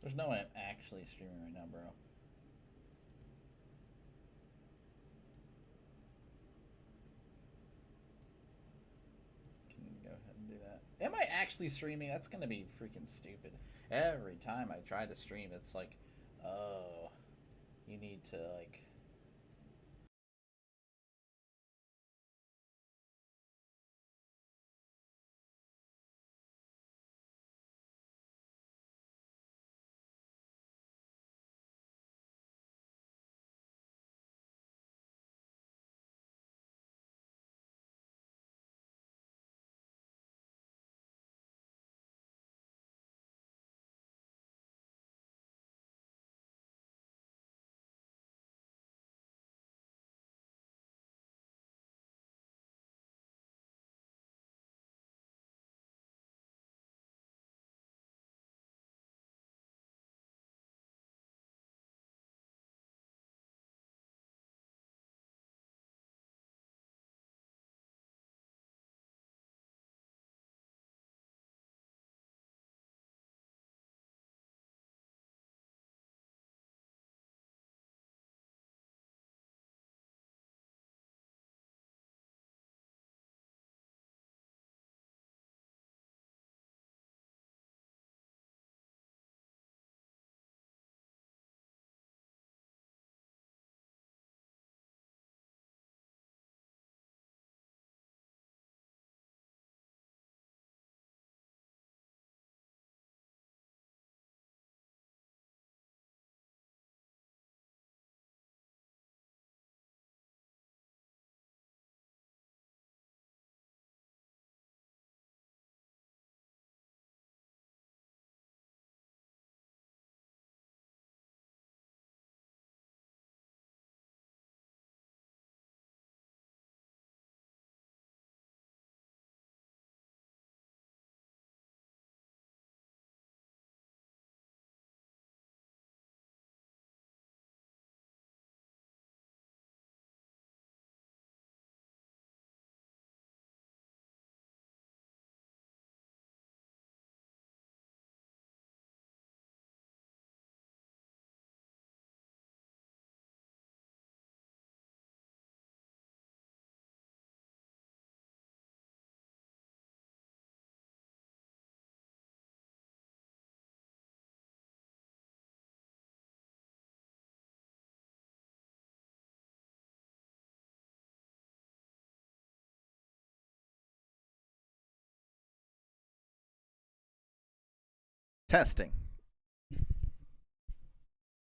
There's no way I'm actually streaming right now, bro. Can you go ahead and do that? Am I actually streaming? That's gonna be freaking stupid. Every time I try to stream, it's like, oh, you need to like. Testing.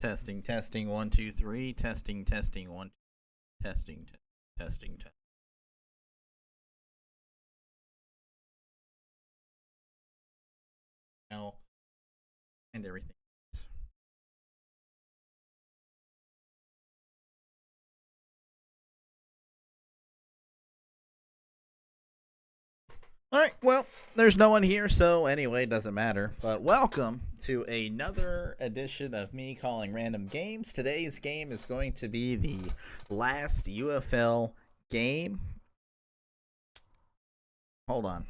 Testing, testing, one, two, three. Testing, testing, one, testing, testing, testing. Now, and everything. All right, well, there's no one here, so anyway, it doesn't matter. But welcome to another edition of me calling random games. Today's game is going to be the last UFL game. Hold on.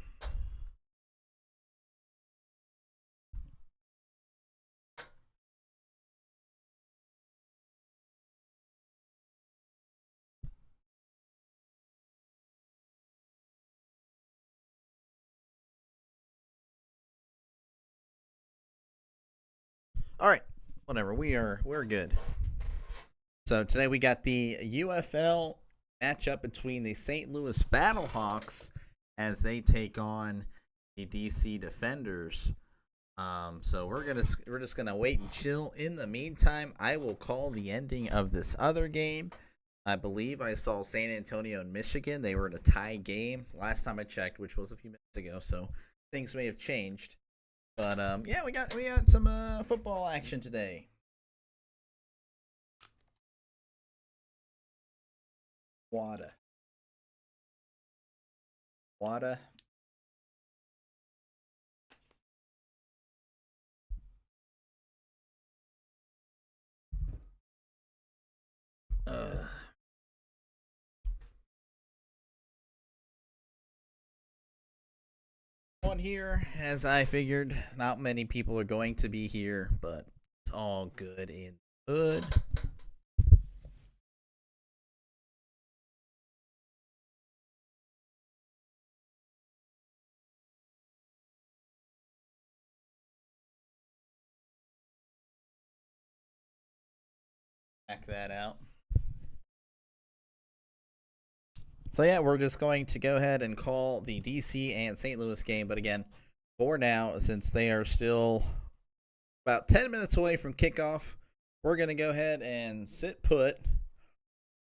All right, whatever. We're good. So today we got the UFL matchup between the St. Louis Battlehawks as they take on the DC Defenders. So we're just gonna wait and chill. In the meantime, I will call the ending of this other game. I believe I saw San Antonio and Michigan. They were in a tie game last time I checked, which was a few minutes ago. So things may have changed. But yeah, we got some football action today. Wada. Wada. Uh, One here, as I figured, not many people are going to be here, but It's all good in the hood. Back that out. So yeah, we're just going to go ahead and call the DC and St. Louis game. But again, for now, since they are still about 10 minutes away from kickoff, we're going to go ahead and sit put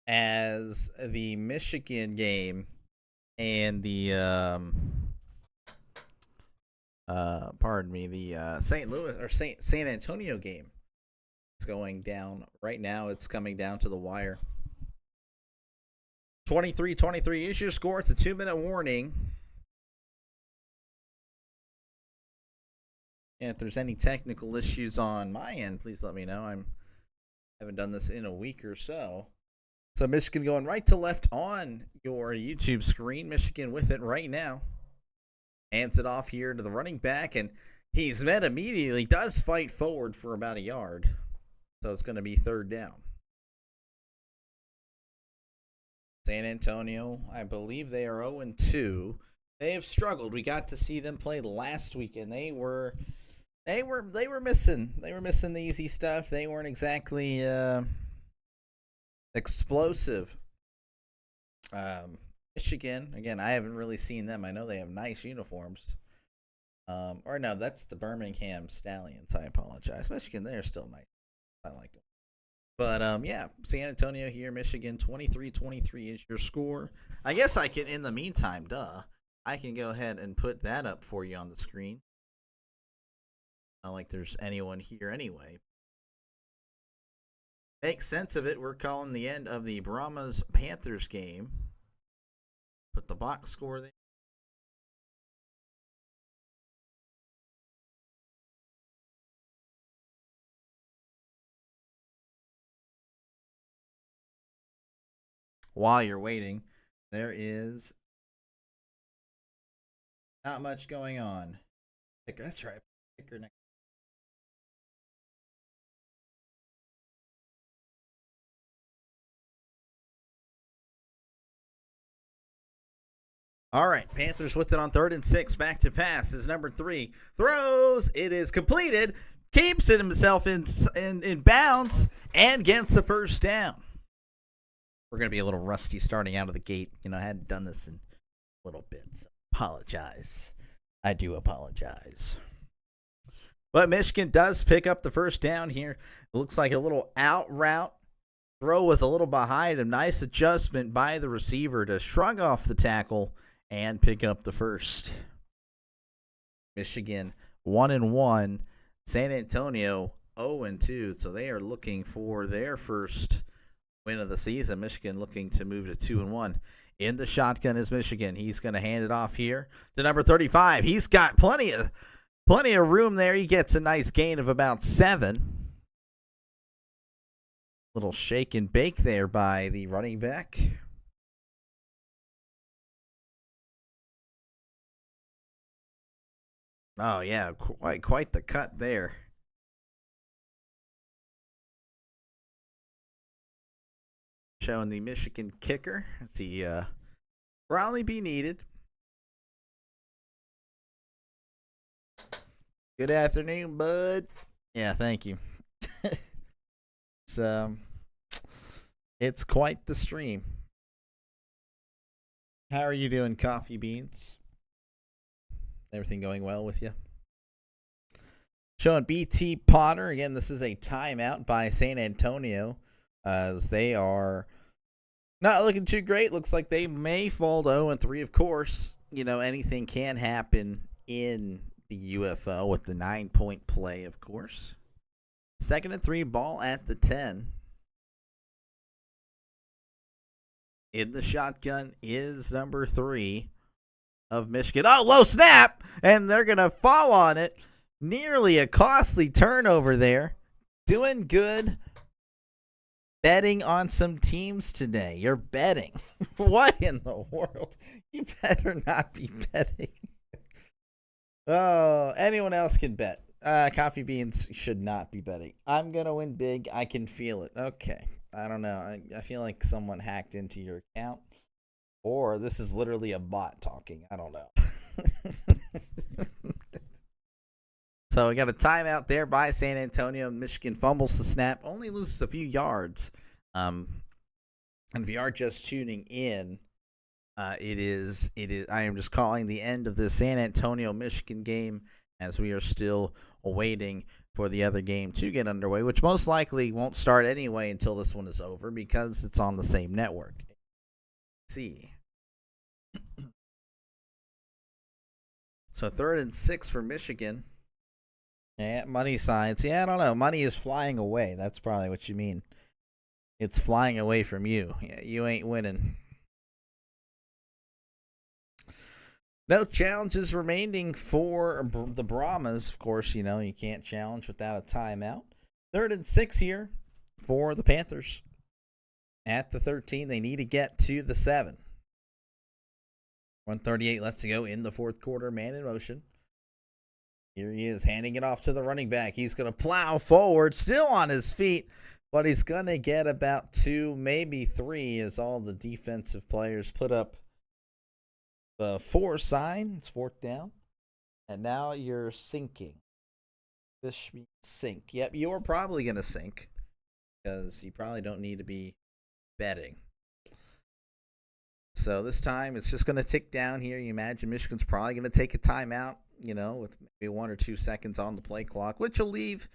as the Michigan game and the St. Louis or San Antonio game is going down right now. It's coming down to the wire. 23-23 is your score. It's a 2-minute warning. And if there's any technical issues on my end, please let me know. I haven't done this in a week or so. So Michigan going right to left on your YouTube screen. Michigan with it right now. Hands it off here to the running back, and he's met immediately. Does fight forward for about a yard. So it's going to be 3rd down. San Antonio, I believe they are 0-2. They have struggled. We got to see them play last week, and they were missing. They were missing the easy stuff. They weren't exactly explosive. Michigan, again, I haven't really seen them. I know they have nice uniforms. Or no, that's the Birmingham Stallions. I apologize. Michigan, they're still nice. I like them. But, yeah, San Antonio here, Michigan, 23-23 is your score. I guess I can, in the meantime, I can go ahead and put that up for you on the screen. Not like there's anyone here anyway. Make sense of it. We're calling the end of the Brahmas-Panthers game. Put the box score there. While you're waiting, there is not much going on. That's right. Picker next. All right, Panthers with it on 3rd and 6. Back to pass is number 3. Throws. It is completed. Keeps it himself in bounds and gets the 1st down. We're going to be a little rusty starting out of the gate. You know, I hadn't done this in a little bit. So apologize. I do apologize. But Michigan does pick up the 1st down here. It looks like a little out route. Throw was a little behind him. Nice adjustment by the receiver to shrug off the tackle and pick up the 1st. Michigan 1-1. San Antonio 0-2. So they are looking for their first win of the season. Michigan looking to move to 2-1. In the shotgun is Michigan. He's going to hand it off here to number 35. He's got plenty of room there. He gets a nice gain of about 7. Little shake and bake there by the running back. Oh yeah, quite the cut there. Showing the Michigan kicker. Let's see, probably be needed. Good afternoon, bud. Yeah, thank you. It's quite the stream. How are you doing, Coffee Beans? Everything going well with you? Showing BT Potter. Again, this is a timeout by San Antonio, as they are not looking too great. Looks like they may fall to 0-3. Of course, you know, anything can happen in the UFL with the 9-point play, of course. 2nd and 3, ball at the 10. In the shotgun is number 3 of Michigan. Oh, low snap! And they're going to fall on it. Nearly a costly turnover there. Doing good. Betting on some teams today. You're betting. What in the world? You better not be betting. Oh, anyone else can bet. Coffee Beans should not be betting. I'm going to win big. I can feel it. Okay. I don't know. I feel like someone hacked into your account. Or this is literally a bot talking. I don't know. So we got a timeout there by San Antonio. Michigan fumbles the snap. Only loses a few yards. And if you are just tuning in, it is. I am just calling the end of the San Antonio Michigan game as we are still waiting for the other game to get underway, which most likely won't start anyway until this one is over because it's on the same network. See. So 3rd and 6 for Michigan. Yeah, money signs. Yeah, I don't know. Money is flying away. That's probably what you mean. It's flying away from you. Yeah, you ain't winning. No challenges remaining for the Brahmas. Of course, you know, you can't challenge without a timeout. 3rd and 6 here for the Panthers. At the 13, they need to get to the 7. 1:38 left to go in the 4th quarter. Man in motion. Here he is, handing it off to the running back. He's going to plow forward, still on his feet, but he's going to get about 2, maybe 3, as all the defensive players put up the 4 sign. It's 4th down. And now you're sinking. This means sink. Yep, you're probably going to sink because you probably don't need to be betting. So this time it's just going to tick down here. You imagine Michigan's probably going to take a timeout, you know, with maybe 1 or 2 seconds on the play clock, which will leave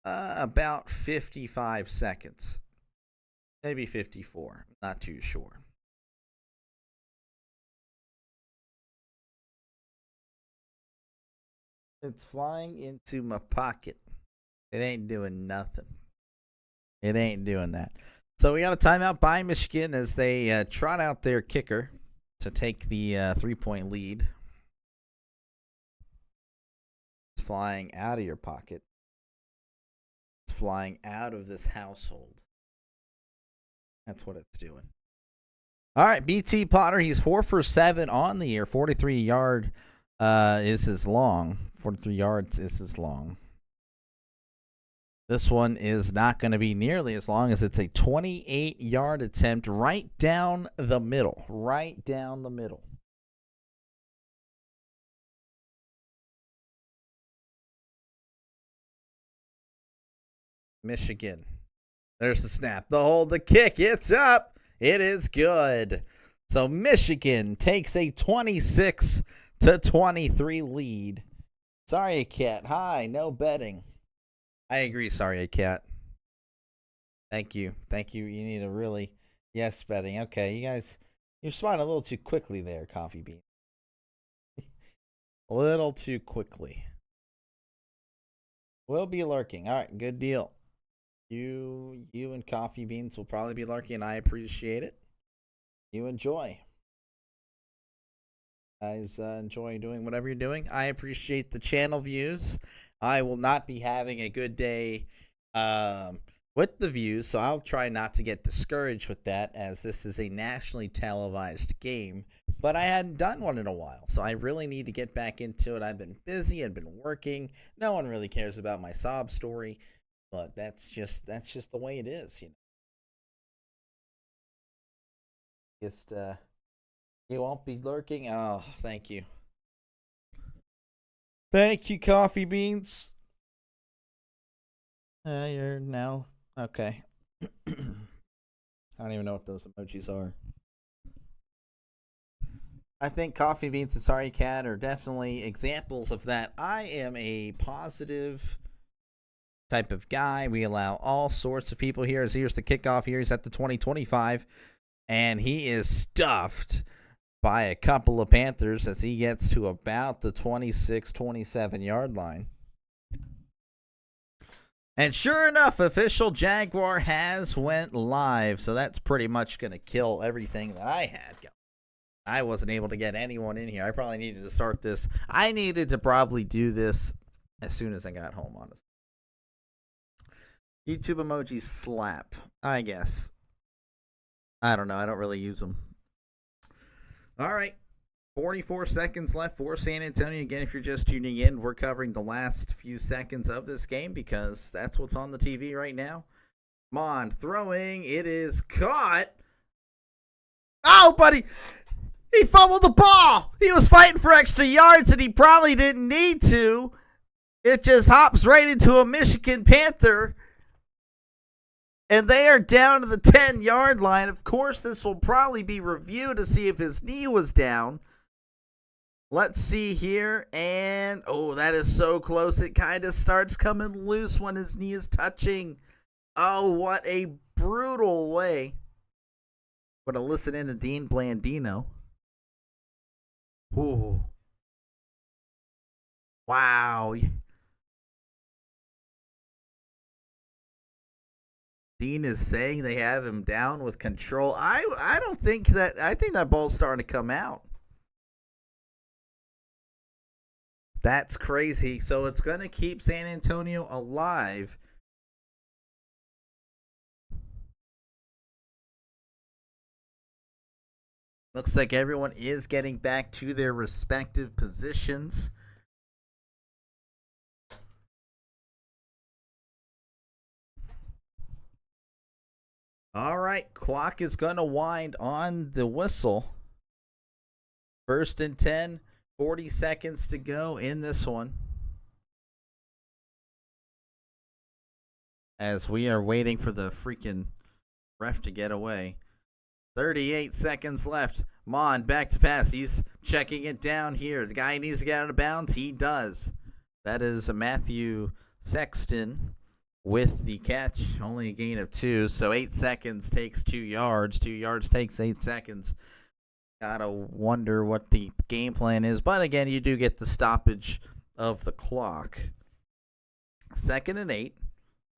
about 55 seconds. Maybe 54. Not too sure. It's flying into my pocket. It ain't doing nothing. It ain't doing that. So we got a timeout by Michigan as they trot out their kicker to take the 3-point lead. It's flying out of your pocket. It's flying out of this household. That's what it's doing. All right, BT Potter, he's 4 for 7 on the year. 43 yards is his long. 43 yards is his long. This one is not going to be nearly as long as it's a 28-yard attempt right down the middle. Right down the middle. Michigan. There's the snap. The hold, the kick. It's up. It is good. So Michigan takes a 26-23 lead. Sorry, Cat. Hi, no betting. I agree. Sorry, Cat. Thank you. Thank you. You need a really yes betting. Okay, you guys, you're responding a little too quickly there, Coffee Bean. A little too quickly. We'll be lurking. All right, good deal. You and Coffee Beans will probably be lurking. I appreciate it. You enjoy. Guys, enjoy doing whatever you're doing. I appreciate the channel views. I will not be having a good day with the views, so I'll try not to get discouraged with that, as this is a nationally televised game. But I hadn't done one in a while, so I really need to get back into it. I've been busy. I've been working. No one really cares about my sob story, but that's just the way it is, you know. Just you won't be lurking. Oh, thank you. Thank you, Coffee Beans. You're now okay. I don't even know what those emojis are. I think Coffee Beans and Sorry Cat are definitely examples of that. I am a positive type of guy. We allow all sorts of people here. As here's the kickoff here. He's at the 20-25, and he is stuffed by a couple of Panthers as he gets to about the 26-27 yard line. And sure enough, official Jaguar has went live, so that's pretty much going to kill everything that I had going. I wasn't able to get anyone in here. I probably needed to start this. I needed to probably do this as soon as I got home, honestly. YouTube emojis slap, I guess. I don't know. I don't really use them. All right. 44 seconds left for San Antonio. Again, if you're just tuning in, we're covering the last few seconds of this game because that's what's on the TV right now. Mon throwing. It is caught. Oh, buddy. He fumbled the ball. He was fighting for extra yards, and he probably didn't need to. It just hops right into a Michigan Panther. And they are down to the 10-yard line. Of course, this will probably be reviewed to see if his knee was down. Let's see here. And, oh, that is so close. It kind of starts coming loose when his knee is touching. Oh, what a brutal way. I'm going to listen in to Dean Blandino. Ooh. Wow. Dean is saying they have him down with control. I don't think that. I think that ball's starting to come out. That's crazy. So it's going to keep San Antonio alive. Looks like everyone is getting back to their respective positions. All right, clock is going to wind on the whistle. 1st and 10. 40 seconds to go in this one. As we are waiting for the freaking ref to get away. 38 seconds left. Mon back to pass. He's checking it down here. The guy needs to get out of bounds. He does. That is Matthew Sexton with the catch. Only a gain of 2. So 8 seconds takes 2 yards. 2 yards takes 8 seconds. Gotta wonder what the game plan is. But again, you do get the stoppage of the clock. 2nd and 8.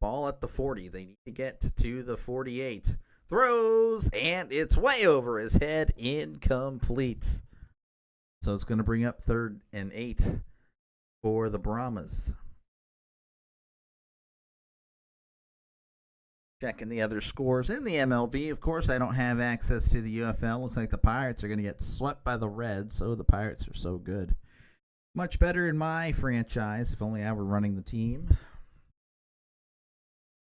Ball at the 40. They need to get to the 48. Throws, and it's way over his head. Incomplete. So it's going to bring up 3rd and 8 for the Brahmas. Checking the other scores in the MLB. Of course, I don't have access to the UFL. Looks like the Pirates are going to get swept by the Reds. Oh, the Pirates are so good. Much better in my franchise. If only I were running the team.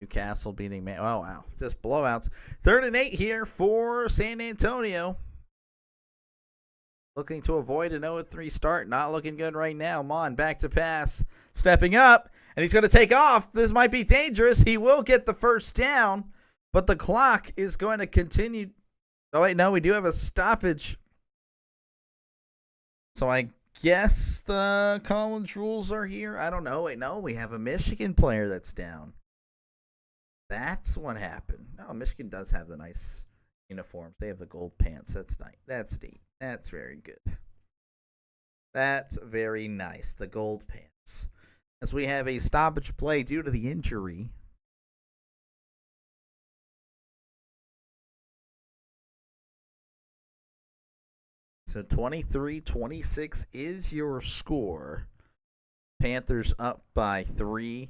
Newcastle beating Man. Oh, wow. Just blowouts. 3rd and 8 here for San Antonio. Looking to avoid an 0-3 start. Not looking good right now. Mon back to pass. Stepping up. And he's going to take off. This might be dangerous. He will get the first down. But the clock is going to continue. Oh, wait. No, we do have a stoppage. So I guess the college rules are here. I don't know. Wait, no. We have a Michigan player that's down. That's what happened. No, Michigan does have the nice uniforms. They have the gold pants. That's nice. That's neat. That's very good. That's very nice. The gold pants. As we have a stoppage play due to the injury. So 23-26 is your score. Panthers up by 3.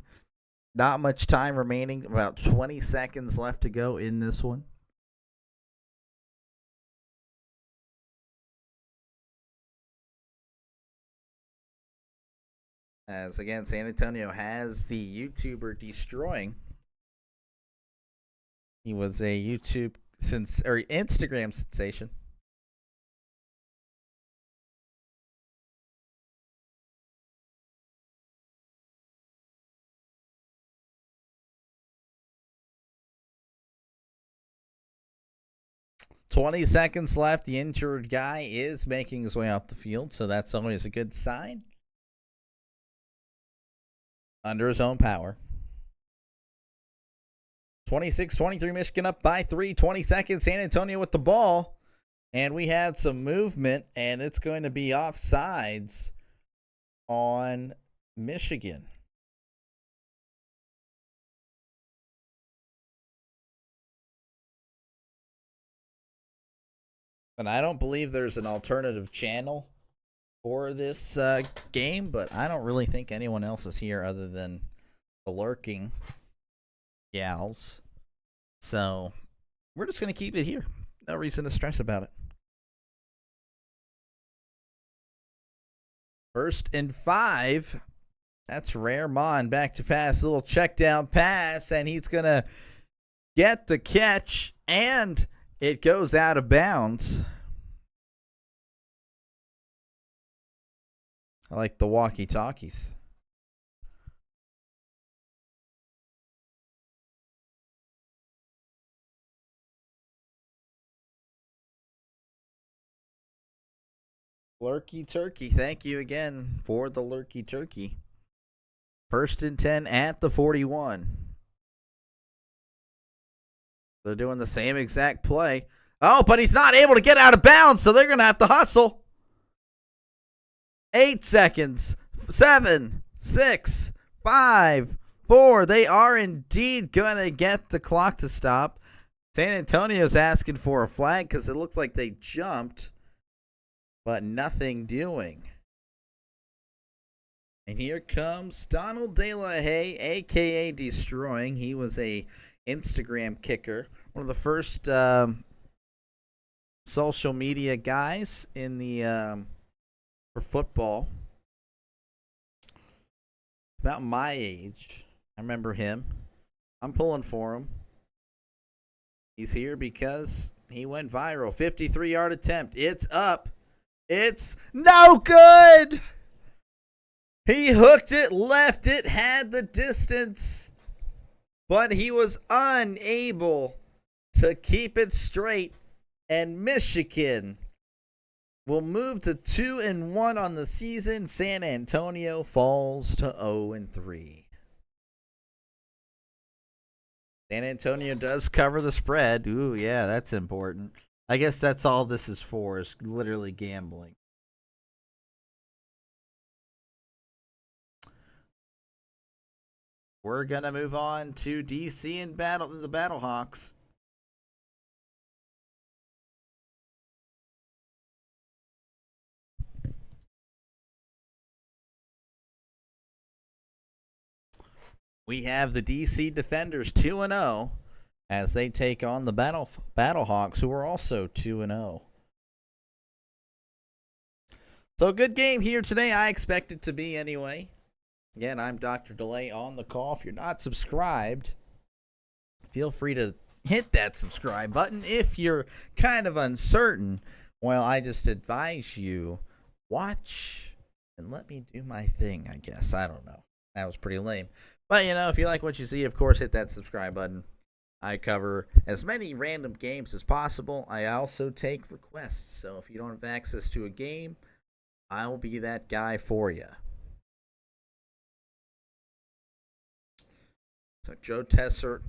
Not much time remaining. About 20 seconds left to go in this one. As again, San Antonio has the YouTuber destroying. He was a Instagram sensation. $20 seconds left. The injured guy is making his way off the field, so that's always a good sign. Under his own power. 26-23, Michigan up by 3. 20 seconds, San Antonio with the ball. And we had some movement, and it's going to be offsides on Michigan. And I don't believe there's an alternative channel for this game, but I don't really think anyone else is here other than the lurking gals. So we're just going to keep it here. No reason to stress about it. First and 5. That's rare. Mon back to pass. A little check down pass, and he's going to get the catch, and it goes out of bounds. I like the walkie-talkies. Lurky turkey. Thank you again for the lurky turkey. First and 10 at the 41. They're doing the same exact play. Oh, but he's not able to get out of bounds, so they're going to have to hustle. 8 seconds. 7, 6, 5, 4. They are indeed going to get the clock to stop. San Antonio's asking for a flag because it looks like they jumped, but nothing doing. And here comes Donald De La Haye, a.k.a. Destroying. He was a Instagram kicker, one of the first social media guys in the for football. About my age. I remember him. I'm pulling for him. He's here because he went viral. 53-yard attempt. It's up. It's no good. He hooked it, left it, had the distance, but he was unable to keep it straight. And Michigan will move to 2-1 on the season. San Antonio falls to 0-3. San Antonio does cover the spread. Ooh, yeah, that's important. I guess that's all this is for, is literally gambling. We're going to move on to DC and the Battlehawks. We have the DC Defenders 2-0 as they take on the Battlehawks, who are also 2-0. So a good game here today. I expect it to be anyway. Again, I'm Dr. Delay on the call. If you're not subscribed, feel free to hit that subscribe button. If you're kind of uncertain, well, I just advise you, watch and let me do my thing, I guess. I don't know. That was pretty lame. But, if you like what you see, of course, hit that subscribe button. I cover as many random games as possible. I also take requests. So if you don't have access to a game, I'll be that guy for you. So Tessitore?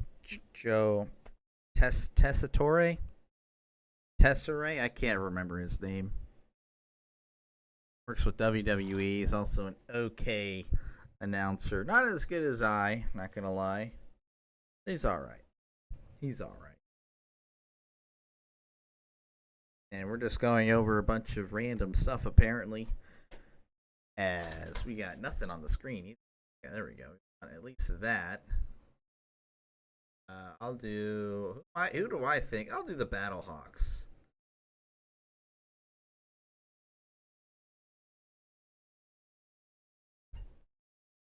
I can't remember his name. Works with WWE. He's also an okay announcer. Not as good as I, not gonna lie. He's alright. And we're just going over a bunch of random stuff apparently, as we got nothing on the screen. Yeah, there we go. At least that. I'll do... Who do I think? I'll do the Battlehawks.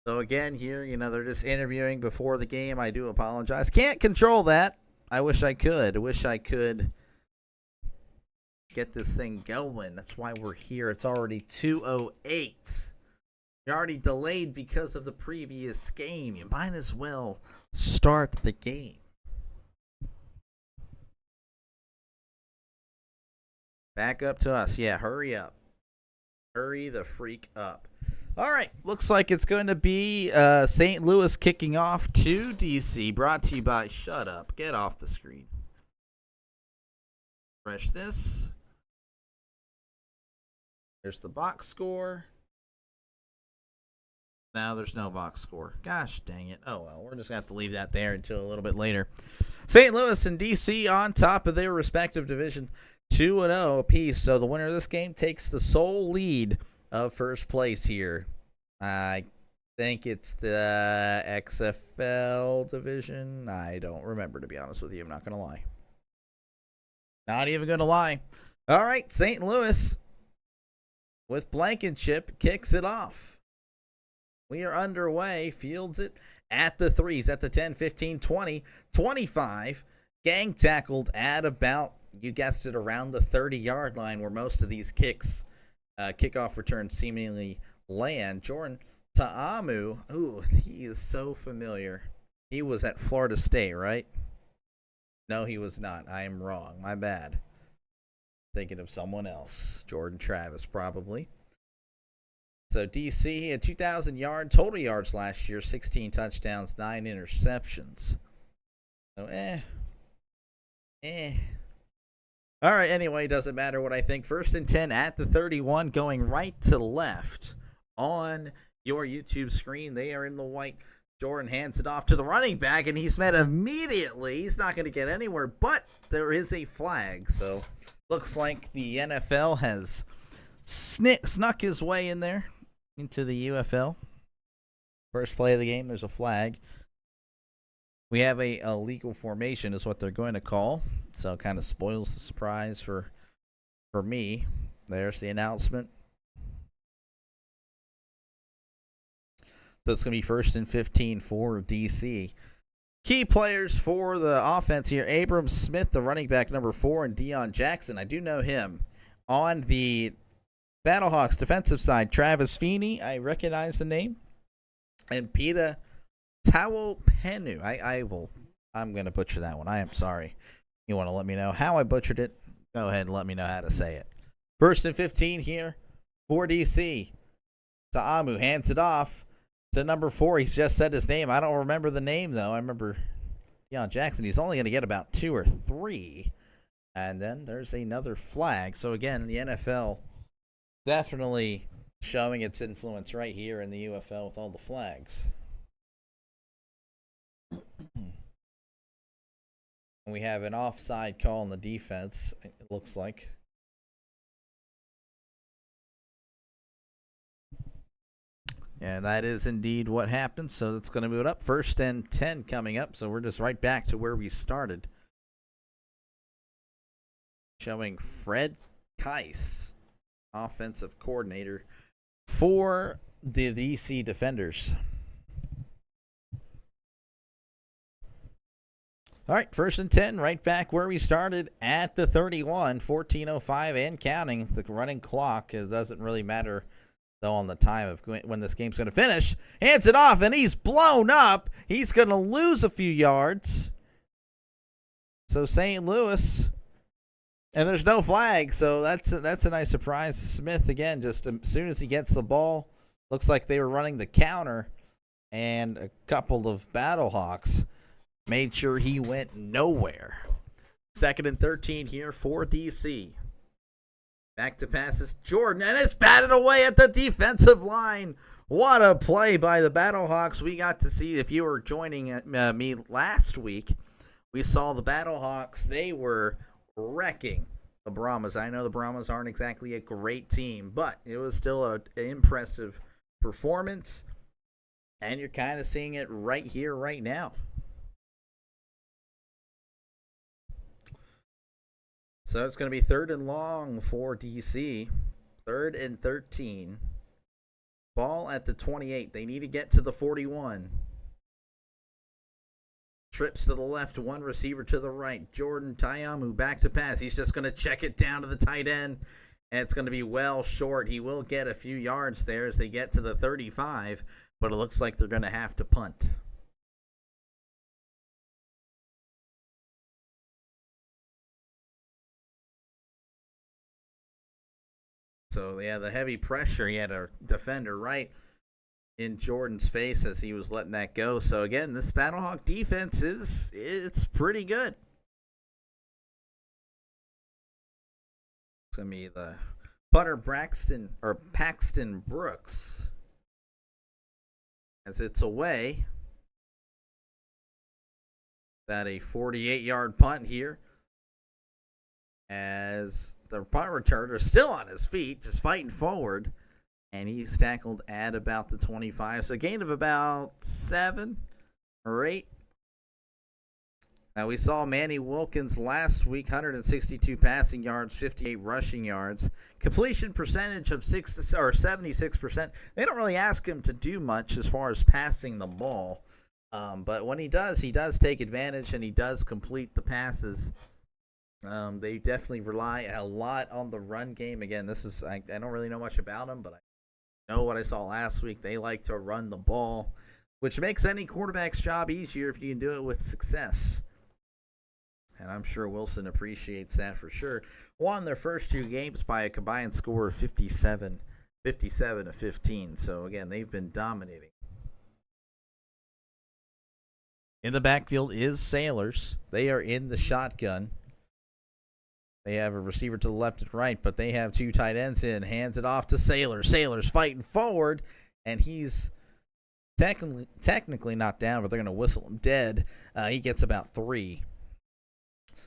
So again, here, they're just interviewing before the game. I do apologize. Can't control that. I wish I could. I wish I could get this thing going. That's why we're here. It's already 2:08. You're already delayed because of the previous game. You might as well start the game. Back up to us. Yeah, hurry up. Hurry the freak up. All right, looks like it's going to be St. Louis kicking off to DC, brought to you by Shut Up. Get off the screen. Refresh this. There's the box score. Now there's no box score. Gosh dang it. Oh, well, we're just going to have to leave that there until a little bit later. St. Louis and DC on top of their respective division, 2-0 apiece. So the winner of this game takes the sole lead of first place here. I think it's the XFL division. I don't remember, to be honest with you. I'm not going to lie. Not even going to lie. All right, St. Louis with Blankenship, kicks it off. We are underway. Fields it at the 3s, at the 10, 15, 20, 25. Gang tackled at about, you guessed it, around the 30-yard line where most of these kickoff returns seemingly land. Jordan Ta'amu, ooh, he is so familiar. He was at Florida State, right? No, he was not. I am wrong. My bad. Thinking of someone else. Jordan Travis, probably. So DC, he had 2,000 total yards last year, 16 touchdowns, 9 interceptions. So, All right, anyway, doesn't matter what I think. 1st and 10 at the 31, going right to left on your YouTube screen. They are in the white. Jordan hands it off to the running back, and he's met immediately. He's not going to get anywhere, but there is a flag. So, looks like the NFL has snuck his way in there into the UFL. First play of the game, there's a flag. We have a illegal formation is what they're going to call. So it kind of spoils the surprise for me. There's the announcement. So it's going to be 1st and 15 for DC. Key players for the offense here. Abram Smith, the running back, number 4, and Deion Jackson. I do know him. On the Battlehawks defensive side, Travis Feeney. I recognize the name. And Peta Tawopenu. I'm going to butcher that one. I am sorry. You want to let me know how I butchered it? Go ahead and let me know how to say it. 1st and 15 here for DC. Ta'amu hands it off to number 4. He's just said his name. I don't remember the name, though. I remember Deion Jackson. He's only going to get about 2 or 3. And then there's another flag. So, again, the NFL definitely showing its influence right here in the UFL with all the flags. And we have an offside call on the defense, it looks like. And that is indeed what happened. So that's going to move it up. 1st and 10 coming up. So we're just right back to where we started. Showing Fred Keiss, offensive coordinator for the DC Defenders. All right, 1st and 10, right back where we started at the 31, 14:05 and counting. The running clock, it doesn't really matter, though, on the time of when this game's going to finish. Hands it off, and he's blown up. He's going to lose a few yards. So St. Louis, and there's no flag, so that's a nice surprise. Smith, again, just as soon as he gets the ball, looks like they were running the counter, and a couple of Battlehawks made sure he went nowhere. 2nd and 13 here for DC. Back to passes Jordan, and it's batted away at the defensive line. What a play by the Battlehawks. We got to see, if you were joining me last week, we saw the Battlehawks. They were wrecking the Brahmas. I know the Brahmas aren't exactly a great team, but it was still an impressive performance, and you're kind of seeing it right here, right now. So it's going to be 3rd and long for DC. 3rd and 13. Ball at the 28. They need to get to the 41. Trips to the left, one receiver to the right. Jordan Ta'amu back to pass. He's just going to check it down to the tight end, and it's going to be well short. He will get a few yards there as they get to the 35, but it looks like they're going to have to punt. So, yeah, the heavy pressure, he had a defender right in Jordan's face as he was letting that go. So, again, this Battlehawk defense it's pretty good. It's going to be the punter Paxton Brooks as it's away. That a 48-yard punt here. As the punt returner is still on his feet, just fighting forward. And he's tackled at about the 25. So a gain of about 7 or 8. We saw Manny Wilkins last week, 162 passing yards, 58 rushing yards, completion percentage of 76%. They don't really ask him to do much as far as passing the ball, but when he does take advantage and he does complete the passes. They definitely rely a lot on the run game. Again, I don't really know much about them, but I know what I saw last week. They like to run the ball, which makes any quarterback's job easier if you can do it with success. And I'm sure Wilson appreciates that for sure. Won their first 2 games by a combined score of 57-15. So, again, they've been dominating. In the backfield is Sailors. They are in the shotgun. They have a receiver to the left and right, but they have 2 tight ends in. Hands it off to Sailors. Sailors fighting forward, and he's technically not down, but they're going to whistle him dead. He gets about 3.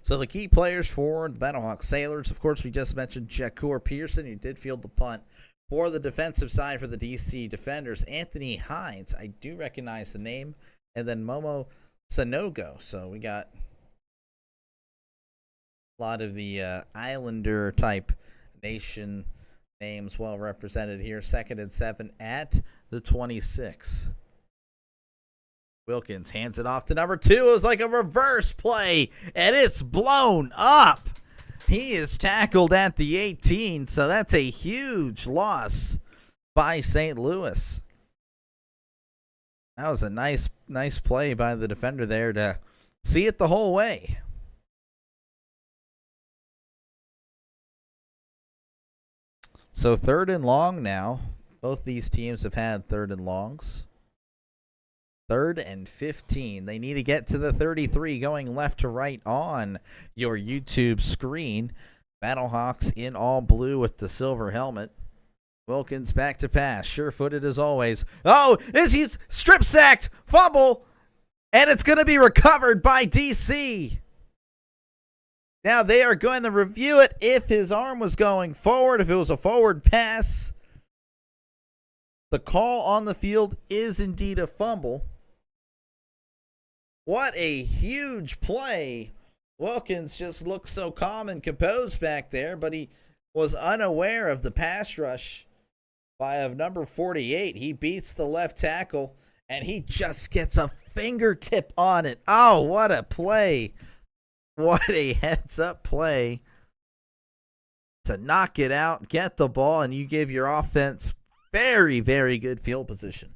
So the key players for the Battlehawks Sailors, of course, we just mentioned Jacour Pearson, who did field the punt. For the defensive side for the DC Defenders, Anthony Hines, I do recognize the name, and then Momo Sanogo. So we got a lot of the Islander-type nation names well represented here. 2nd and 7 at the 26. Wilkins hands it off to number 2. It was like a reverse play, and it's blown up. He is tackled at the 18, so that's a huge loss by St. Louis. That was a nice play by the defender there to see it the whole way. So 3rd and long now. Both these teams have had 3rd and longs. 3rd and 15. They need to get to the 33 going left to right on your YouTube screen. Battlehawks in all blue with the silver helmet. Wilkins back to pass. Sure-footed as always. Oh, he's strip sacked. Fumble. And it's going to be recovered by DC. Now they are going to review it if his arm was going forward, if it was a forward pass. The call on the field is indeed a fumble. What a huge play. Wilkins just looked so calm and composed back there, but he was unaware of the pass rush by number 48. He beats the left tackle, and he just gets a fingertip on it. Oh, what a play. What a heads-up play to knock it out, get the ball, and you give your offense very, very good field position.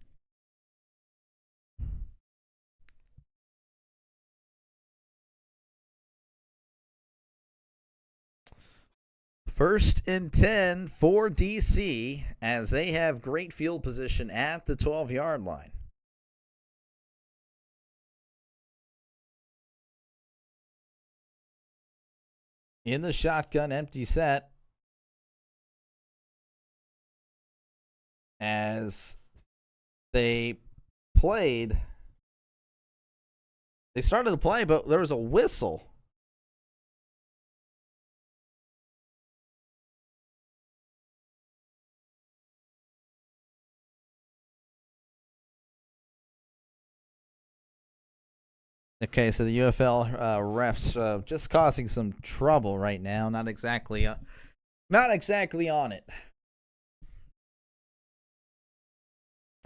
First and 10 for DC as they have great field position at the 12-yard line. In the shotgun, empty set. As they started the play, but there was a whistle. Okay, so the UFL refs just causing some trouble right now. Not exactly on it.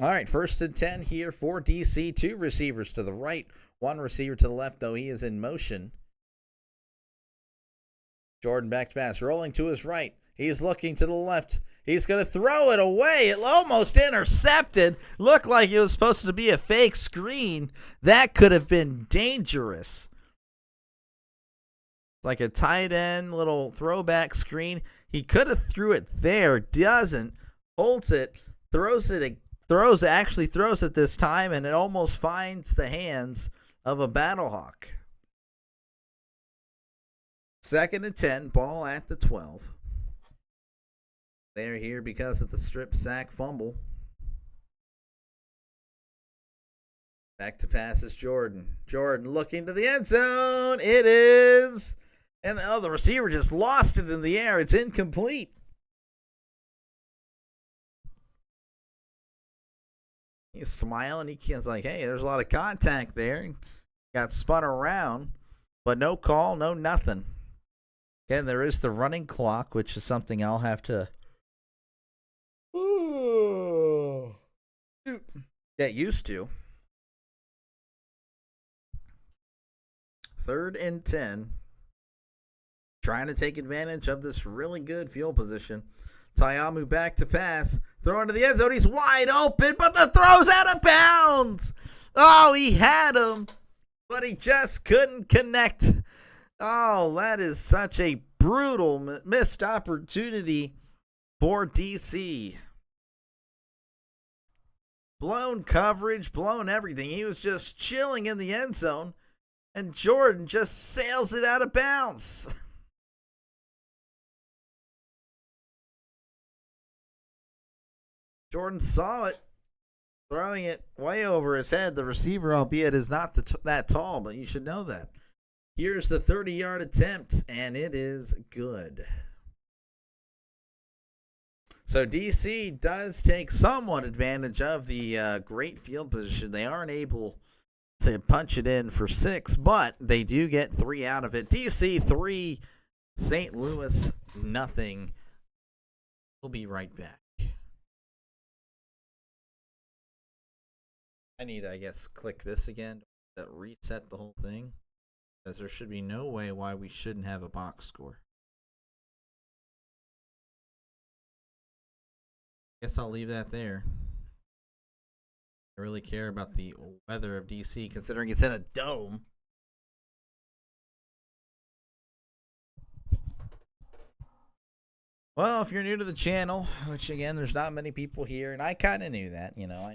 All right, 1st and 10 here for DC. 2 receivers to the right, 1 receiver to the left, though he is in motion. Jordan back to pass, rolling to his right. He's looking to the left. He's going to throw it away. It almost intercepted. Looked like it was supposed to be a fake screen. That could have been dangerous. Like a tight end, little throwback screen. He could have threw it there. Doesn't. Holds it. Throws it this time, and it almost finds the hands of a Battlehawk. 2nd and 10. Ball at the 12. They're here because of the strip sack fumble. Back to pass is Jordan. Jordan looking to the end zone. It is. And the receiver just lost it in the air. It's incomplete. He's smiling. He's like, hey, there's a lot of contact there. Got spun around. but no call, no nothing. Again, there is the running clock, which is something I'll have to get used to. 3rd and 10. Trying to take advantage of this really good field position. Tayamu back to pass. Throw into the end zone. He's wide open, but the throw's out of bounds. Oh, he had him, but he just couldn't connect. Oh, that is such a brutal missed opportunity for DC. Blown coverage, blown everything. He was just chilling in the end zone, and Jordan just sails it out of bounds. Jordan saw it, throwing it way over his head. The receiver, albeit, is not that tall, but you should know that. Here's the 30-yard attempt, and it is good. So DC does take somewhat advantage of the great field position. They aren't able to punch it in for 6, but they do get 3 out of it. DC 3, St. Louis nothing. We'll be right back. I need to, I guess, click this again to reset the whole thing, because there should be no way why we shouldn't have a box score. Guess I'll leave that there. I really care about the weather of DC, considering it's in a dome. Well, if you're new to the channel, which again, there's not many people here, and I kind of knew that, you know,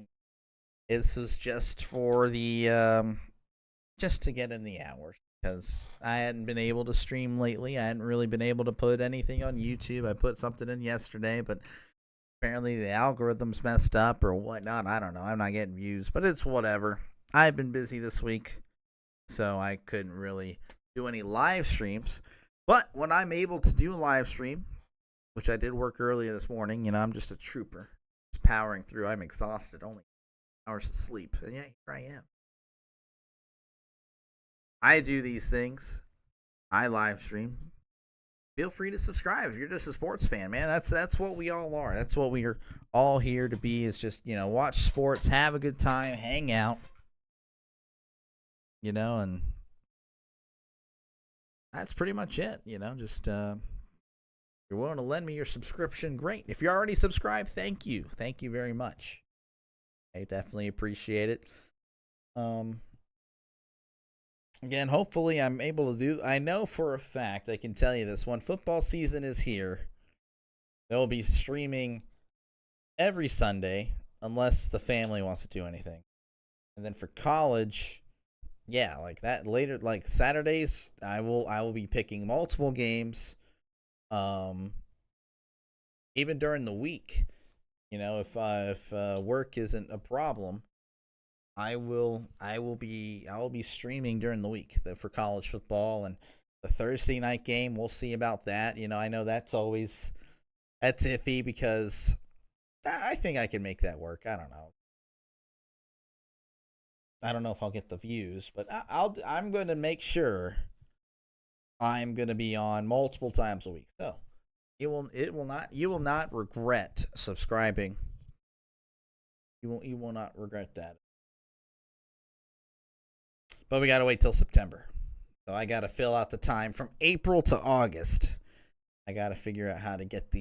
this is just for the, just to get in the hours, because I hadn't been able to stream lately. I hadn't really been able to put anything on YouTube. I put something in yesterday, but apparently the algorithm's messed up or whatnot. I don't know. I'm not getting views, but it's whatever. I've been busy this week, so I couldn't really do any live streams. But when I'm able to do a live stream, which I did work earlier this morning, you know, I'm just a trooper. Just powering through. I'm exhausted. Only hours of sleep. And yeah, here I am. I do these things. I live stream. Feel free to subscribe if you're just a sports fan, man. That's what we all are. That's what we are all here to be, is just, you know, watch sports, have a good time, hang out. You know, and that's pretty much it, you know, just if you're willing to lend me your subscription, great. If you're already subscribed, thank you. Thank you very much. I definitely appreciate it. Again, hopefully I'm able to do, I know for a fact, I can tell you this, when football season is here, they'll be streaming every Sunday, unless the family wants to do anything. And then for college, yeah, like that later, like Saturdays, I will be picking multiple games, even during the week. You know, if work isn't a problem, I will be streaming during the week for college football, and the Thursday night game, we'll see about that. You know, I know that's iffy, because I think I can make that work. I don't know. I don't know if I'll get the views, but I'm going to make sure I'm going to be on multiple times a week. So you will not regret subscribing. You will not regret that. But we got to wait till September. So I got to fill out the time from April to August. I got to figure out how to get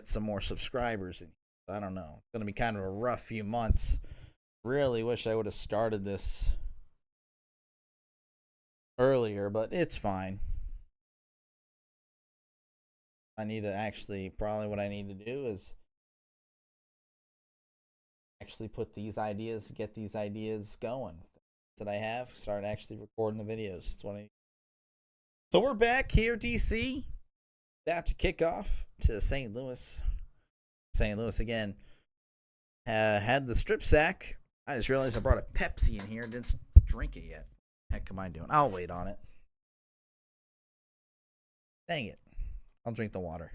some more subscribers. I don't know. It's going to be kind of a rough few months. Really wish I would have started this earlier, but it's fine. Probably what I need to do is actually get these ideas going that I have. Start actually recording the videos. So we're back here, DC. About to kick off to St. Louis. St. Louis again had the strip sack. I just realized I brought a Pepsi in here and didn't drink it yet. Heck am I doing? I'll wait on it. Dang it. I'll drink the water.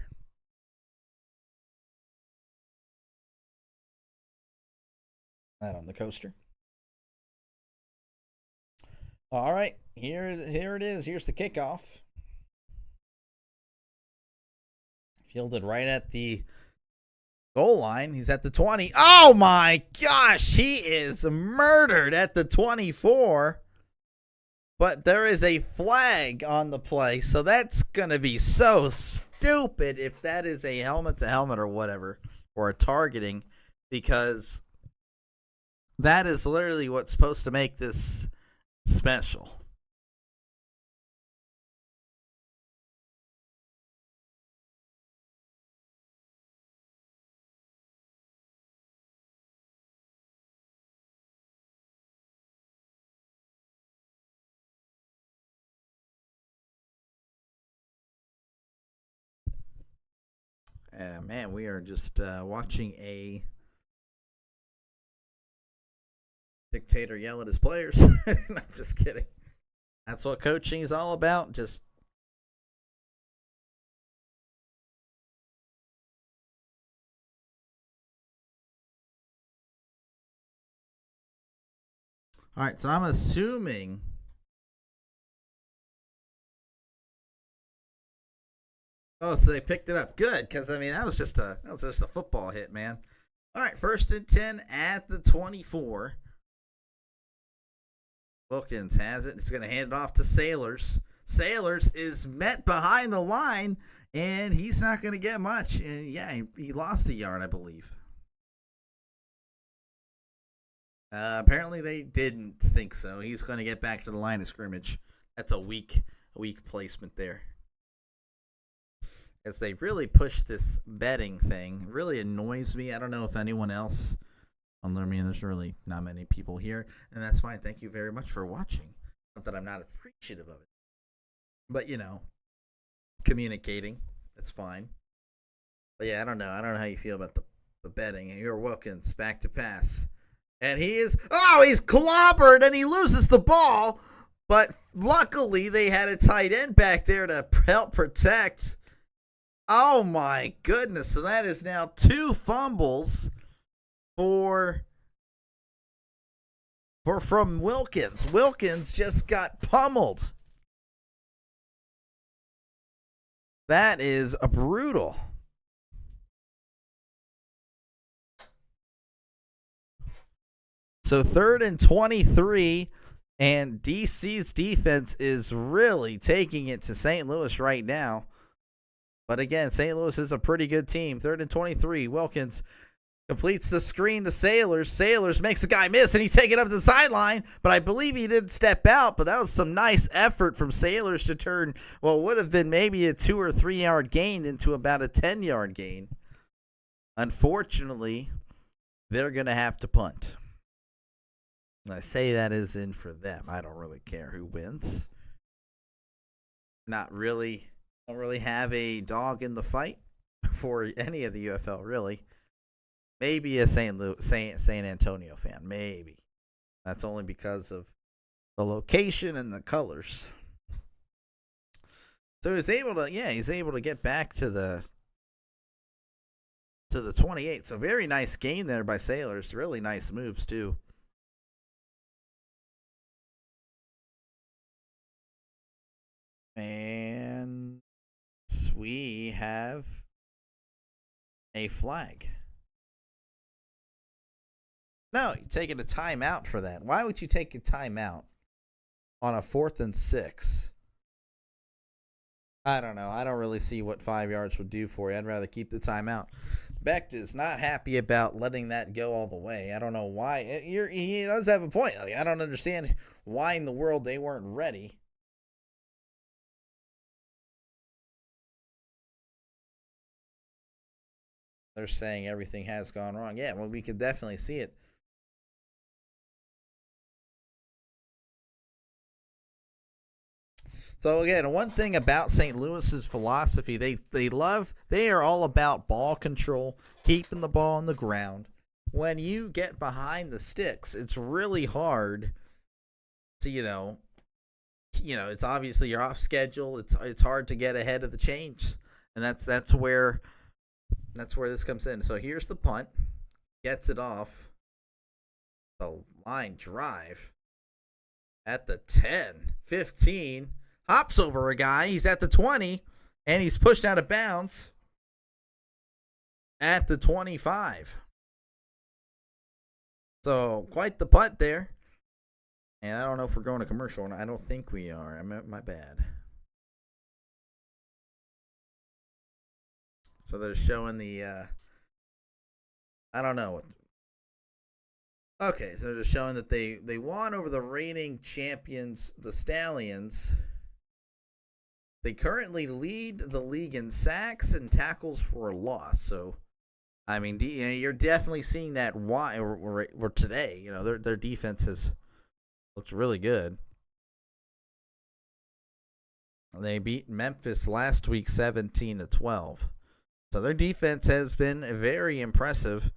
That on the coaster. All right, here it is. Here's the kickoff. Fielded right at the goal line. He's at the 20. Oh my gosh, he is murdered at the 24. But there is a flag on the play, so that's going to be so stupid if that is a helmet-to-helmet or whatever, or a targeting, because that is literally what's supposed to make this special. Man, we are just watching a dictator yell at his players. I'm just kidding. That's what coaching is all about. Just all right. So I'm assuming. Oh, so they picked it up. Good, because I mean that was just a football hit, man. All right, 1st and 10 at the 24. Wilkins has it. He's going to hand it off to Sailors. Sailors is met behind the line, and he's not going to get much. And yeah, he lost a yard, I believe. Apparently they didn't think so. He's going to get back to the line of scrimmage. That's a weak placement there. As they really push this betting thing, it really annoys me. I don't know if anyone else. I mean, there's really not many people here, and that's fine. Thank you very much for watching. Not that I'm not appreciative of it, but communicating, that's fine. But yeah, I don't know how you feel about the betting. And here Wilkins back to pass, and he's clobbered, and he loses the ball. But luckily, they had a tight end back there to help protect. Oh my goodness! So that is now 2 fumbles from Wilkins. Wilkins just got pummeled. That is a brutal. So 3rd and 23, and DC's defense is really taking it to St. Louis right now. But again, St. Louis is a pretty good team. 3rd and 23, Wilkins completes the screen to Sailors. Sailors makes a guy miss, and he's taken up the sideline. But I believe he didn't step out. But that was some nice effort from Sailors to turn what would have been maybe a 2 or 3 yard gain into about a 10-yard gain. Unfortunately, they're going to have to punt. And I say that is in for them. I don't really care who wins. Don't really have a dog in the fight for any of the UFL, really. Maybe a San Antonio fan, maybe. That's only because of the location and the colors. So he's able to get back to the 28. So very nice gain there by Sailors. Really nice moves too. And we have a flag. No, you're taking a timeout for that. Why would you take a timeout on a 4th and 6? I don't know. I don't really see what 5 yards would do for you. I'd rather keep the timeout. Becht is not happy about letting that go all the way. I don't know why. He does have a point. I don't understand why in the world they weren't ready. They're saying everything has gone wrong. Yeah, well, we could definitely see it. So again, one thing about St. Louis's philosophy, they are all about ball control, keeping the ball on the ground. When you get behind the sticks, it's really hard to it's obviously you're off schedule. It's hard to get ahead of the change, and that's where this comes in. So here's the punt, gets it off the line drive. at the 10, 15, hops over a guy. He's at the 20, and he's pushed out of bounds at the 25. So quite the punt there. And I don't know if we're going to commercial, and I don't think we are. My bad. So they're showing the, I don't know. Okay, so they're showing that they won over the reigning champions, the Stallions. They currently lead the league in sacks and tackles for a loss. So, I mean, you're definitely seeing that today. You know, their defense looks really good. They beat Memphis last week 17-12. So their defense has been very impressive.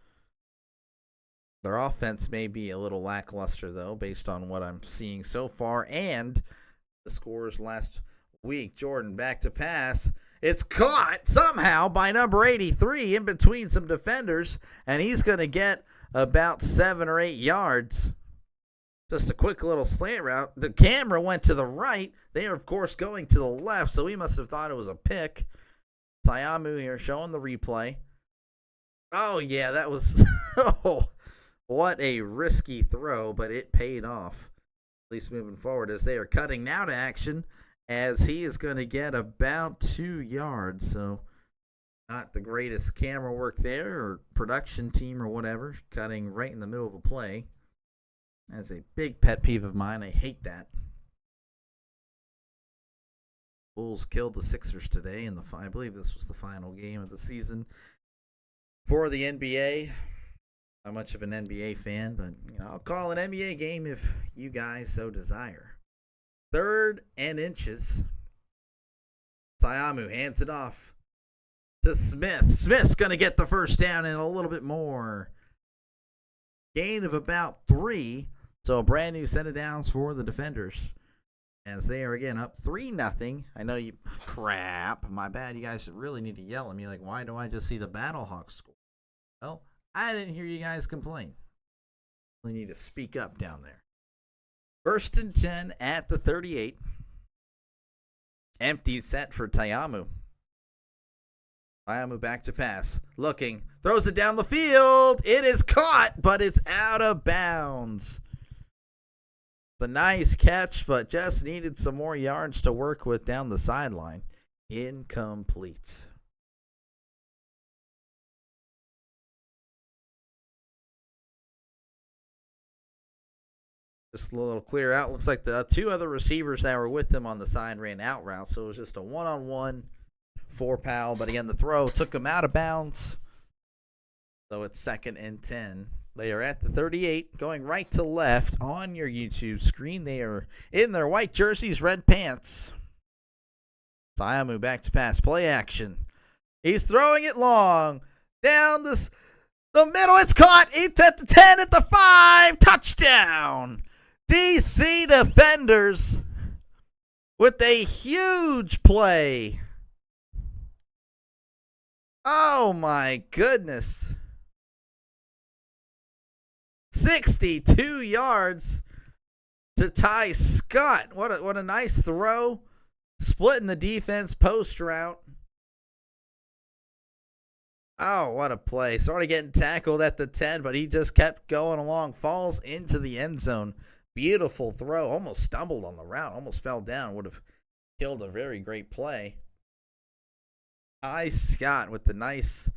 Their offense may be a little lackluster, though, based on what I'm seeing so far. And the scores last week. Jordan back to pass. It's caught somehow by number 83 in between some defenders. And he's going to get about 7 or 8 yards. Just a quick little slant route. The camera went to the right. They are, of course, going to the left. So he must have thought it was a pick. Tayamu here showing the replay. Oh, yeah, that was... oh, what a risky throw, but it paid off. At least moving forward as they are cutting now to action as he is going to get about 2 yards. So not the greatest camera work there or production team or whatever. Cutting right in the middle of a play. That's a big pet peeve of mine. I hate that. Bulls killed the Sixers today in I believe this was the final game of the season for the NBA. Not much of an NBA fan, but I'll call an NBA game if you guys so desire. 3rd and inches. Tayamu hands it off to Smith. Smith's going to get the first down and a little bit more. Gain of about 3. So a brand new set of downs for the defenders. As they are again up 3-0. I know you crap. My bad. You guys really need to yell at me. Like, why do I just see the Battlehawks score? Well, I didn't hear you guys complain. We need to speak up down there. 1st and 10 at the 38. Empty set for Tayamu. Tayamu back to pass. Looking. Throws it down the field. It is caught, but it's out of bounds. It's a nice catch, but just needed some more yards to work with down the sideline. Incomplete. Just a little clear out. Looks like the 2 other receivers that were with them on the side ran out route, so it was just a one-on-one for Powell. But again, the throw took him out of bounds. So it's 2nd and 10. They are at the 38, going right to left on your YouTube screen. They are in their white jerseys, red pants. Tayamu back to pass. Play action. He's throwing it long. Down the middle. It's caught. It's at the 10, at the 5. Touchdown. DC defenders with a huge play. Oh, my goodness. 62 yards to Ty Scott. What a nice throw. Splitting the defense post route. Oh, what a play. Sort of getting tackled at the 10, but he just kept going along. Falls into the end zone. Beautiful throw. Almost stumbled on the route. Almost fell down. Would have killed a very great play. Ty Scott with the nice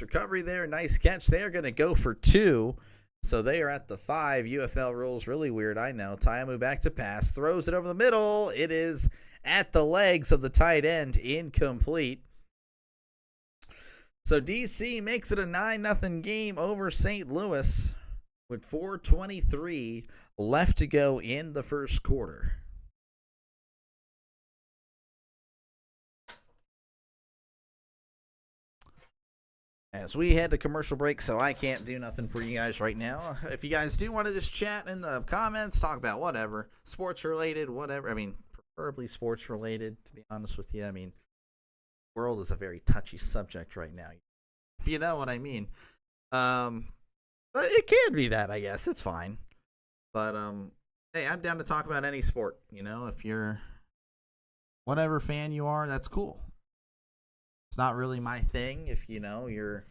recovery there. Nice catch. They are going to go for 2. So they are at the 5. UFL rules really weird, I know. Tayamu back to pass. Throws it over the middle. It is at the legs of the tight end. Incomplete. So DC makes it a 9-0 game over St. Louis with 4:23 left to go in the first quarter. As we head to commercial break, so I can't do nothing for you guys right now. If you guys do want to just chat in the comments, talk about whatever, sports related, whatever. I mean, preferably sports related, to be honest with you. I mean, the world is a very touchy subject right now, if you know what I mean. But it can be that, I guess. It's fine. But hey, I'm down to talk about any sport. You know, if you're whatever fan you are, that's cool. It's not really my thing. If you know you're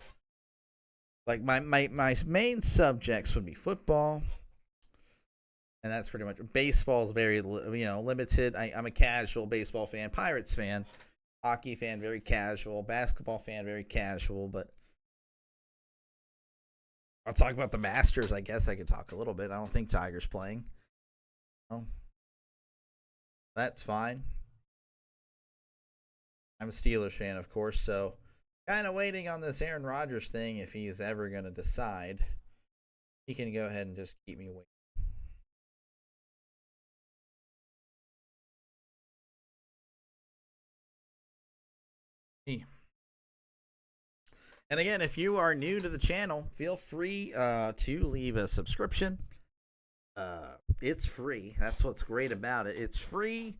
like my main subjects would be football, and that's pretty much baseball is very limited. I'm a casual baseball fan, Pirates fan, hockey fan, very casual, basketball fan, very casual. But I'll talk about the Masters. I guess I could talk a little bit. I don't think Tiger's playing. Oh, that's fine. I'm a Steelers fan, of course, so kind of waiting on this Aaron Rodgers thing. If he's ever going to decide, he can go ahead and just keep me waiting. And again, if you are new to the channel, feel free to leave a subscription. It's free. That's what's great about it. It's free.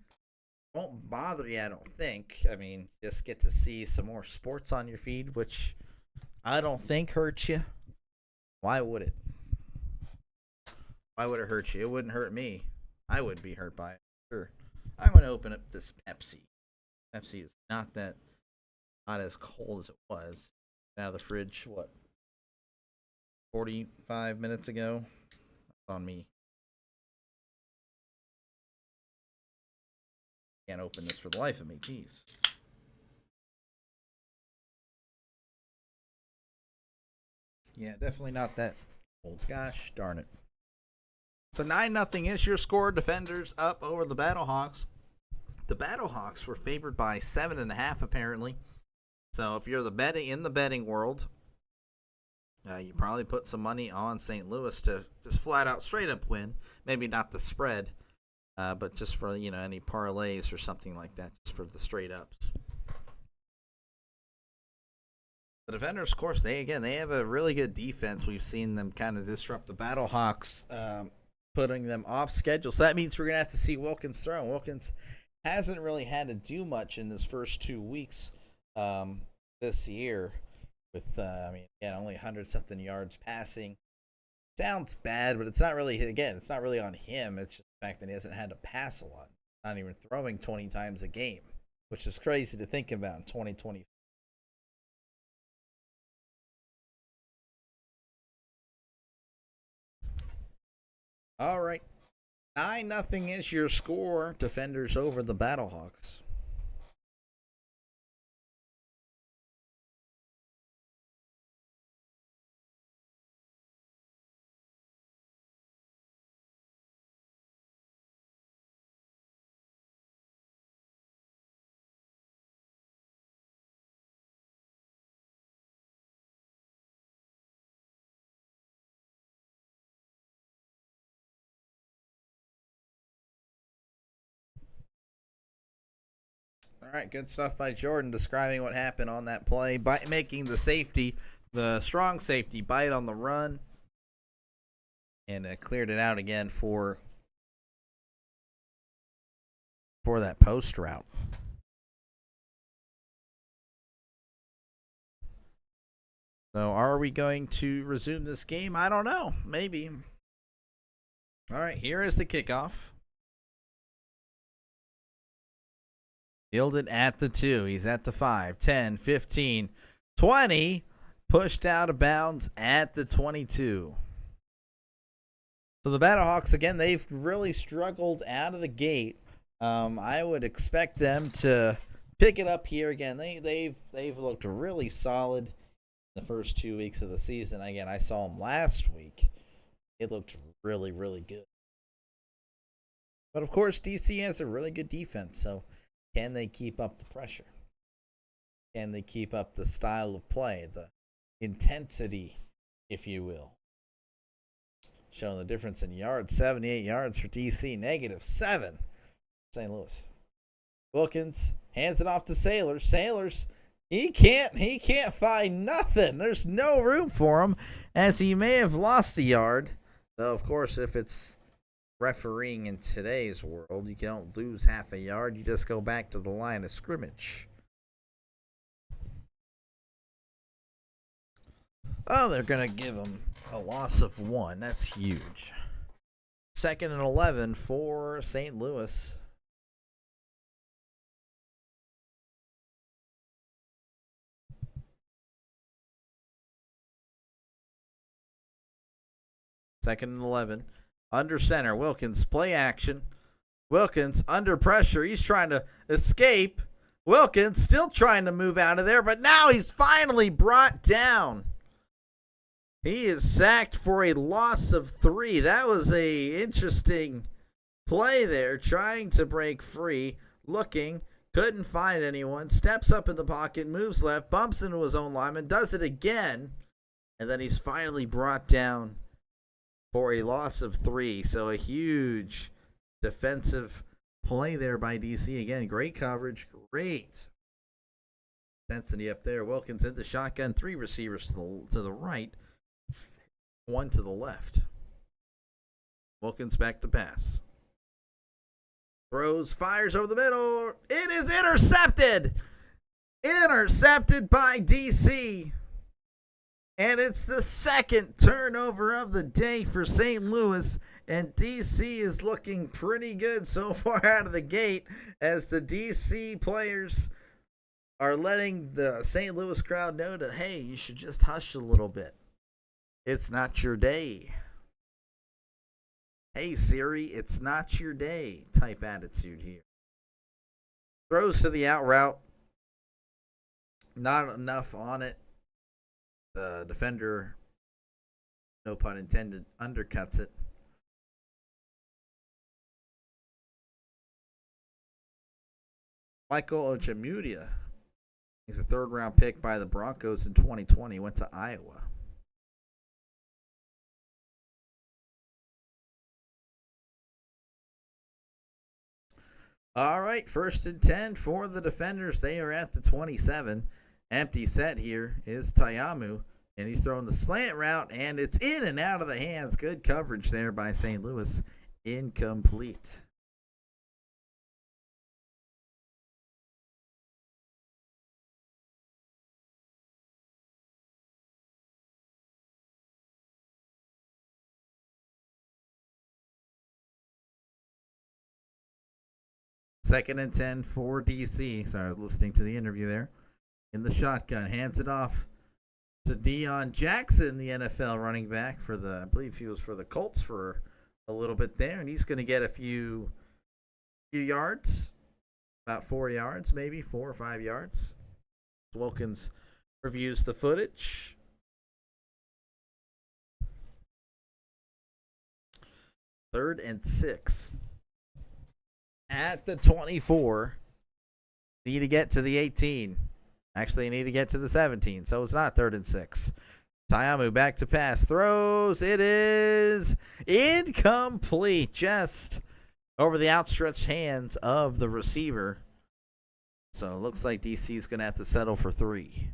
Won't bother you, I don't think. I mean, just get to see some more sports on your feed, which I don't think hurts you. Why would it? Why would it hurt you? It wouldn't hurt me. I would be hurt by it. Sure. I'm going to open up this Pepsi. Pepsi is not as cold as it was. Out of the fridge, what? 45 minutes ago? That's on me. Can't open this for the life of me. Jeez. Yeah, definitely not that old. Gosh darn it. So 9-0 is your score. Defenders up over the Battlehawks. The Battlehawks were favored by 7.5 apparently. So if you're in the betting world, you probably put some money on St. Louis to just flat out straight up win. Maybe not the spread, but just for any parlays or something like that, just for the straight ups. The Defenders, of course, they have a really good defense. We've seen them kind of disrupt the Battlehawks, putting them off schedule. So that means we're gonna have to see Wilkins throw. Wilkins hasn't really had to do much in his first 2 weeks this year. With only 100-something yards passing. Sounds bad, but it's not really. Again, it's not really on him. It's just the fact that he hasn't had to pass a lot. Not even throwing 20 times a game, which is crazy to think about in 2020. All right, 9-0 is your score. Defenders over the Battlehawks. All right, good stuff by Jordan describing what happened on that play by making the strong safety, bite on the run, and cleared it out again for that post route. So are we going to resume this game? I don't know. Maybe. All right, here is the kickoff. Fielded at the 2. He's at the 5, 10, 15, 20. Pushed out of bounds at the 22. So the Battlehawks, again, they've really struggled out of the gate. I would expect them to pick it up here again. They've looked really solid the first 2 weeks of the season. Again, I saw them last week. It looked really, really good. But of course, DC has a really good defense, so can they keep up the pressure? Can they keep up the style of play, the intensity, if you will? Showing the difference in yards, 78 yards for DC, -7 St. Louis. Wilkins hands it off to Sailors. Sailors, he can't find nothing. There's no room for him, as he may have lost a yard. Though, of course, if it's refereeing in today's world, you don't lose half a yard. You just go back to the line of scrimmage. Oh, they're going to give him a loss of 1. That's huge. 2nd and 11 for St. Louis. Second and 11. Under center. Wilkins, play action. Wilkins under pressure. He's trying to escape. Wilkins still trying to move out of there, but now he's finally brought down. He is sacked for a loss of 3. That was a interesting play there, trying to break free, looking, couldn't find anyone, steps up in the pocket, moves left, bumps into his own lineman, does it again, and then he's finally brought down for a loss of 3. So a huge defensive play there by DC. Again, great coverage, great intensity up there. Wilkins in the shotgun, 3 receivers to the right, 1 to the left. Wilkins back to pass. Throws, fires over the middle. It is intercepted. Intercepted by DC. And it's the 2nd turnover of the day for St. Louis. And DC is looking pretty good so far out of the gate, as the DC players are letting the St. Louis crowd know that, hey, you should just hush a little bit. It's not your day. Hey, Siri, it's not your day type attitude here. Throws to the out route. Not enough on it. The defender, no pun intended, undercuts it. Michael Ojemudia. He's a 3rd-round pick by the Broncos in 2020. Went to Iowa. All right, 1st and 10 for the defenders. They are at the 27. Empty set here is Tayamu, and he's throwing the slant route, and it's in and out of the hands. Good coverage there by St. Louis. Incomplete. Second and 10 for DC. Sorry, I was listening to the interview there. In the shotgun, hands it off to Deion Jackson, the NFL running back for the, I believe he was for the Colts for a little bit there, and he's going to get a few yards, about 4 yards, maybe 4 or 5 yards. Wilkins reviews the footage. Third and 6 at the 24. Need to get to the 18. Actually, need to get to the 17, so it's not 3rd and 6. Tayamu back to pass. Throws. It is incomplete. Just over the outstretched hands of the receiver. So it looks like DC is going to have to settle for 3.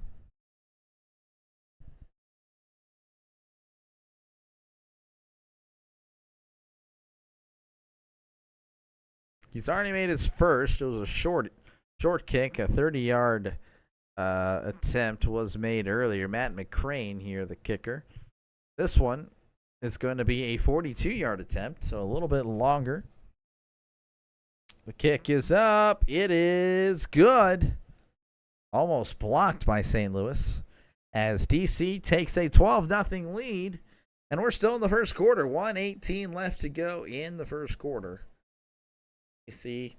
He's already made his first. It was a short kick, a 30-yard attempt was made earlier. Matt McCrane here, the kicker. This one is going to be a 42-yard attempt, so a little bit longer. The kick is up. It is good. Almost blocked by St. Louis as DC takes a 12-0 lead, and we're still in the first quarter. 1:18 left to go in the first quarter. DC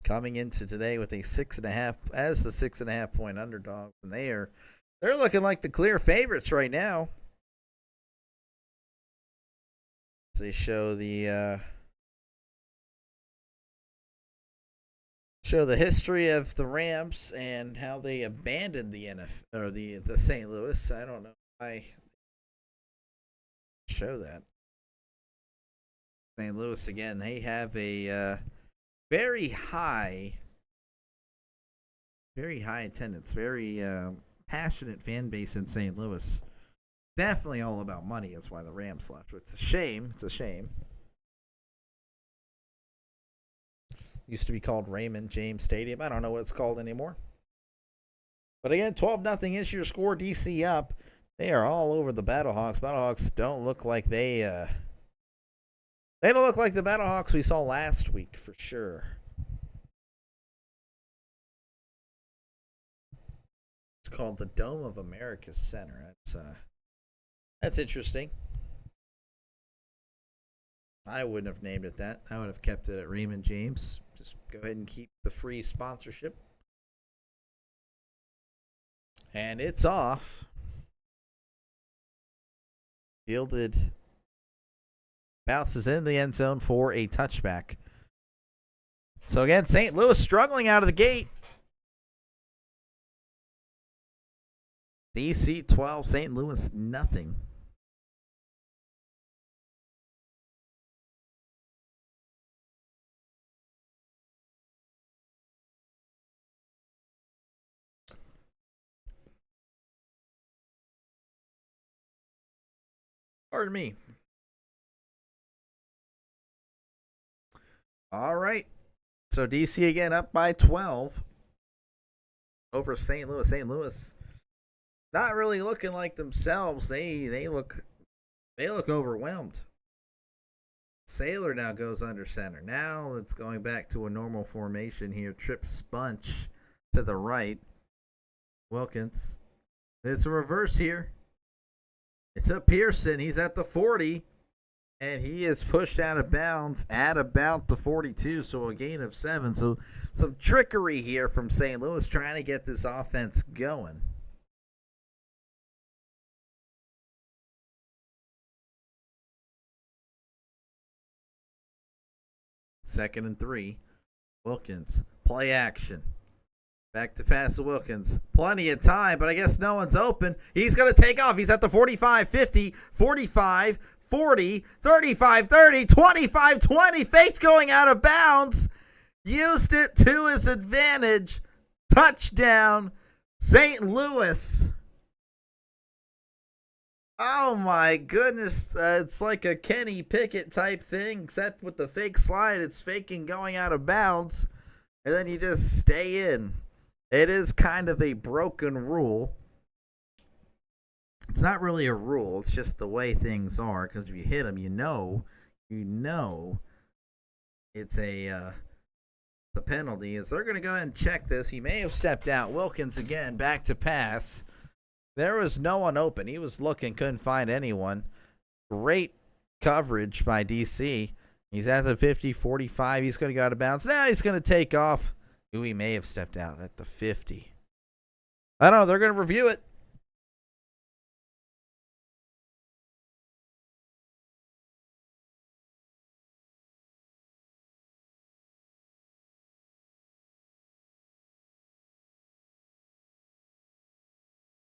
coming into today with a 6.5 as the 6.5 point underdog, and they're looking like the clear favorites right now. They show the history of the Rams and how they abandoned the NFL or the St. Louis. I don't know why show that. St. Louis again. They have a very high attendance, very passionate fan base in St. Louis. Definitely all about money is why the Rams left. It's a shame. It's a shame. Used to be called Raymond James Stadium. I don't know what it's called anymore. But again, 12-0 is your score. DC up. They are all over the Battlehawks. Battlehawks don't look like they They don't look like the Battlehawks we saw last week for sure. It's called the Dome of America Center. That's interesting. I wouldn't have named it that. I would have kept it at Raymond James. Just go ahead and keep the free sponsorship. And it's off. Fielded. Bounces in the end zone for a touchback. So again, St. Louis struggling out of the gate. DC 12, St. Louis nothing. Pardon me. All right. So DC again up by 12 over St. Louis. St. Louis not really looking like themselves. They look overwhelmed. Sailor now goes under center. Now it's going back to a normal formation here. Trip Spunch to the right. Wilkins. It's a reverse here. It's a Pearson. He's at the 40. And he is pushed out of bounds at about the 42, so a gain of 7. So some trickery here from St. Louis trying to get this offense going. Second and 3. Wilkins. Play action. Back to pass to Wilkins. Plenty of time, but I guess no one's open. He's going to take off. He's at the 45, 50, 45, 40, 35, 30, 25, 20. Faked going out of bounds. Used it to his advantage. Touchdown, St. Louis. Oh my goodness. It's like a Kenny Pickett type thing, except with the fake slide. It's faking going out of bounds, and then you just stay in. It is kind of a broken rule. It's not really a rule. It's just the way things are. Because if you hit them, you know, it's the penalty is they're going to go ahead and check this. He may have stepped out. Wilkins again back to pass. There was no one open. He was looking, couldn't find anyone. Great coverage by DC. He's at the 50, 45. He's going to go out of bounds. Now he's going to take off. He may have stepped out at the 50. I don't know. They're going to review it.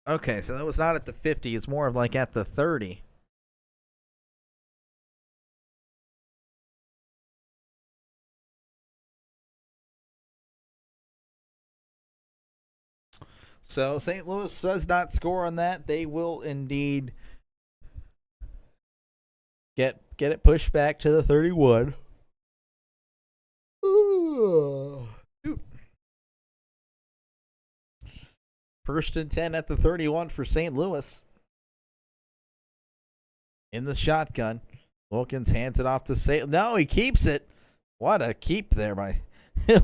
Okay, so that was not at the 50. It's more of like at the 30. So St. Louis does not score on that. They will indeed get it pushed back to the 31. Ooh. First and 10 at the 31 for St. Louis. In the shotgun. Wilkins hands it off to St. No, he keeps it. What a keep there by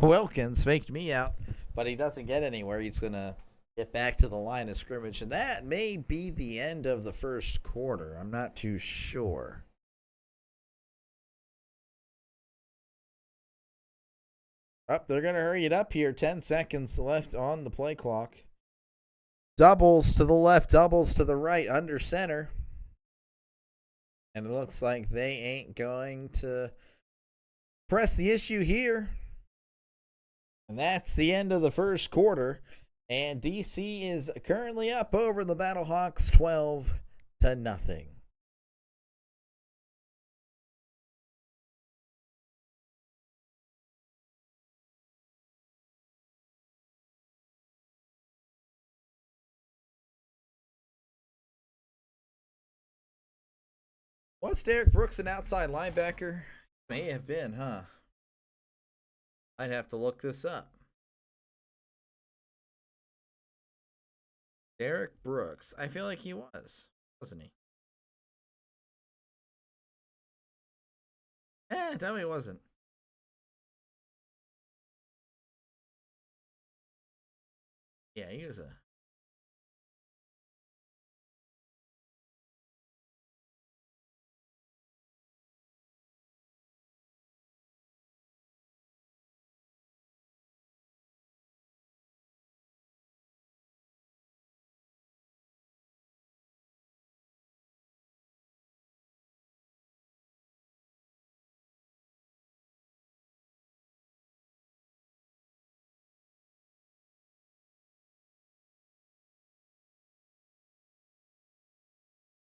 Wilkins. Faked me out. But he doesn't get anywhere. He's going to get back to the line of scrimmage. And that may be the end of the first quarter. I'm not too sure. They're going to hurry it up here. 10 seconds left on the play clock. Doubles to the left, doubles to the right, under center. And it looks like they ain't going to press the issue here. And that's the end of the first quarter. And DC is currently up over the Battlehawks 12-0. Was Derek Brooks an outside linebacker? May have been, huh? I'd have to look this up. Derek Brooks. I feel like he was, wasn't he? Tell me it wasn't. Yeah, he was a.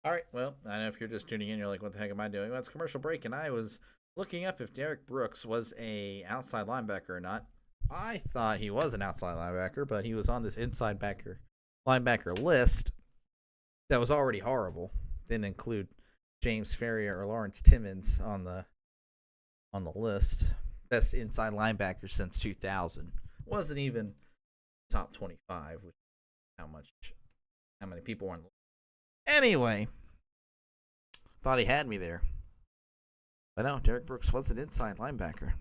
All right. Well, I know if you're just tuning in, you're like, "What the heck am I doing?" Well, it's commercial break, and I was looking up if Derek Brooks was a outside linebacker or not. I thought he was an outside linebacker, but he was on this inside linebacker list that was already horrible. Didn't include James Ferrier or Lawrence Timmons on the list. Best inside linebacker since 2000. Wasn't even top 25, which how many people were on the list. Anyway, thought he had me there. But no, Derek Brooks was an inside linebacker.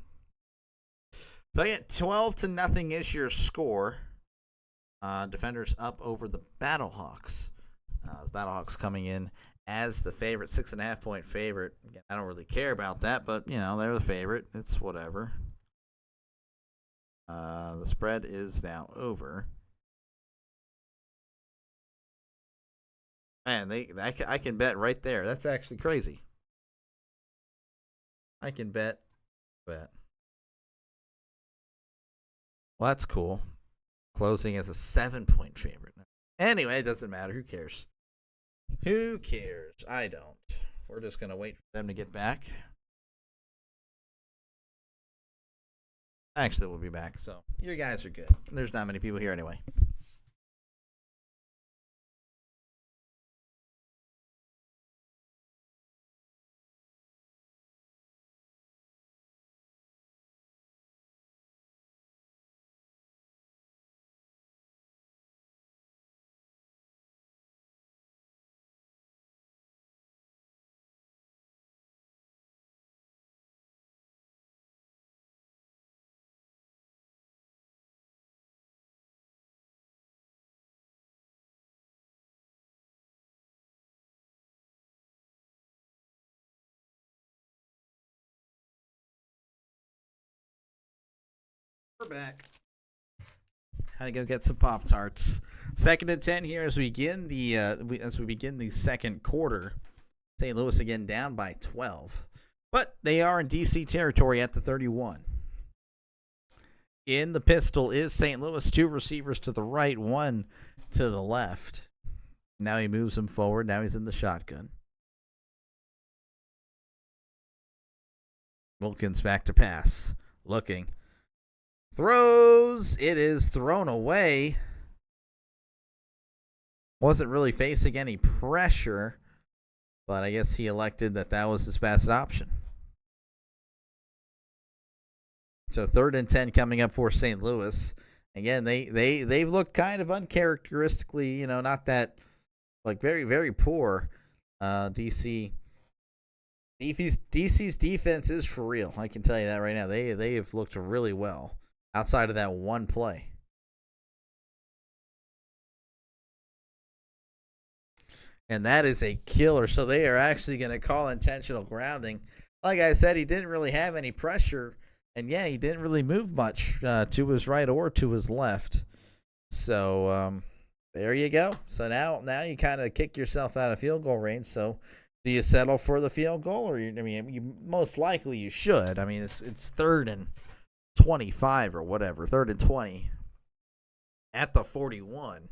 So I get 12-0 is your score. Defenders up over the Battlehawks. The Battlehawks coming in as the favorite, 6.5 point favorite. Again, I don't really care about that, but they're the favorite. It's whatever. The spread is now over. Man, I can bet right there. That's actually crazy. I can bet. Well, that's cool. Closing as a 7-point favorite. Anyway, it doesn't matter. Who cares? Who cares? I don't. We're just going to wait for them to get back. Actually, we'll be back. So, you guys are good. There's not many people here anyway. We're back. Had to go get some Pop-Tarts. 2nd and 10 here as we begin the second quarter. St. Louis again down by 12. But they are in DC territory at the 31. In the pistol is St. Louis. 2 receivers to the right, 1 to the left. Now he moves him forward. Now he's in the shotgun. Wilkins back to pass. Looking. Throws. It is thrown away. Wasn't really facing any pressure, but I guess he elected that was his best option. So 3rd and 10 coming up for St. Louis. Again, they've looked kind of uncharacteristically, not that very, very poor. DC's defense is for real. I can tell you that right now. They have looked really well outside of that one play. And that is a killer. So they are actually going to call intentional grounding. Like I said, he didn't really have any pressure. And yeah, he didn't really move much to his right or to his left. So there you go. So now you kind of kick yourself out of field goal range. So do you settle for the field goal, or you most likely you should. I mean, it's 3rd and 25 or whatever, 3rd and 20 at the 41.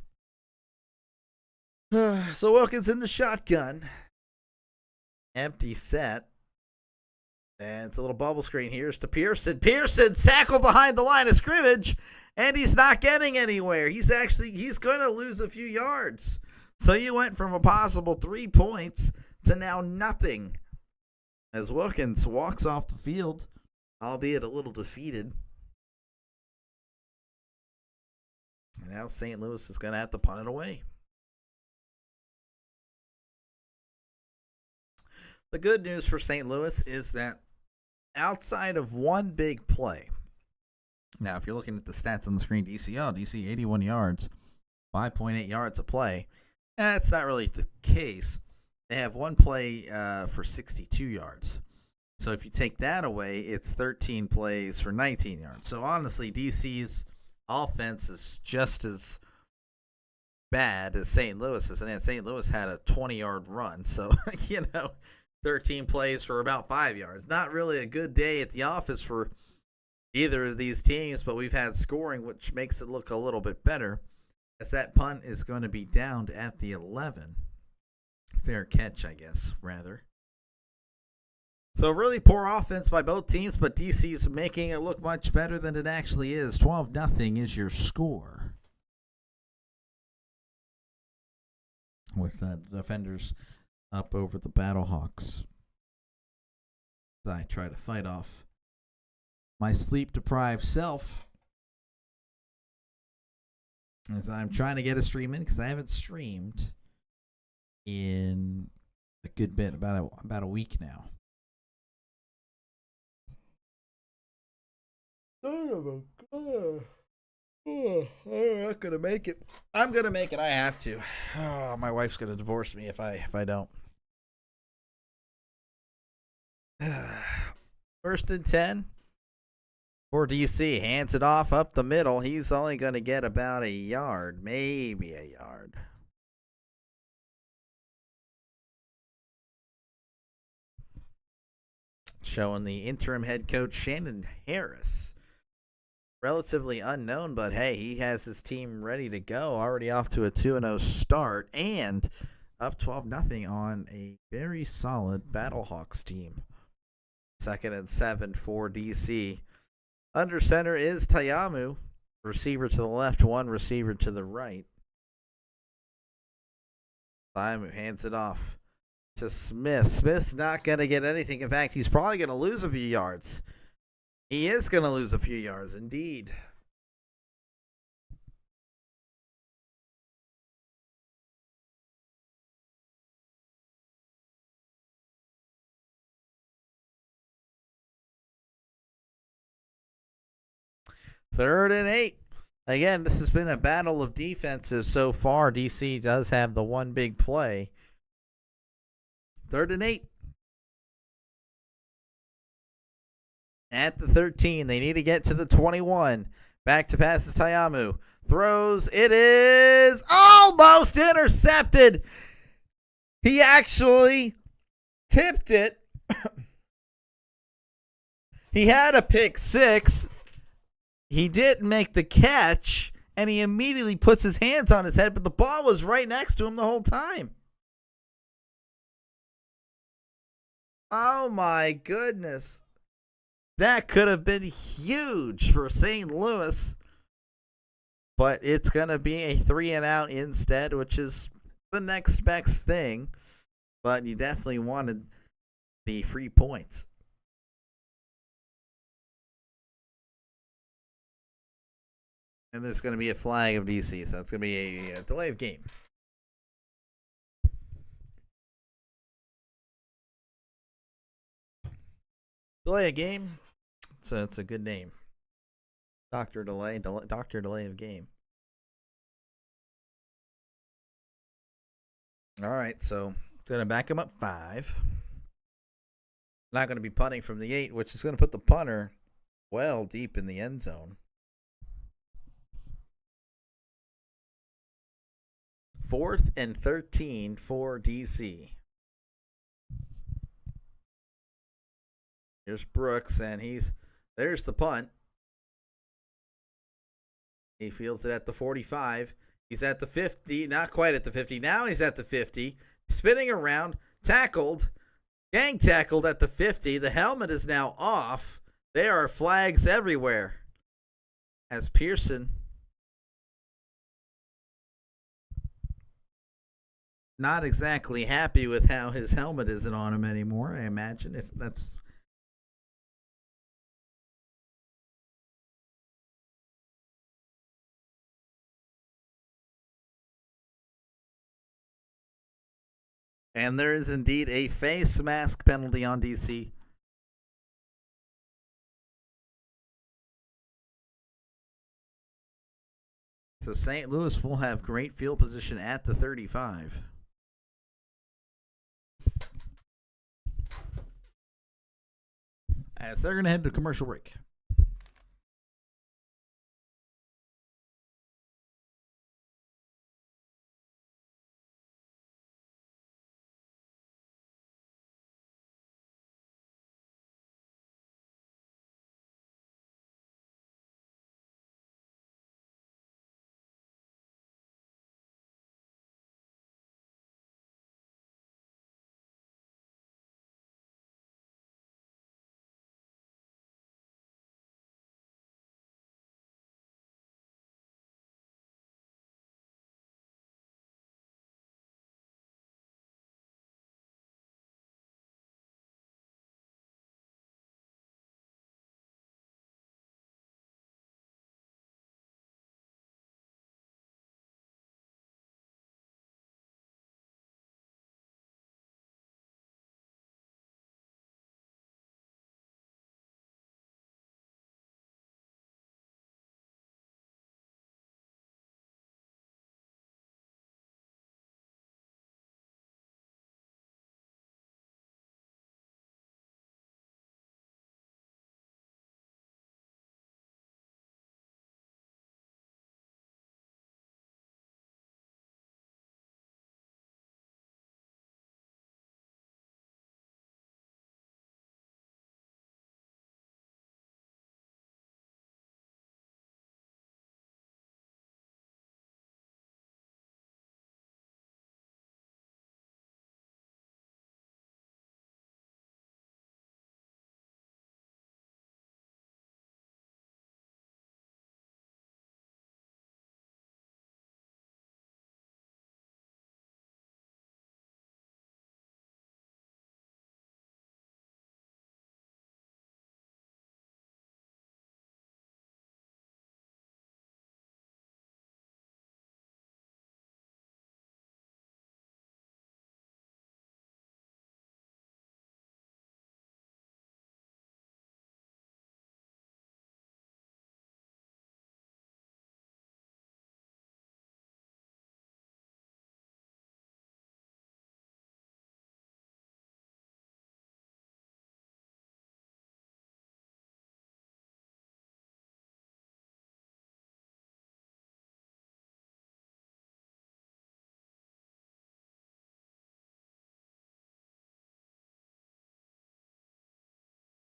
So Wilkins in the shotgun, empty set. And it's a little bubble screen. Here's to Pearson. Pearson's tackled behind the line of scrimmage, and he's not getting anywhere. He's going to lose a few yards. So you went from a possible 3 points to now nothing as Wilkins walks off the field, albeit a little defeated. And now St. Louis is going to have to punt it away. The good news for St. Louis is that outside of one big play. Now, if you're looking at the stats on the screen, DC 81 yards, 5.8 yards a play. That's not really the case. They have one play for 62 yards. So if you take that away, it's 13 plays for 19 yards. So honestly, DC's offense is just as bad as St. Louis's. And St. Louis had a 20-yard run. So, 13 plays for about 5 yards. Not really a good day at the office for either of these teams, but we've had scoring, which makes it look a little bit better, as that punt is going to be downed at the 11. Fair catch, I guess, rather. So really poor offense by both teams, but DC's making it look much better than it actually is. 12-0 is your score. With the defenders up over the Battlehawks. I try to fight off my sleep-deprived self as I'm trying to get a stream in, because I haven't streamed in a good bit, about a week now. Oh my god. I'm not gonna make it. I'm gonna make it. I have to. Oh, my wife's gonna divorce me if I don't. 1st and 10 for DC. Hands it off up the middle. He's only gonna get about a yard, maybe a yard. Showing the interim head coach Shannon Harris. Relatively unknown, but hey, he has his team ready to go. Already off to a 2-0 start and up 12-0 on a very solid Battlehawks team. 2nd and 7 for DC. Under center is Tayamu. Receiver to the left, one receiver to the right. Tayamu hands it off to Smith. Smith's not going to get anything. In fact, he's probably going to lose a few yards. He is going to lose a few yards, indeed. Third and 8. Again, this has been a battle of defensive so far. DC does have the one big play. 3rd and 8. At the 13, they need to get to the 21. Back to passes Tayamu. Throws. It is almost intercepted. He actually tipped it. He had a pick 6. He didn't make the catch, and he immediately puts his hands on his head, but the ball was right next to him the whole time. Oh my goodness. That could have been huge for St. Louis, but it's going to be a 3-and-out instead, which is the next best thing, but you definitely wanted the free points. And there's going to be a flag of DC, so it's going to be a delay of game. Delay of game. So it's a good name. Doctor delay of game. All right, so it's going to back him up 5. Not going to be punting from the 8, which is going to put the punter well deep in the end zone. 4th and 13 for DC. Here's Brooks, and there's the punt. He fields it at the 45. He's at the 50, not quite at the 50. Now he's at the 50, spinning around, tackled, gang tackled at the 50. The helmet is now off. There are flags everywhere. As Pearson not exactly happy with how his helmet isn't on him anymore, I imagine, if that's... And there is indeed a face mask penalty on DC. So St. Louis will have great field position at the 35. As they're going to head to commercial break.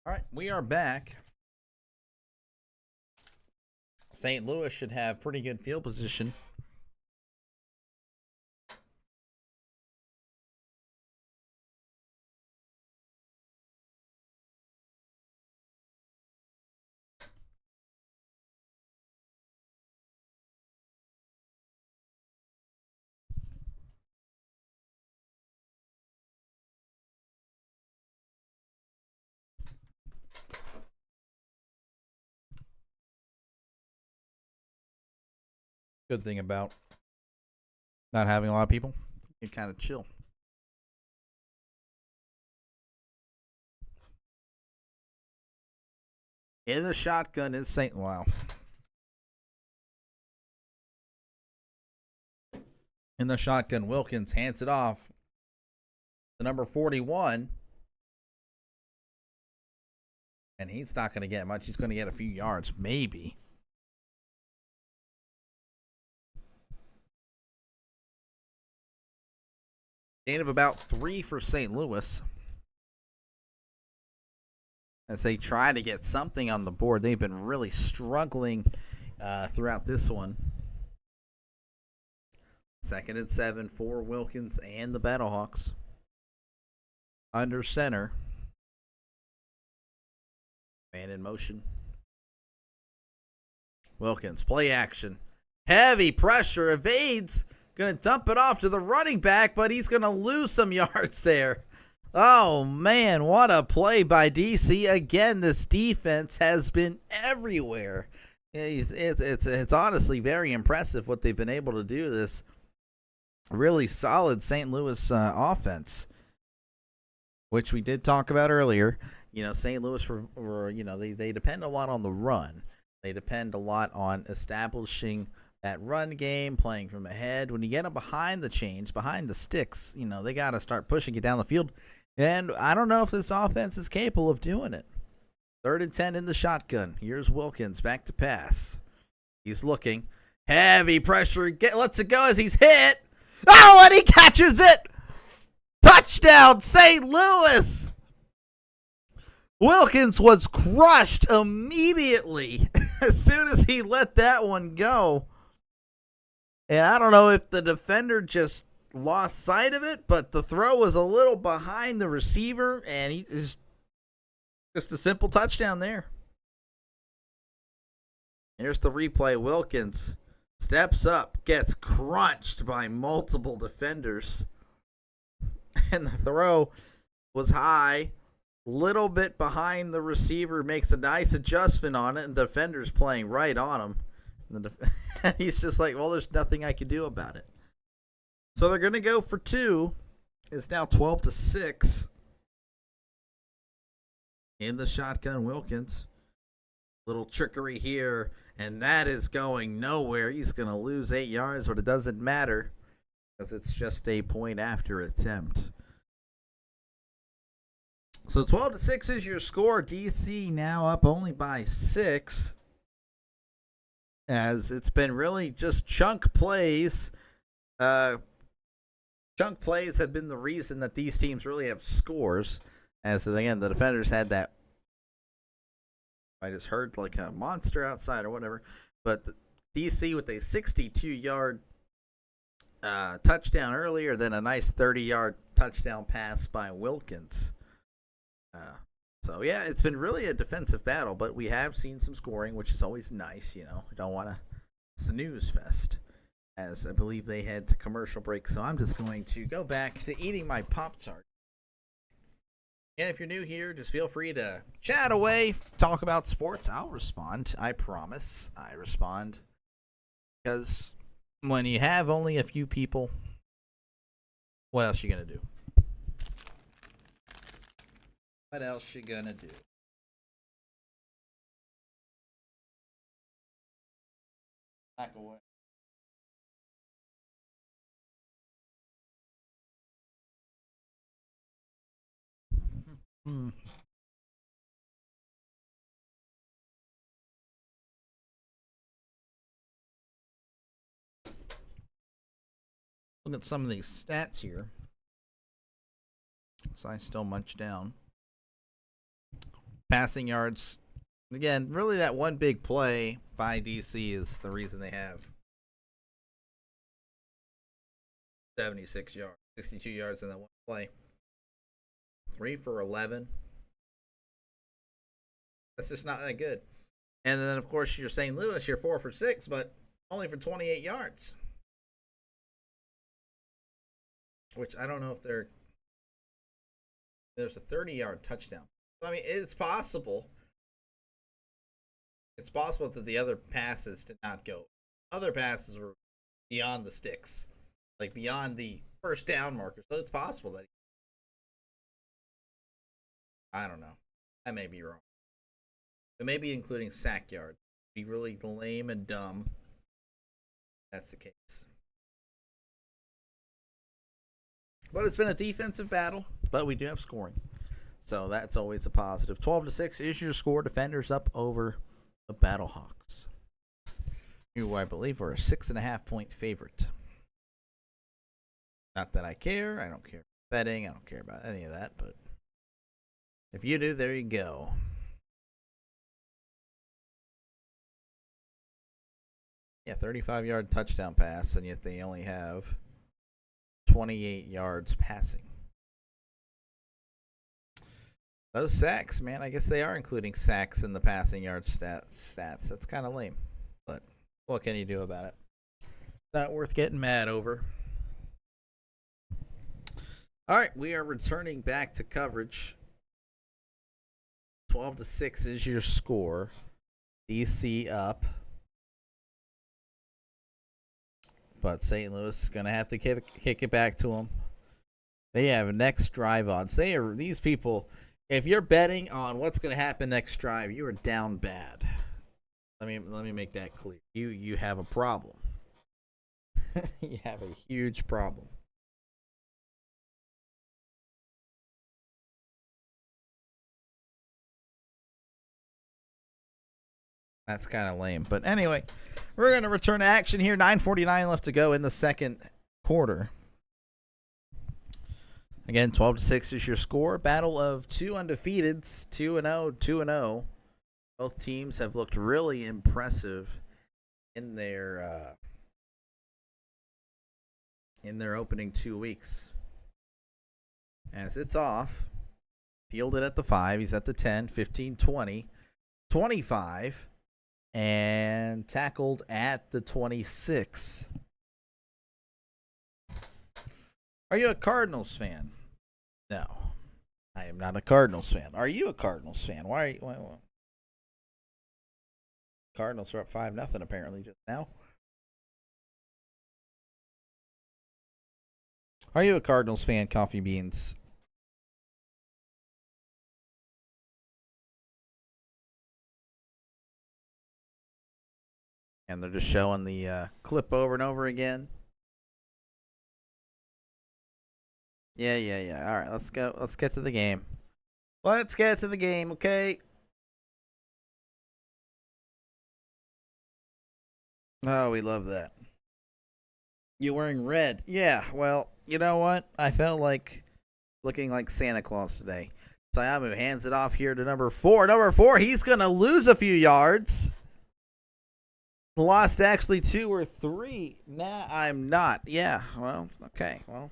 All right, we are back. St. Louis should have pretty good field position. Good thing about not having a lot of people, you can kind of chill. In the shotgun is St. Wow. In the shotgun, Wilkins hands it off to number 41. And he's not going to get much. He's going to get a few yards, maybe. Gain of about 3 for St. Louis. As they try to get something on the board. They've been really struggling throughout this one. 2nd and 7 for Wilkins and the Battlehawks. Under center. Man in motion. Wilkins, play action. Heavy pressure, evades. Going to dump it off to the running back, but he's going to lose some yards there. Oh, man, what a play by DC. Again, this defense has been everywhere. It's honestly very impressive what they've been able to do. This really solid St. Louis offense, which we did talk about earlier. You know, St. Louis, they depend a lot on the run. They depend a lot on establishing that run game, playing from ahead. When you get them behind the chains, behind the sticks, they got to start pushing you down the field. And I don't know if this offense is capable of doing it. 3rd and 10 in the shotgun. Here's Wilkins back to pass. He's looking. Heavy pressure. Lets it go as he's hit. Oh, and he catches it. Touchdown, St. Louis. Wilkins was crushed immediately as soon as he let that one go. And I don't know if the defender just lost sight of it, but the throw was a little behind the receiver, and he just a simple touchdown there. Here's the replay. Wilkins steps up, gets crunched by multiple defenders, and the throw was high, little bit behind the receiver, makes a nice adjustment on it, and the defender's playing right on him. And he's just like, well, there's nothing I can do about it. So they're going to go for 2. It's now 12-6 in the shotgun. Wilkins. Little trickery here, and that is going nowhere. He's going to lose 8 yards, but it doesn't matter because it's just a point after attempt. So 12-6 is your score. DC now up only by 6, as it's been really just chunk plays. Chunk plays have been the reason that these teams really have scores. As again, the defenders had that. I just heard like a monster outside or whatever. But DC with a 62-yard touchdown earlier, then a nice 30-yard touchdown pass by Wilkins. So, yeah, it's been really a defensive battle, but we have seen some scoring, which is always nice. We don't want to snooze fest, as I believe they head to commercial break. So I'm just going to go back to eating my Pop-Tart. And if you're new here, just feel free to chat away, talk about sports. I'll respond. I promise I respond. Because when you have only a few people, what else you going to do? What else you going to do? Back away. Look at some of these stats here. So I still munch down. Passing yards. Again, really that one big play by DC is the reason they have 76 yards, 62 yards in that one play. 3 for 11. That's just not that good. And then, of course, you're St. Louis, you're 4 for 6, but only for 28 yards. Which I don't know if there's a 30-yard touchdown. I mean, it's possible. It's possible that the other passes did not go. Other passes were beyond the sticks, like beyond the first down marker. So it's possible that I don't know. I may be wrong. But maybe including sack yards. Be really lame and dumb. That's the case. But it's been a defensive battle, but we do have scoring. So that's always a positive. 12-6 is your score. Defenders up over the Battlehawks, who I believe are a 6.5-point favorite. Not that I care. I don't care about betting. I don't care about any of that. But if you do, there you go. Yeah, 35-yard touchdown pass, and yet they only have 28 yards passing. Those sacks, man, I guess they are including sacks in the passing yard stats. That's kind of lame, but what can you do about it? Not worth getting mad over. All right, we are returning back to coverage. 12-6 is your score. DC up. But St. Louis is going to have to kick it back to them. They have next drive odds. These people, if you're betting on what's going to happen next drive, you are down bad. Let me make that clear. You have a problem, you have a huge problem. That's kind of lame. But anyway, we're going to return to action here. 9:49 left to go in the second quarter. Again, 12-6 is your score. Battle of two undefeateds, 2-0, 2-0. Both teams have looked really impressive in their opening 2 weeks. As it's off, fielded at the 5, he's at the 10, 15, 20, 25, and tackled at the 26. Are you a Cardinals fan? No, I am not a Cardinals fan. Are you a Cardinals fan? Why Cardinals are up 5-0 apparently just now. Are you a Cardinals fan, Coffee Beans? And they're just showing the clip over and over again. Yeah. All right, let's go. Let's get to the game. Let's get to the game, okay? Oh, we love that. You wearing red? Yeah, well, you know what? I felt like looking like Santa Claus today. Siamu hands it off here to number 4. Number 4, he's going to lose a few yards. Lost actually 2 or 3. Nah, I'm not. Yeah, well, okay. Well,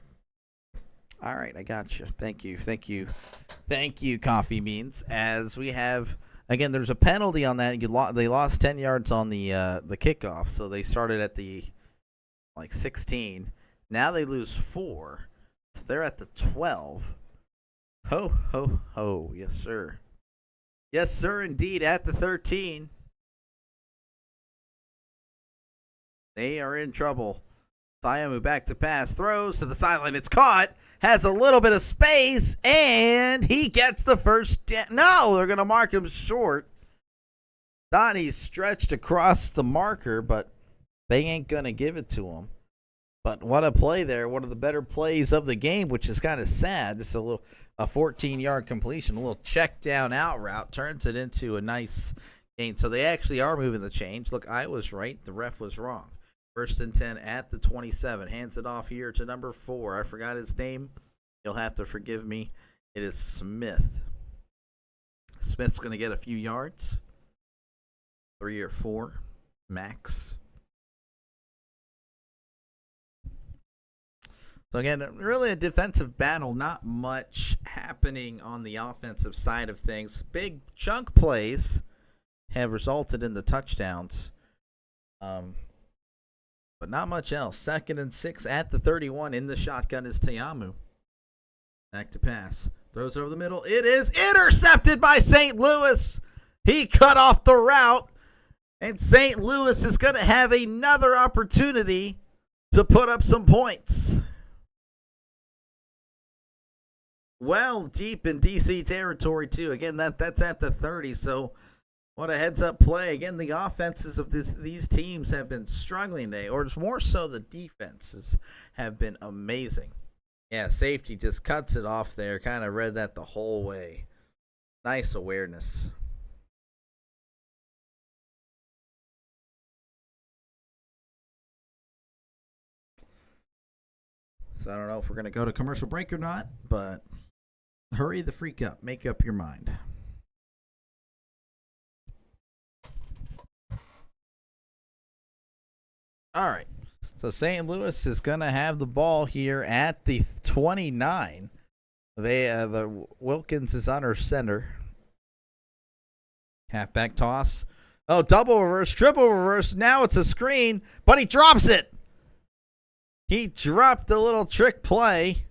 all right, I got you. Thank you, Coffee Beans. As we have, again, there's a penalty on that. They lost 10 yards on the kickoff, so they started at the 16. Now they lose 4, so they're at the 12. Ho, ho, ho. Yes, sir. Yes, sir, indeed, at the 13. They are in trouble. Siamu back to pass, throws to the sideline. It's caught, has a little bit of space, and he gets the first down. No, they're going to mark him short. Thought he stretched across the marker, but they ain't going to give it to him. But what a play there. One of the better plays of the game, which is kind of sad. Just a 14-yard completion, a little check down out route, turns it into a nice gain. So they actually are moving the chains. Look, I was right. The ref was wrong. 1st and 10 at the 27. Hands it off here to number 4. I forgot his name. You'll have to forgive me. It is Smith. Smith's going to get a few yards. 3 or 4 max. So again, really a defensive battle. Not much happening on the offensive side of things. Big chunk plays have resulted in the touchdowns. But not much else. 2nd and 6 at the 31. In the shotgun is Siamu. Back to pass. Throws over the middle. It is intercepted by St. Louis. He cut off the route. And St. Louis is going to have another opportunity to put up some points. Well, deep in DC territory, too. Again, that's at the 30, so what a heads-up play. Again, the offenses of these teams have been struggling today, or it's more so the defenses have been amazing. Yeah, safety just cuts it off there. Kind of read that the whole way. Nice awareness. So I don't know if we're going to go to commercial break or not, but hurry the freak up. Make up your mind. All right. So St. Louis is going to have the ball here at the 29. The Wilkins is under center. Halfback toss. Oh, double reverse, triple reverse. Now it's a screen, but he drops it. He dropped a little trick play.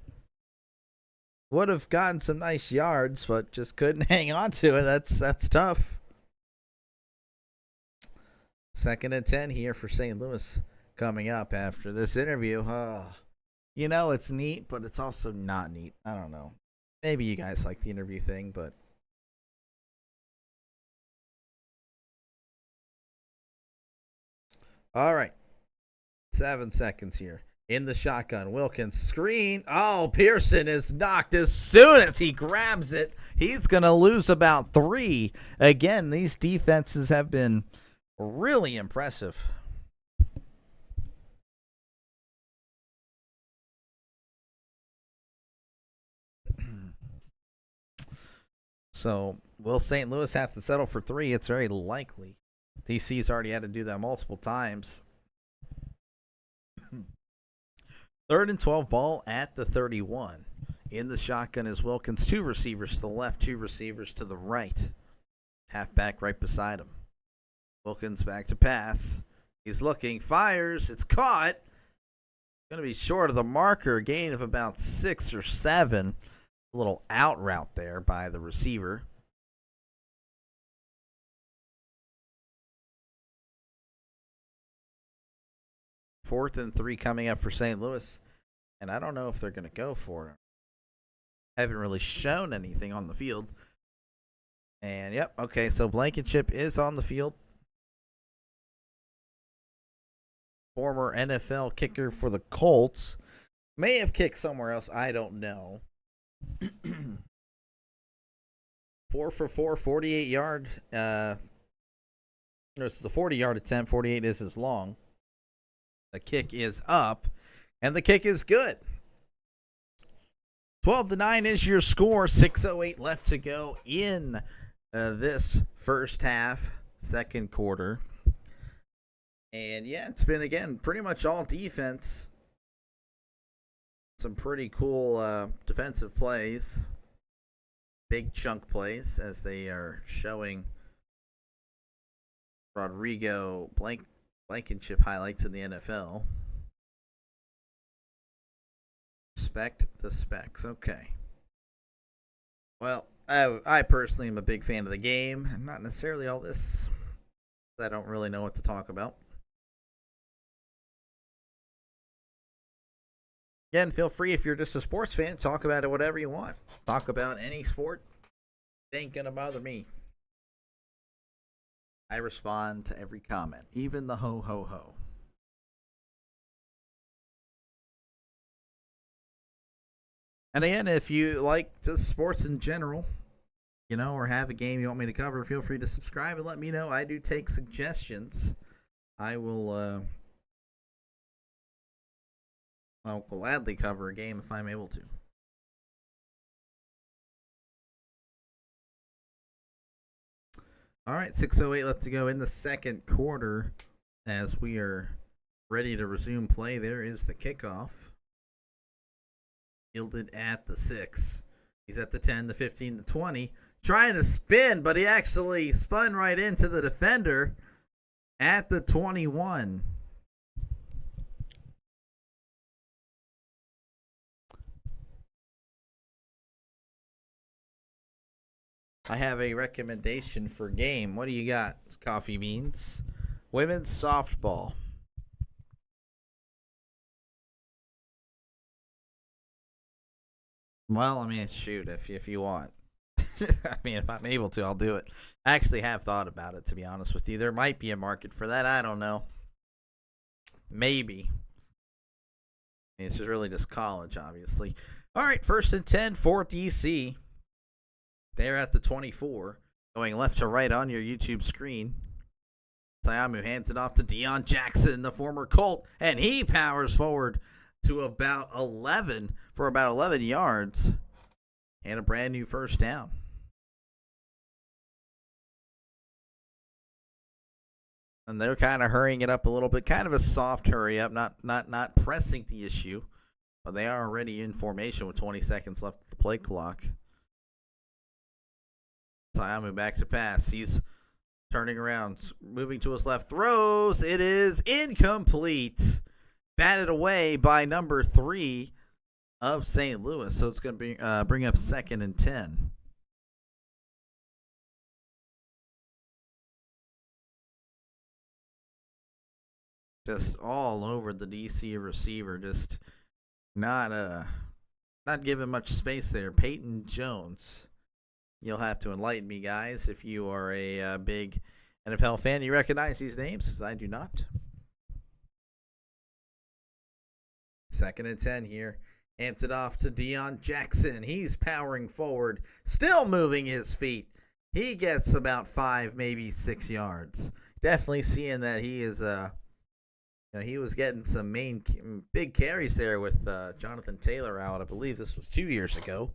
Would have gotten some nice yards, but just couldn't hang on to it. That's tough. 2nd and 10 here for St. Louis coming up after this interview. You know, it's neat, but it's also not neat. I don't know. Maybe you guys like the interview thing, but all right. 7 seconds here. In the shotgun, Wilkins screen. Oh, Pearson is knocked as soon as he grabs it. He's going to lose about 3. Again, these defenses have been really impressive. So, will St. Louis have to settle for 3? It's very likely. DC's already had to do that multiple times. 3rd and 12 ball at the 31. In the shotgun is Wilkins. 2 receivers to the left, 2 receivers to the right. Halfback right beside him. Wilkins back to pass. He's looking, fires, it's caught. Going to be short of the marker, gain of about 6 or 7. A little out route there by the receiver. Fourth and 3 coming up for St. Louis. And I don't know if they're going to go for it. Haven't really shown anything on the field. And, yep, okay, so Blankenship is on the field. Former NFL kicker for the Colts. May have kicked somewhere else. I don't know. 4 for 4, 48-yard. It's a 40-yard attempt. 48 is as long. The kick is up, and the kick is good. 12-9 is your score. 6:08 left to go in this first half, second quarter. And, yeah, it's been, again, pretty much all defense. Some pretty cool defensive plays. Big chunk plays as they are showing Rodrigo Blankenship highlights in the NFL. Respect the specs. Okay. Well, I personally am a big fan of the game. Not necessarily all this. I don't really know what to talk about. Again, feel free if you're just a sports fan, talk about it whatever you want. Talk about any sport. It ain't gonna bother me. I respond to every comment, even the ho ho ho. And again, if you like just sports in general, or have a game you want me to cover, feel free to subscribe and let me know. I do take suggestions. I'll gladly cover a game if I'm able to. All right, 6:08 left to go in the second quarter as we are ready to resume play. There is the kickoff. Fielded at the 6. He's at the 10, the 15, the 20. Trying to spin, but he actually spun right into the defender at the 21. I have a recommendation for game. What do you got, Coffee Beans? Women's softball. Well, I mean, shoot, if you want. I mean, if I'm able to, I'll do it. I actually have thought about it, to be honest with you. There might be a market for that. I don't know. Maybe. I mean, it's just really just college, obviously. All right, 1st and 10 for DC. They're at the 24, going left to right on your YouTube screen. Sayamu hands it off to Deion Jackson, the former Colt, and he powers forward to about 11 for about 11 yards and a brand new first down. And they're kind of hurrying it up a little bit, kind of a soft hurry up, not pressing the issue, but they are already in formation with 20 seconds left of the play clock. Sayamu back to pass. He's turning around, moving to his left, throws. It is incomplete. Batted away by number 3 of St. Louis. So it's going to bring up 2nd and 10. Just all over the DC receiver. Just not giving much space there. Peyton Jones. You'll have to enlighten me, guys, if you are a big NFL fan. You recognize these names, as I do not. 2nd and 10 here. Hands it off to Deion Jackson. He's powering forward, still moving his feet. He gets about 5, maybe 6 yards. Definitely seeing that he is he was getting some big carries there with Jonathan Taylor out. I believe this was 2 years ago.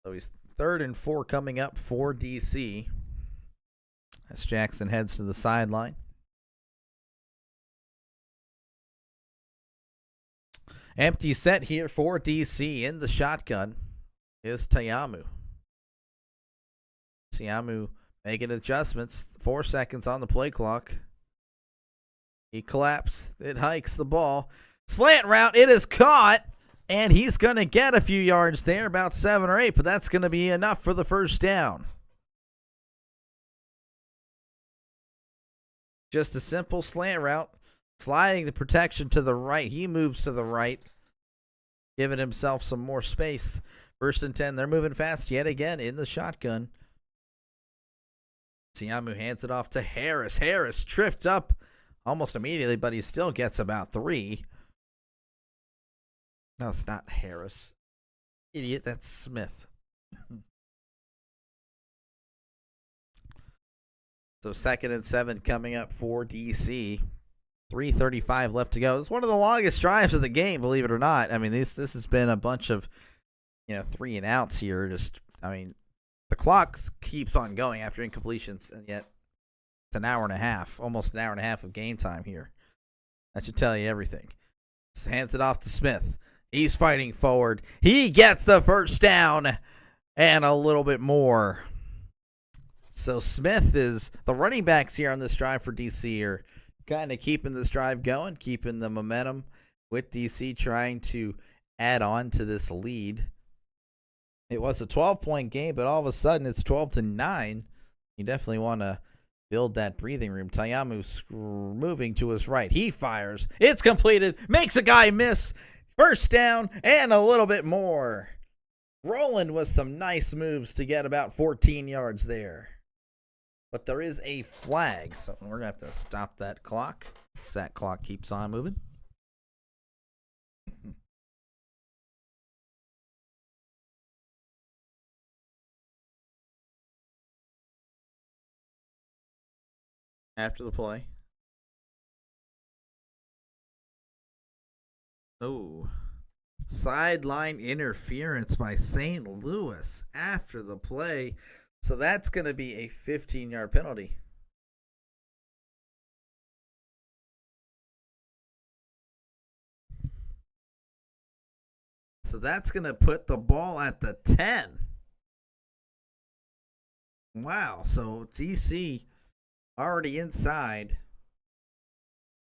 So he's 3rd and 4 coming up for DC as Jackson heads to the sideline. Empty set here for DC. In the shotgun is Tayamu. Tayamu making adjustments. 4 seconds on the play clock. He collapsed. It hikes the ball. Slant route. It is caught. And he's going to get a few yards there, about 7 or 8, but that's going to be enough for the first down. Just a simple slant route, sliding the protection to the right. He moves to the right, giving himself some more space. 1st and 10, they're moving fast yet again in the shotgun. Tiamu hands it off to Harris. Harris tripped up almost immediately, but he still gets about 3. No, it's not Harris. Idiot, that's Smith. So 2nd and 7 coming up for DC. 3:35 left to go. It's one of the longest drives of the game, believe it or not. I mean, this has been a bunch of 3 and outs here. The clock keeps on going after incompletions, and yet it's an hour and a half, almost an hour and a half of game time here. That should tell you everything. Just hands it off to Smith. He's fighting forward. He gets the first down and a little bit more. So Smith is the running backs here on this drive for DC are kind of keeping this drive going, keeping the momentum with DC trying to add on to this lead. It was a 12-point game, but all of a sudden it's 12-9. You definitely want to build that breathing room. Tayamu moving to his right. He fires. It's completed. Makes a guy miss. First down and a little bit more. Roland with some nice moves to get about 14 yards there. But there is a flag, so we're going to have to stop that clock as that clock keeps on moving. After the play. Oh, sideline interference by St. Louis after the play. So that's going to be a 15-yard penalty. So that's going to put the ball at the 10. Wow, so DC already inside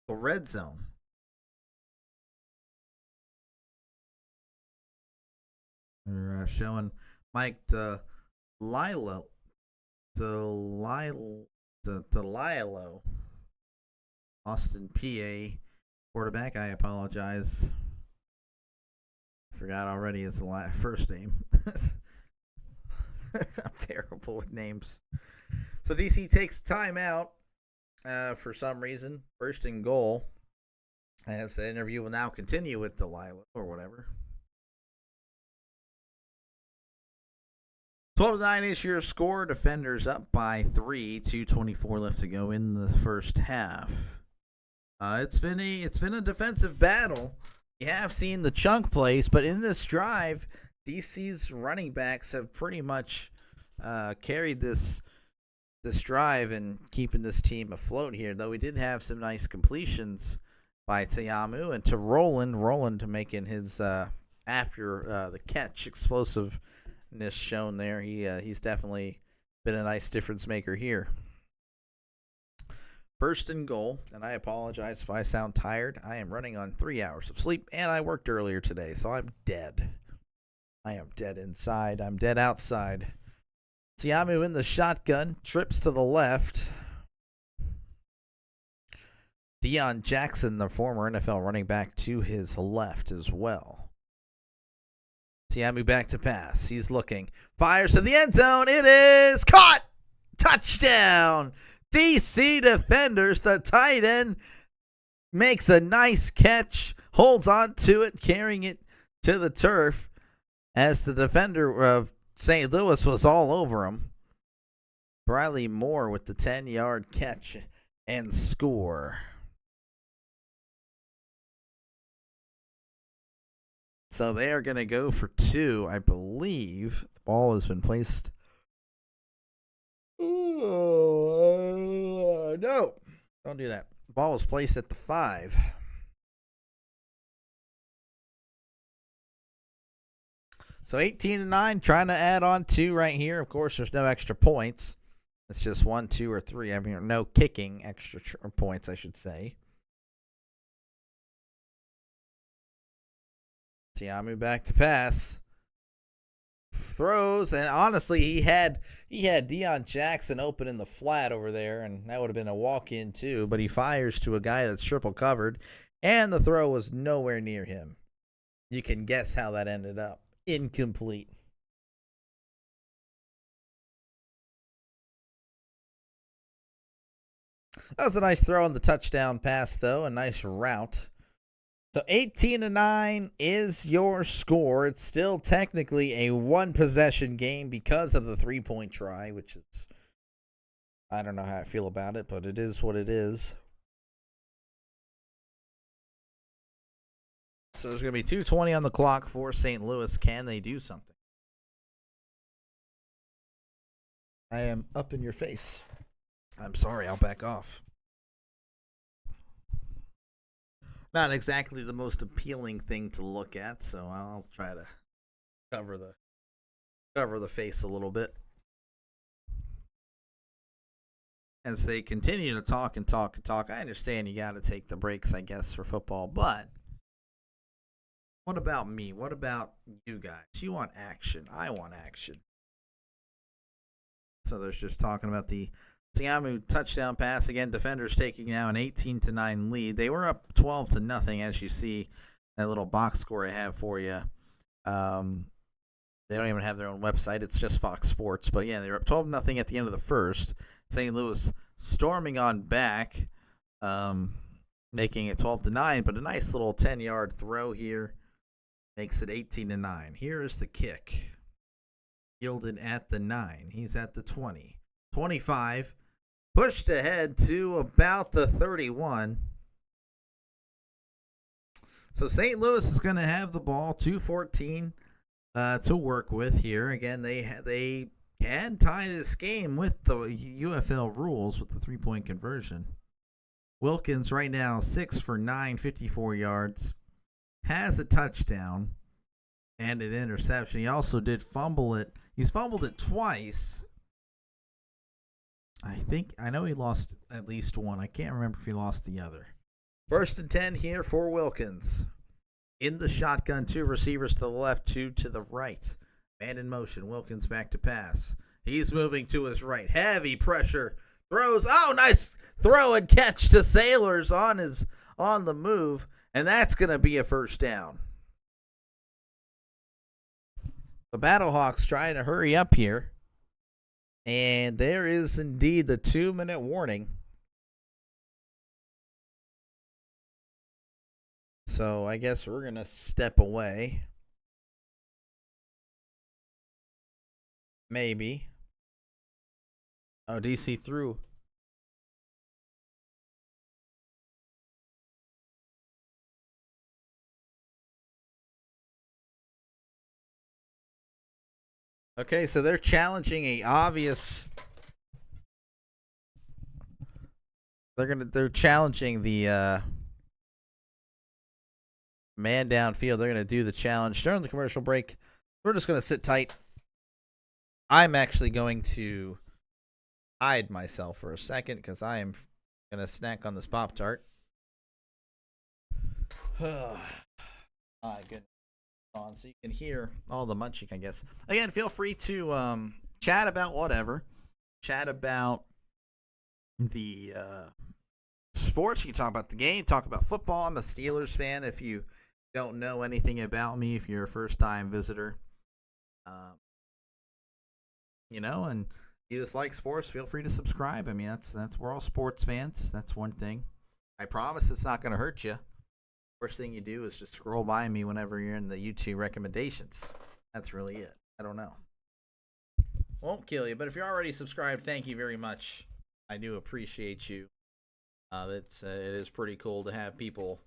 the red zone. We're showing Mike Delilo, Austin, PA quarterback. I apologize. Forgot already his first name. I'm terrible with names. So DC takes timeout for some reason. 1st and goal. As the interview will now continue with Delilah or whatever. 12-9 is your score. Defenders up by 3. 2:24 left to go in the first half. It's been a defensive battle. You have seen the chunk plays, but in this drive, DC's running backs have pretty much carried this drive and keeping this team afloat here. Though we did have some nice completions by Tayamu and to Roland. Roland making his after the catch explosiveness shown there. He's definitely been a nice difference maker here. 1st and goal, and I apologize if I sound tired. I am running on 3 hours of sleep, and I worked earlier today, so I'm dead. I am dead inside. I'm dead outside. Tiamu in the shotgun, trips to the left. Deion Jackson, the former NFL running back, to his left as well. Tiamu back to pass. He's looking. Fires to the end zone. It is caught. Touchdown. DC defenders, the tight end makes a nice catch, holds on to it, carrying it to the turf as the defender of St. Louis was all over him. Briley Moore with the 10-yard catch and score. So they are going to go for 2, I believe. The ball has been placed. No, don't do that. The ball was placed at the 5. So 18-9, trying to add on 2 right here. Of course, there's no extra points. It's just 1, 2, or 3. I mean, no kicking extra points, I should say. Tiamu back to pass. Throws, and honestly, he had Deion Jackson open in the flat over there, and that would have been a walk-in too, but he fires to a guy that's triple covered, and the throw was nowhere near him. You can guess how that ended up. Incomplete. That was a nice throw on the touchdown pass, though. A nice route. So 18-9 is your score. It's still technically a one-possession game because of the three-point try, which is, I don't know how I feel about it, but it is what it is. So there's going to be 2:20 on the clock for St. Louis. Can they do something? I am up in your face. I'm sorry, I'll back off. Not exactly the most appealing thing to look at, so I'll try to cover the face a little bit. As they continue to talk and talk and talk, I understand you got to take the breaks, I guess, for football, but what about me? What about you guys? You want action. I want action. So there's just talking about the Tiamu touchdown pass. Again, defenders taking now an 18-9 lead. They were up 12-0, as you see that little box score I have for you. They don't even have their own website. It's just Fox Sports. But yeah, they were up 12-0 at the end of the first. St. Louis storming on back, making it 12-9. But a nice little 10-yard throw here makes it 18-9. Here is the kick. Yielded at the 9. He's at the 20. 25. Pushed ahead to about the 31. So St. Louis is going to have the ball, 2:14 to work with here. Again, they can tie this game with the UFL rules with the three-point conversion. Wilkins right now 6 for 9, 54 yards. Has a touchdown and an interception. He also did fumble it. He's fumbled it twice. I know he lost at least one. I can't remember if he lost the other. 1st and 10 here for Wilkins. In the shotgun, 2 receivers to the left, 2 to the right. Man in motion. Wilkins back to pass. He's moving to his right. Heavy pressure. Throws. Oh, nice throw and catch to Sailors on the move. And that's going to be a first down. The Battlehawks trying to hurry up here. And there is indeed the 2-minute warning. So I guess we're going to step away. Maybe. Oh, DC threw. Okay, so they're challenging a obvious. They're challenging the man downfield. They're gonna do the challenge during the commercial break. We're just gonna sit tight. I'm actually going to hide myself for a second because I am gonna snack on this Pop-Tart. My goodness. On so you can hear all the munching, I guess. Again, feel free to chat about whatever. Chat about the sports. You can talk about the game, talk about football. I'm a Steelers fan. If you don't know anything about me, if you're a first-time visitor, and you just like sports, feel free to subscribe. I mean, that's we're all sports fans. That's one thing. I promise it's not going to hurt you. First thing you do is just scroll by me whenever you're in the YouTube recommendations. That's really it. I don't know. Won't kill you, but if you're already subscribed, thank you very much. I do appreciate you. It is pretty cool to have people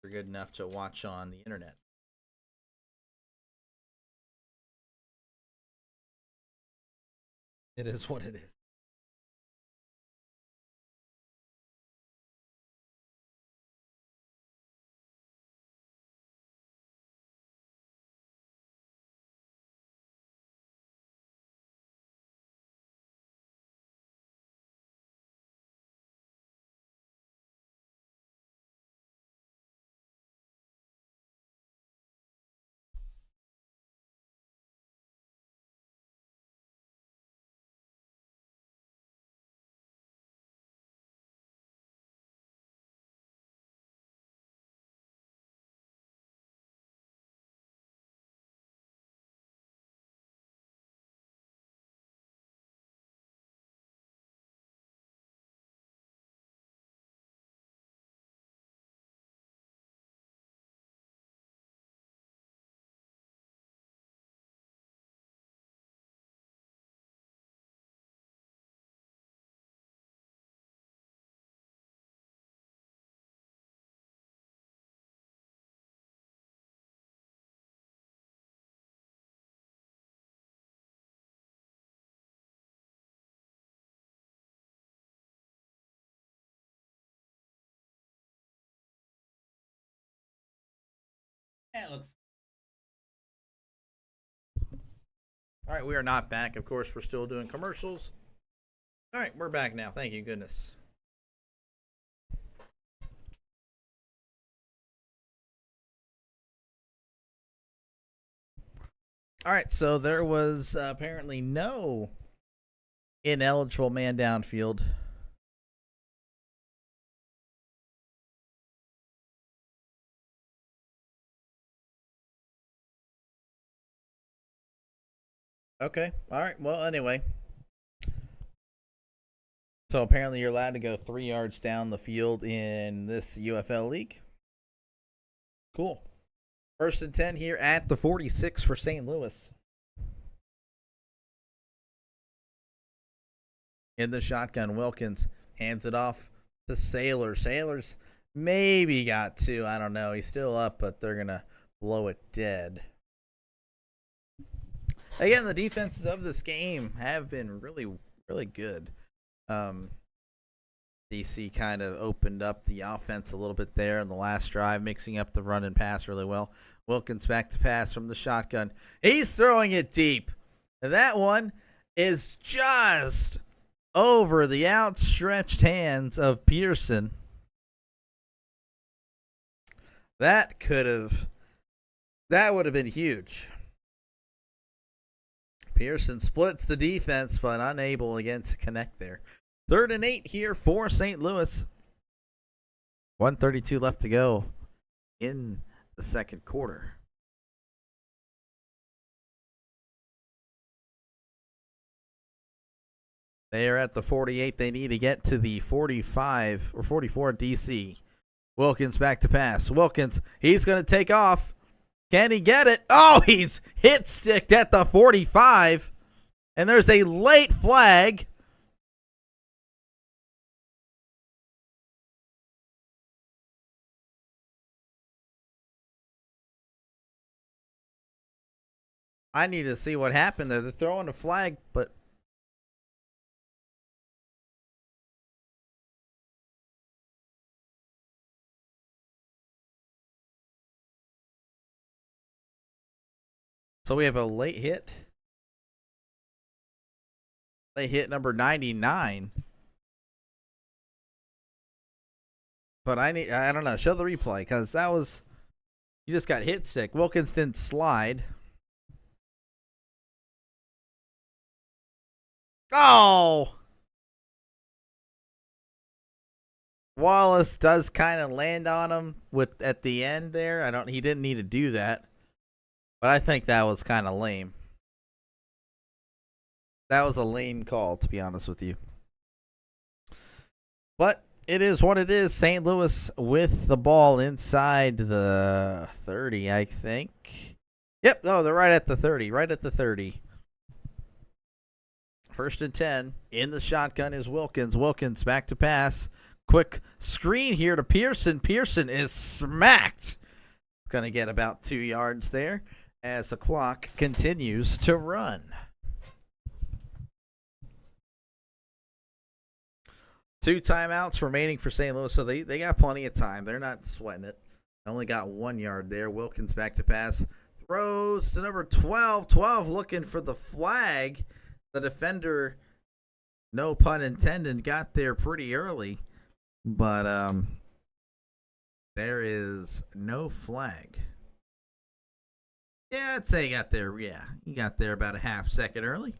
who are good enough to watch on the internet. It is what it is. Yeah, it looks. All right, we are not back. Of course, we're still doing commercials. All right, we're back now. Thank you, goodness. All right, so there was apparently no ineligible man downfield. Okay. All right. Well, anyway. So apparently you're allowed to go 3 yards down the field in this UFL league. Cool. 1st and 10 here at the 46 for St. Louis. In the shotgun, Wilkins hands it off to Sailor. Sailor's maybe got 2. I don't know. He's still up, but they're going to blow it dead. Again, the defenses of this game have been really, really good. DC kind of opened up the offense a little bit there in the last drive, mixing up the run and pass really well. Wilkins back to pass from the shotgun. He's throwing it deep. That one is just over the outstretched hands of Pearson. That would have been huge. Pearson splits the defense, but unable again to connect there. 3rd and 8 here for St. Louis. 1:32 left to go in the second quarter. They are at the 48. They need to get to the 45 or 44 DC. Wilkins back to pass. Wilkins, he's going to take off. Can he get it? Oh, he's hit sticked at the 45. And there's a late flag. I need to see what happened there. They're throwing a flag, but so we have a late hit. Late hit number 99. But I don't know. Show the replay because that was, you just got hit stick. Wilkins didn't slide. Oh! Wallace does kind of land on him at the end there. He didn't need to do that. But I think that was kind of lame. That was a lame call, to be honest with you. But it is what it is. St. Louis with the ball inside the 30, I think. Yep, no, they're right at the 30. Right at the 30. First and 10. In the shotgun is Wilkins. Wilkins back to pass. Quick screen here to Pearson. Pearson is smacked. Going to get about 2 yards there as the clock continues to run. 2 timeouts remaining for St. Louis, so they got plenty of time. They're not sweating it. They only got 1 yard there. Wilkins back to pass. Throws to number 12. 12 looking for the flag. The defender, no pun intended, got there pretty early. But there is no flag. Yeah, I'd say he got there. Yeah, he got there about a half second early.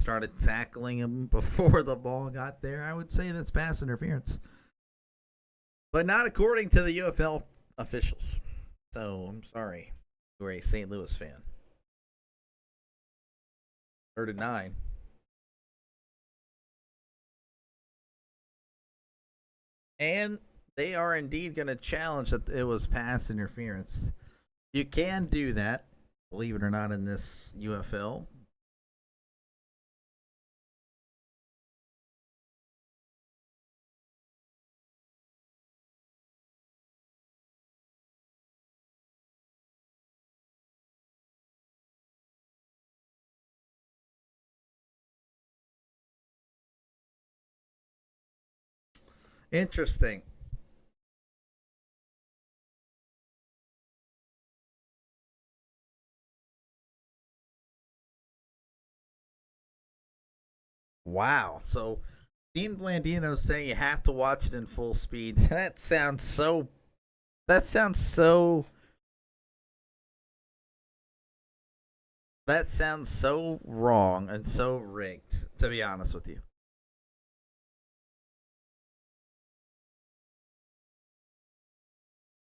Started tackling him before the ball got there. I would say that's pass interference. But not according to the UFL officials. So, I'm sorry. You're a St. Louis fan. 3rd and 9. And they are indeed going to challenge that it was pass interference. You can do that, believe it or not, in this UFL. Interesting. Wow. So Dean Blandino saying you have to watch it in full speed. That sounds so that sounds so wrong and so rigged, to be honest with you.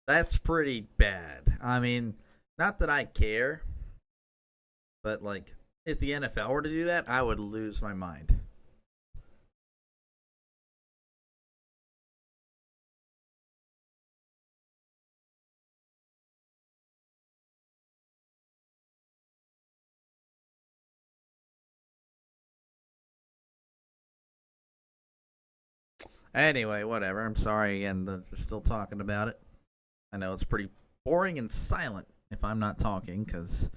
That's pretty bad. I mean, not that I care, but like if the NFL were to do that, I would lose my mind. Anyway, whatever. I'm sorry again that we're still talking about it. I know it's pretty boring and silent if I'm not talking because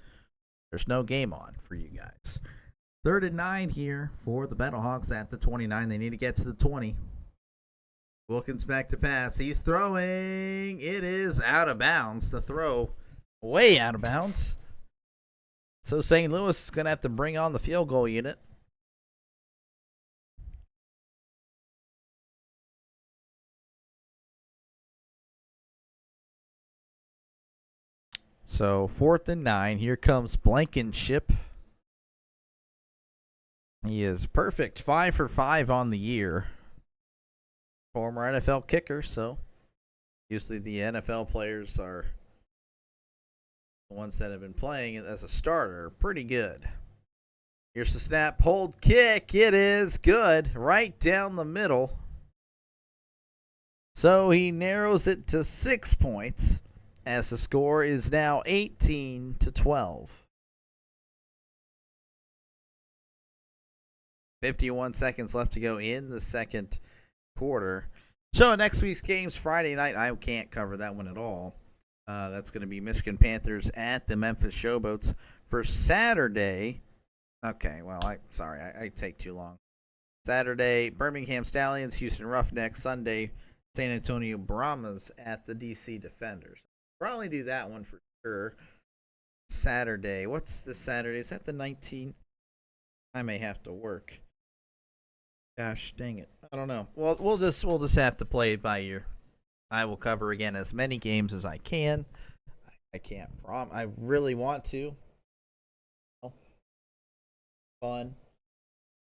there's no game on for you guys. 3rd and 9 here for the Battlehawks at the 29. They need to get to the 20. Wilkins back to pass. He's throwing. It is out of bounds. The throw way out of bounds. So St. Louis is going to have to bring on the field goal unit. So 4th and 9. Here comes Blankenship. He is perfect. 5 for 5 on the year. Former NFL kicker, so usually the NFL players are the ones that have been playing as a starter. Pretty good. Here's the snap, hold, kick. It is good. Right down the middle. So he narrows it to 6 points as the score is now 18-12. 51 seconds left to go in the second quarter. So next week's game's Friday night. I can't cover that one at all. That's going to be Michigan Panthers at the Memphis Showboats. For Saturday, okay, well, I take too long. Saturday, Birmingham Stallions, Houston Roughnecks. Sunday, San Antonio Brahmas at the DC Defenders. Probably do that one for sure. Saturday, what's the Saturday? Is that the 19th? I may have to work. Gosh dang it. I don't know. Well, we'll just have to play it by ear. I will cover again as many games as I can. I can't I really want to. Fun.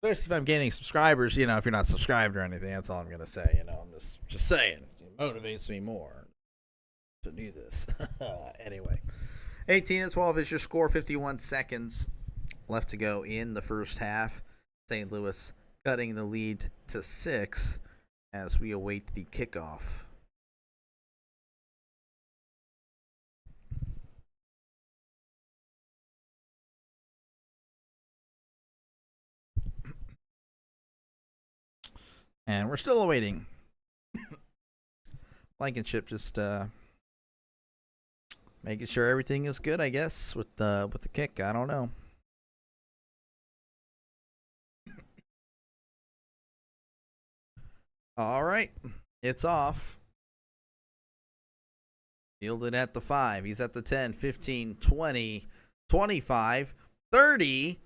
Especially if I'm gaining subscribers, if you're not subscribed or anything, that's all I'm gonna say, I'm just saying. It motivates me more to do this. Anyway. 18-12 is your score, 51 seconds left to go in the first half. St. Louis cutting the lead to 6. as we await the kickoff. And we're still awaiting. Blankenship just making sure everything is good, I guess, with the kick. I don't know. All right, it's off. Fielded at the 5. He's at the 10, 15, 20, 25, 30.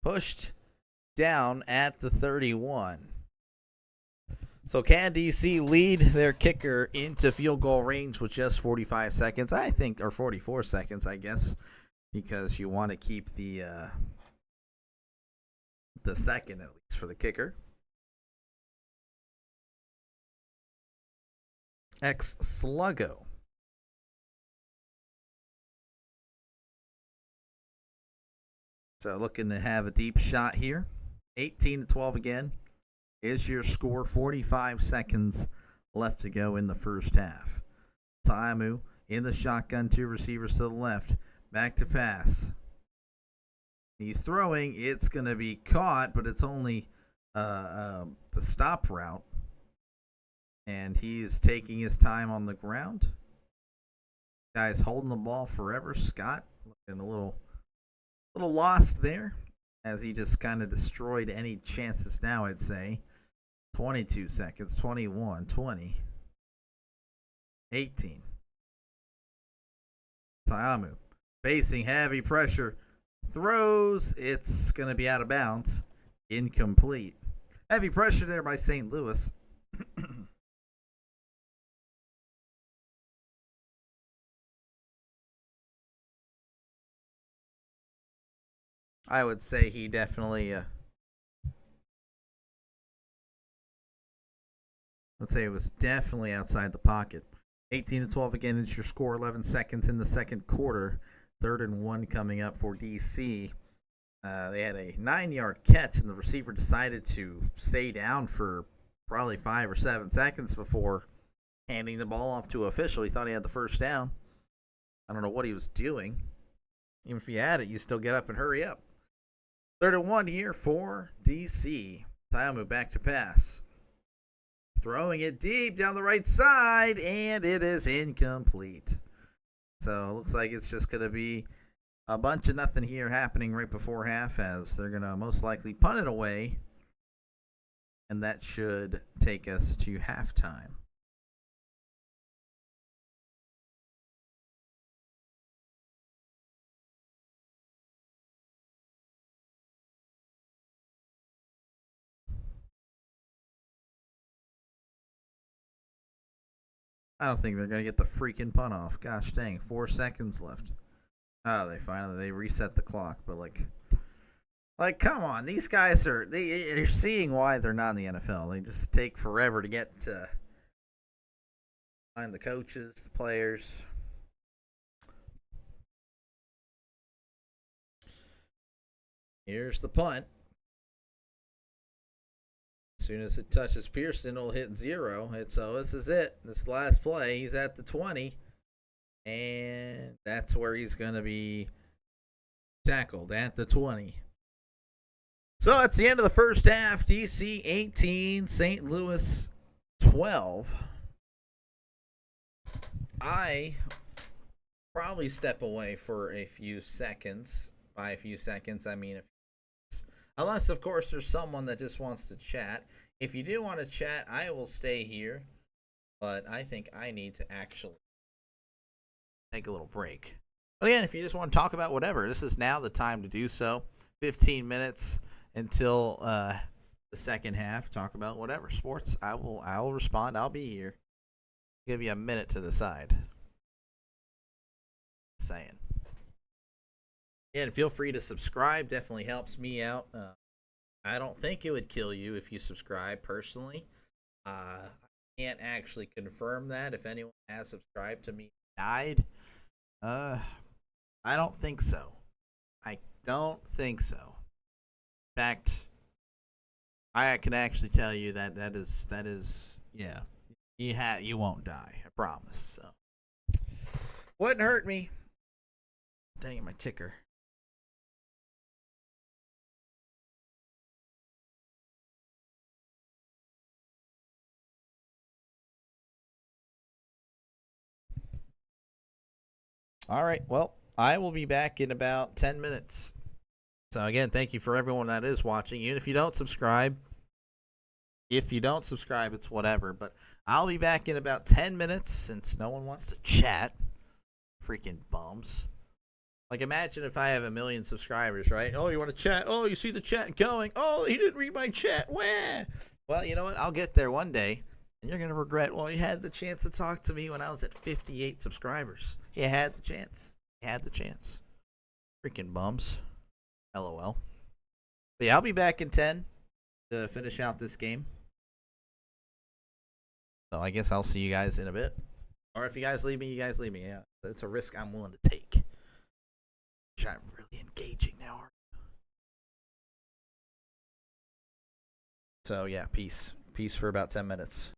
Pushed down at the 31. So can DC lead their kicker into field goal range with just 45 seconds, I think, or 44 seconds, I guess, because you want to keep the second at least for the kicker. Sluggo. So looking to have a deep shot here. 18-12 again is your score. 45 seconds left to go in the first half. Taiamu in the shotgun, 2 receivers to the left. Back to pass. He's throwing. It's going to be caught, but it's only the stop route. And he's taking his time on the ground. Guy's holding the ball forever. Scott looking a little lost there as he just kind of destroyed any chances now, I'd say. 22 seconds, 21, 20, 18. Taiamu facing heavy pressure. Throws. It's going to be out of bounds. Incomplete. Heavy pressure there by St. Louis. I would say he definitely let's say it was definitely outside the pocket. 18-12 again is your score. 11 seconds in the second quarter. 3rd and 1 coming up for DC. They had a 9-yard catch, and the receiver decided to stay down for probably 5 or 7 seconds before handing the ball off to an official. He thought he had the first down. I don't know what he was doing. Even if you had it, you still get up and hurry up. 3rd and 1 here for DC. Taiamu back to pass. Throwing it deep down the right side, and it is incomplete. So it looks like it's just going to be a bunch of nothing here happening right before half, as they're going to most likely punt it away. And that should take us to halftime. I don't think they're going to get the freaking punt off. Gosh dang, 4 seconds left. Oh, they reset the clock, but like come on, these guys you're seeing why they're not in the NFL. They just take forever to get to find the coaches, the players. Here's the punt. As soon as it touches Pearson, it'll hit 0. So this is it. This last play, he's at the 20. And that's where he's going to be tackled, at the 20. So that's the end of the first half. DC 18, St. Louis 12. I probably step away for a few seconds. By a few seconds, I mean a few. Unless, of course, there's someone that just wants to chat. If you do want to chat, I will stay here. But I think I need to actually take a little break. But again, if you just want to talk about whatever, this is now the time to do so. 15 minutes until the second half. Talk about whatever. Sports, I will respond. I'll be here. Give you a minute to decide. Saying. And feel free to subscribe. Definitely helps me out. I don't think it would kill you if you subscribe personally. I can't actually confirm that if anyone has subscribed to me died. I don't think so. I don't think so. In fact, I can actually tell you that that is yeah. You won't die. I promise. So wouldn't hurt me. Dang it, my ticker. All right. Well, I will be back in about 10 minutes. So again, thank you for everyone that is watching. Even if you don't subscribe, it's whatever. But I'll be back in about 10 minutes since no one wants to chat. Freaking bums. Like, imagine if I have 1,000,000 subscribers, right? Oh, you want to chat? Oh, you see the chat going. Oh, he didn't read my chat. Wah. Well, you know what? I'll get there one day, and you're going to regret, well, you had the chance to talk to me when I was at 58 subscribers. You had the chance. You had the chance. Freaking bums. LOL. But yeah, I'll be back in 10 to finish out this game. So I guess I'll see you guys in a bit. Or if you guys leave me, you guys leave me. Yeah, it's a risk I'm willing to take. I'm really engaging now. So yeah, peace. Peace for about 10 minutes.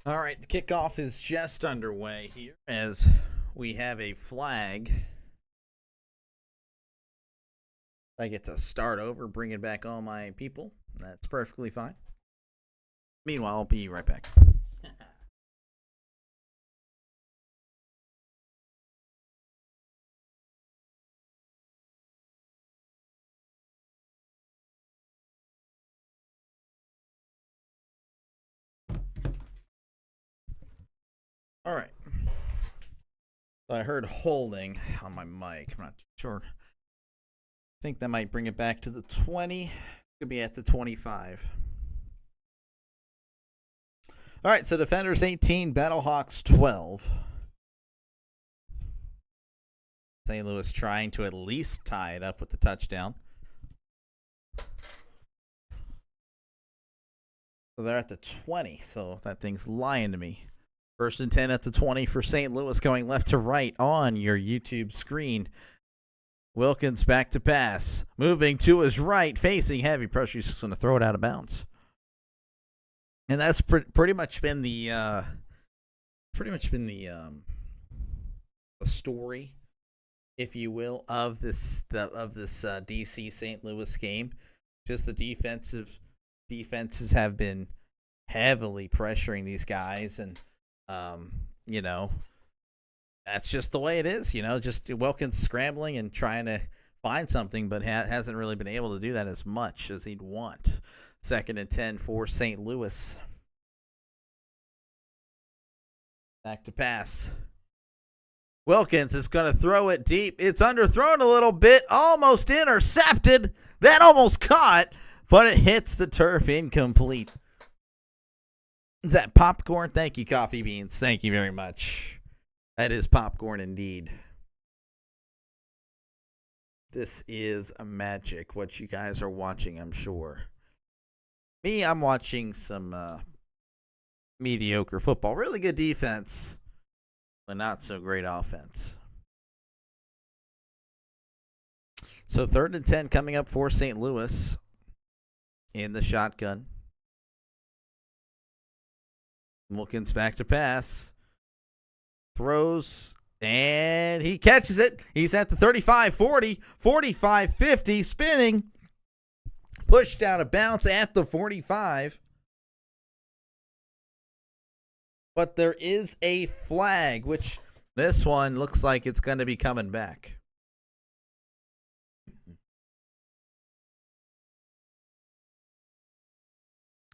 All right, the kickoff is just underway here as we have a flag. I get to start over, bringing back all my people. That's perfectly fine. Meanwhile, I'll be right back. All right. So I heard holding on my mic. I'm not too sure. I think that might bring it back to the 20. Could be at the 25. All right, so Defenders 18, Battlehawks 12. St. Louis trying to at least tie it up with the touchdown. So they're at the 20, so that thing's lying to me. First and 10 at the 20 for St. Louis, going left to right on your YouTube screen. Wilkins back to pass. Moving to his right, facing heavy pressure. He's just going to throw it out of bounds. And that's pretty much been the story, if you will, of this DC St. Louis game. Just the defenses have been heavily pressuring these guys, and that's just the way it is. Just Wilkins scrambling and trying to find something, but hasn't really been able to do that as much as he'd want. Second and 10 for St. Louis. Back to pass. Wilkins is going to throw it deep. It's underthrown a little bit. Almost intercepted. That almost caught, but it hits the turf, incomplete. Is that popcorn? Thank you, Coffee Beans. Thank you very much. That is popcorn indeed. This is a magic, what you guys are watching, I'm sure. Me, I'm watching some mediocre football. Really good defense, but not so great offense. So 3rd and 10 coming up for St. Louis in the shotgun. Wilkins back to pass. Throws, and he catches it. He's at the 35, 40, 45, 50, spinning. Pushed out of bounds at the 45. But there is a flag, which this one looks like it's going to be coming back.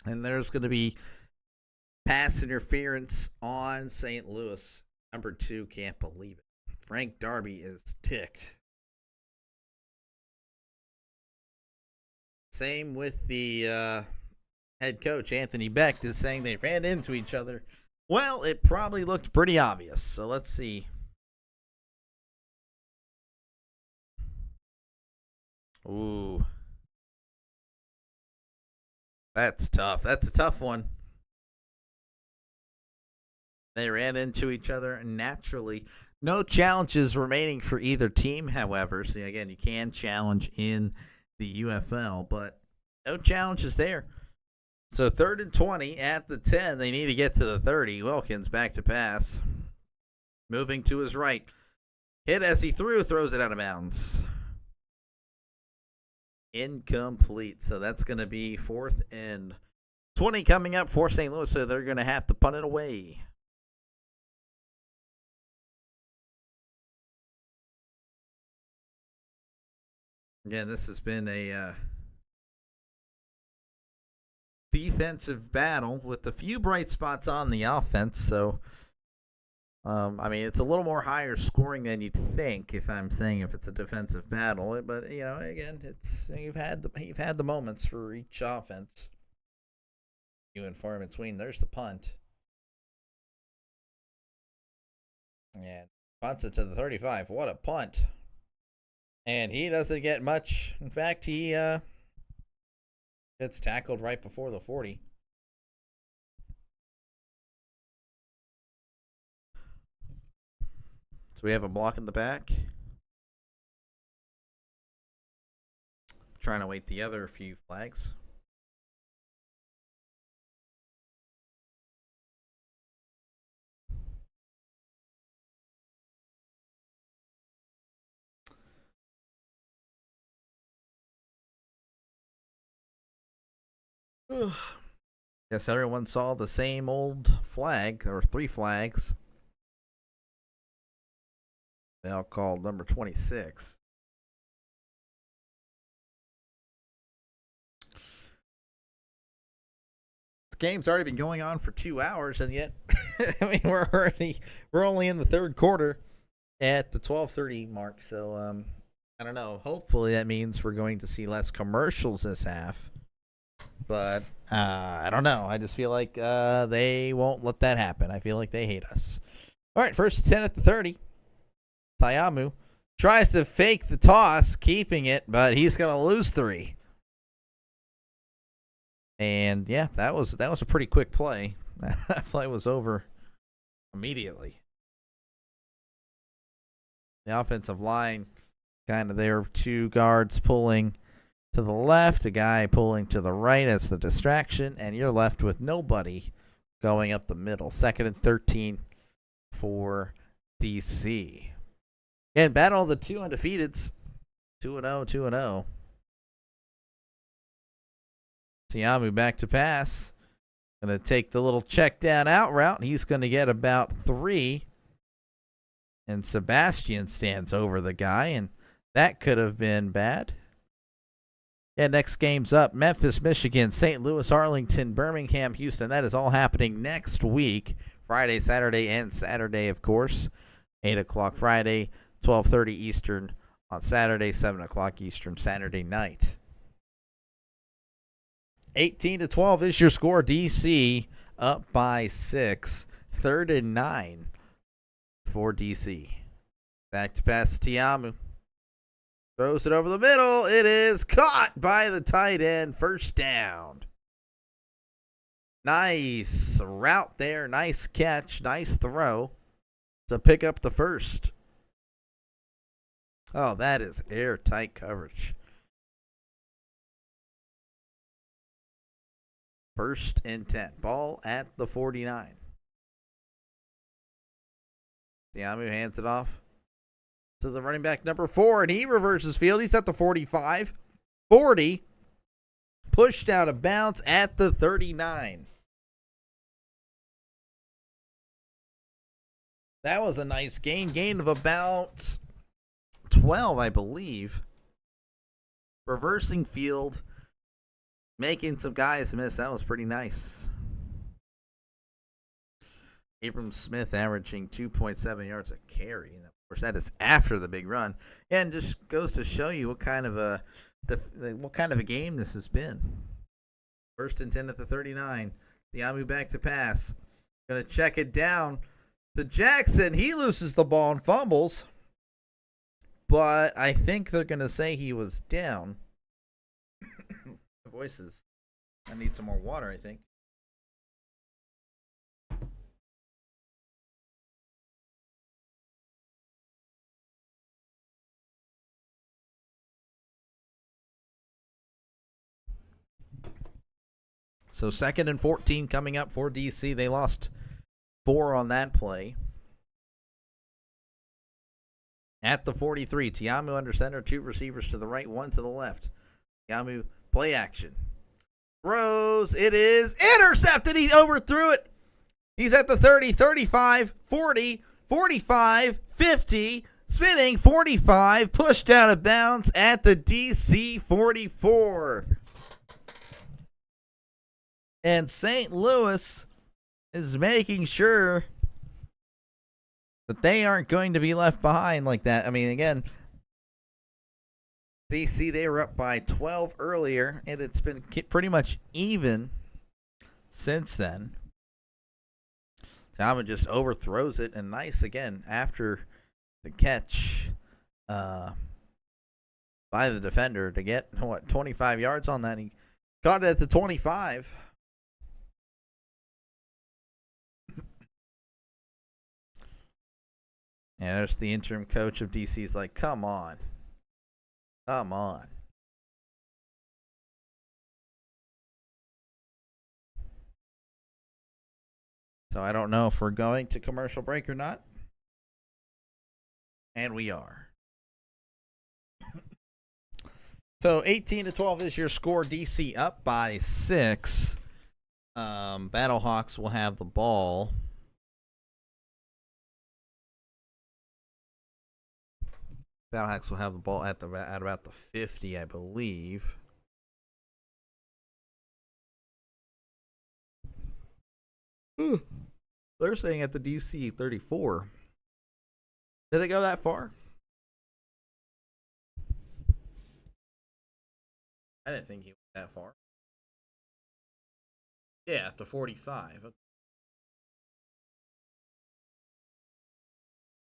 And there's going to be pass interference on St. Louis. Number 2, can't believe it. Frank Darby is ticked. Same with the head coach, Anthony Beck, is saying they ran into each other. Well, it probably looked pretty obvious. So let's see. Ooh. That's tough. That's a tough one. They ran into each other naturally. No challenges remaining for either team, however. So, again, you can challenge in the UFL, but no challenges there. So, 3rd and 20 at the 10. They need to get to the 30. Wilkins back to pass. Moving to his right. Hit as he throws it out of bounds. Incomplete. So, that's going to be 4th and 20 coming up for St. Louis. So, they're going to have to punt it away. Again, this has been a defensive battle with a few bright spots on the offense. So, it's a little more higher scoring than you'd think if I'm saying if it's a defensive battle. But again, it's you've had the moments for each offense. You and far in between. There's the punt, and punts it to the 35. What a punt! And he doesn't get much. In fact, he gets tackled right before the 40. So we have a block in the back. Trying to wait the other few flags. Guess everyone saw the same old flag. There were 3 flags. They all called number 26. The game's already been going on for 2 hours, and yet, I mean, we're only in the third quarter at the 12:30 mark. So, I don't know. Hopefully, that means we're going to see less commercials this half. But I don't know. I just feel like they won't let that happen. I feel like they hate us. All right, first 10 at the 30. Tiamu tries to fake the toss, keeping it, but he's going to lose 3. And, yeah, that was a pretty quick play. That play was over immediately. The offensive line, kind of there, 2 guards pulling to the left, a guy pulling to the right as the distraction, and you're left with nobody going up the middle. 2nd and 13 for DC. And battle of the 2 undefeateds. 2-0, 2-0. Tiamu back to pass. Going to take the little check down out route. He's going to get about 3. And Sebastian stands over the guy, and that could have been bad. Yeah, next game's up. Memphis, Michigan, St. Louis, Arlington, Birmingham, Houston. That is all happening next week. Friday, Saturday, and Saturday, of course. 8 o'clock Friday, 12:30 Eastern on Saturday, 7 o'clock Eastern Saturday night. 18-12 is your score. DC up by 6. 3rd and 9 for DC. Back to pass Tiamu. Throws it over the middle. It is caught by the tight end. First down. Nice route there. Nice catch. Nice throw to pick up the first. Oh, that is airtight coverage. 1st and 10. Ball at the 49. Tiamu hands it off to the running back number 4, and he reverses field. He's at the 45. 40. Pushed out of bounds at the 39. That was a nice gain. Gain of about 12, I believe. Reversing field. Making some guys miss. That was pretty nice. Abram Smith averaging 2.7 yards a carry. And of course, that is after the big run. And just goes to show you what kind of a game this has been. 1st and 10 at the 39. Tiamu back to pass. Going to check it down to Jackson. He loses the ball and fumbles. But I think they're going to say he was down. The voices. I need some more water, I think. So 2nd and 14 coming up for DC. They lost 4 on that play. At the 43, Tiamu under center, 2 receivers to the right, 1 to the left. Tiamu play action. Throws. It is intercepted. He overthrew it. He's at the 30, 35, 40, 45, 50. Spinning 45. Pushed out of bounds at the DC 44. And St. Louis is making sure that they aren't going to be left behind like that. I mean, again, DC, they were up by 12 earlier, and it's been pretty much even since then. Tama just overthrows it, and nice again after the catch by the defender to get, 25 yards on that. He caught it at the 25. And there's the interim coach of DC. He's like, come on. Come on. So I don't know if we're going to commercial break or not. And we are. So 18-12 is your score. DC up by 6. Battlehawks will have the ball. Battlehawks will have the ball at about the 50, I believe. They're saying at the DC 34. Did it go that far? I didn't think he went that far. Yeah, to 45.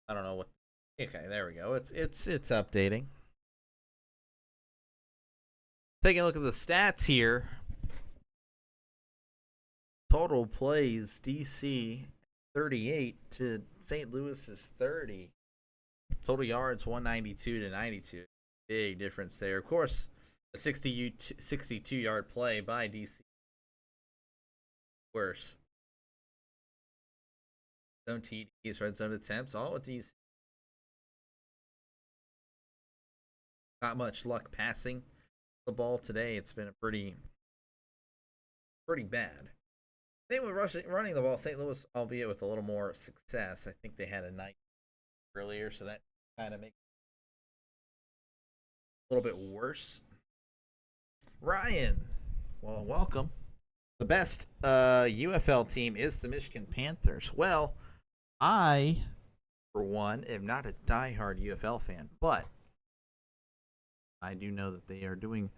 I don't know what. Okay, there we go. It's updating. Taking a look at the stats here. Total plays DC 38 to St. Louis's 30. Total yards 192 to 92. Big difference there. Of course, a 62-yard play by DC. Worse. Zone TDs, red zone attempts, all with DC. Not much luck passing the ball today. It's been a pretty bad. They were running the ball. St. Louis, albeit with a little more success. I think they had a night earlier, so that kind of makes it a little bit worse. Ryan, well, welcome. The best UFL team is the Michigan Panthers. Well, I, for one, am not a diehard UFL fan, but I do know that they are doing